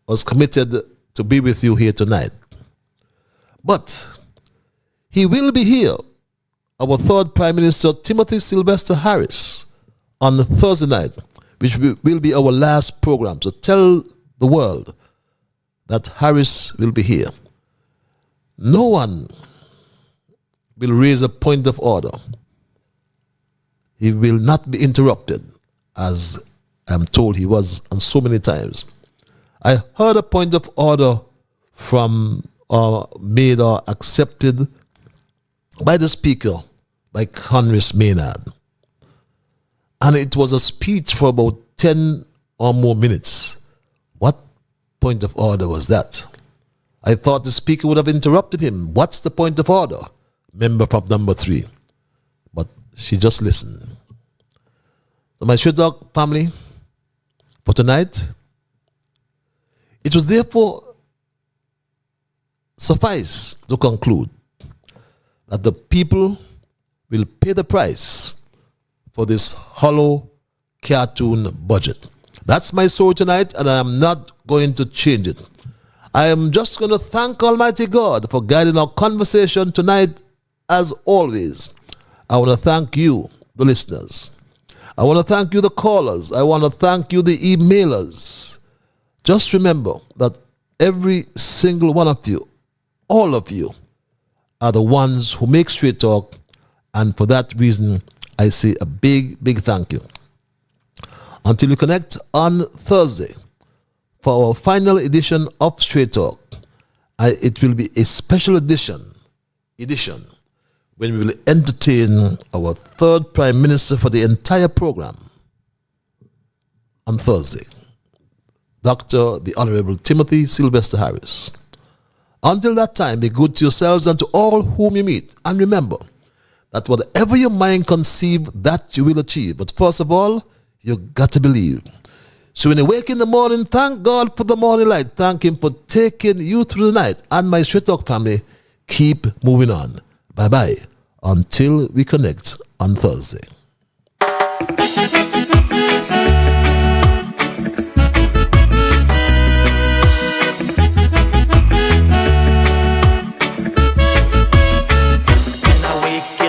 was committed to be with you here tonight. But he will be here, our third Prime Minister, Timothy Sylvester Harris, on the Thursday night, which will be our last program. So tell the world that Harris will be here. No one will raise a point of order. He will not be interrupted, as I'm told he was on so many times. I heard a point of order from made or accepted by the Speaker, by Conris Maynard. And it was a speech for about 10 or more minutes. What point of order was that? I thought the Speaker would have interrupted him. What's the point of order? Member from number 3. But she just listened. So my Straight Dog family, for tonight, it was therefore suffice to conclude that the people will pay the price for this hollow cartoon budget. That's my story tonight, and I am not going to change it. I am just going to thank Almighty God for guiding our conversation tonight. As always, I want to thank you, the listeners. I want to thank you, the callers. I want to thank you, the emailers. Just remember that every single one of you, all of you, are the ones who make Straight Talk, and for that reason, I say a big, big thank you. Until we connect on Thursday for our final edition of Straight Talk, it will be a special edition when we will entertain our third Prime Minister for the entire program on Thursday, Dr. the Honorable Timothy Sylvester Harris. Until that time, be good to yourselves and to all whom you meet. And remember that whatever your mind conceive, that you will achieve. But first of all, you got to believe. So when you wake in the morning, thank God for the morning light. Thank Him for taking you through the night. And my Straight Talk family, keep moving on. Bye-bye. Until we connect on Thursday.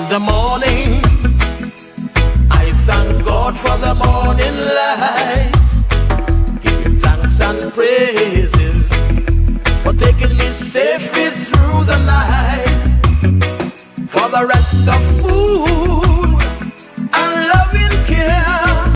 The morning, I thank God for the morning light. Give Him thanks and praises for taking me safely through the night. For the rest of food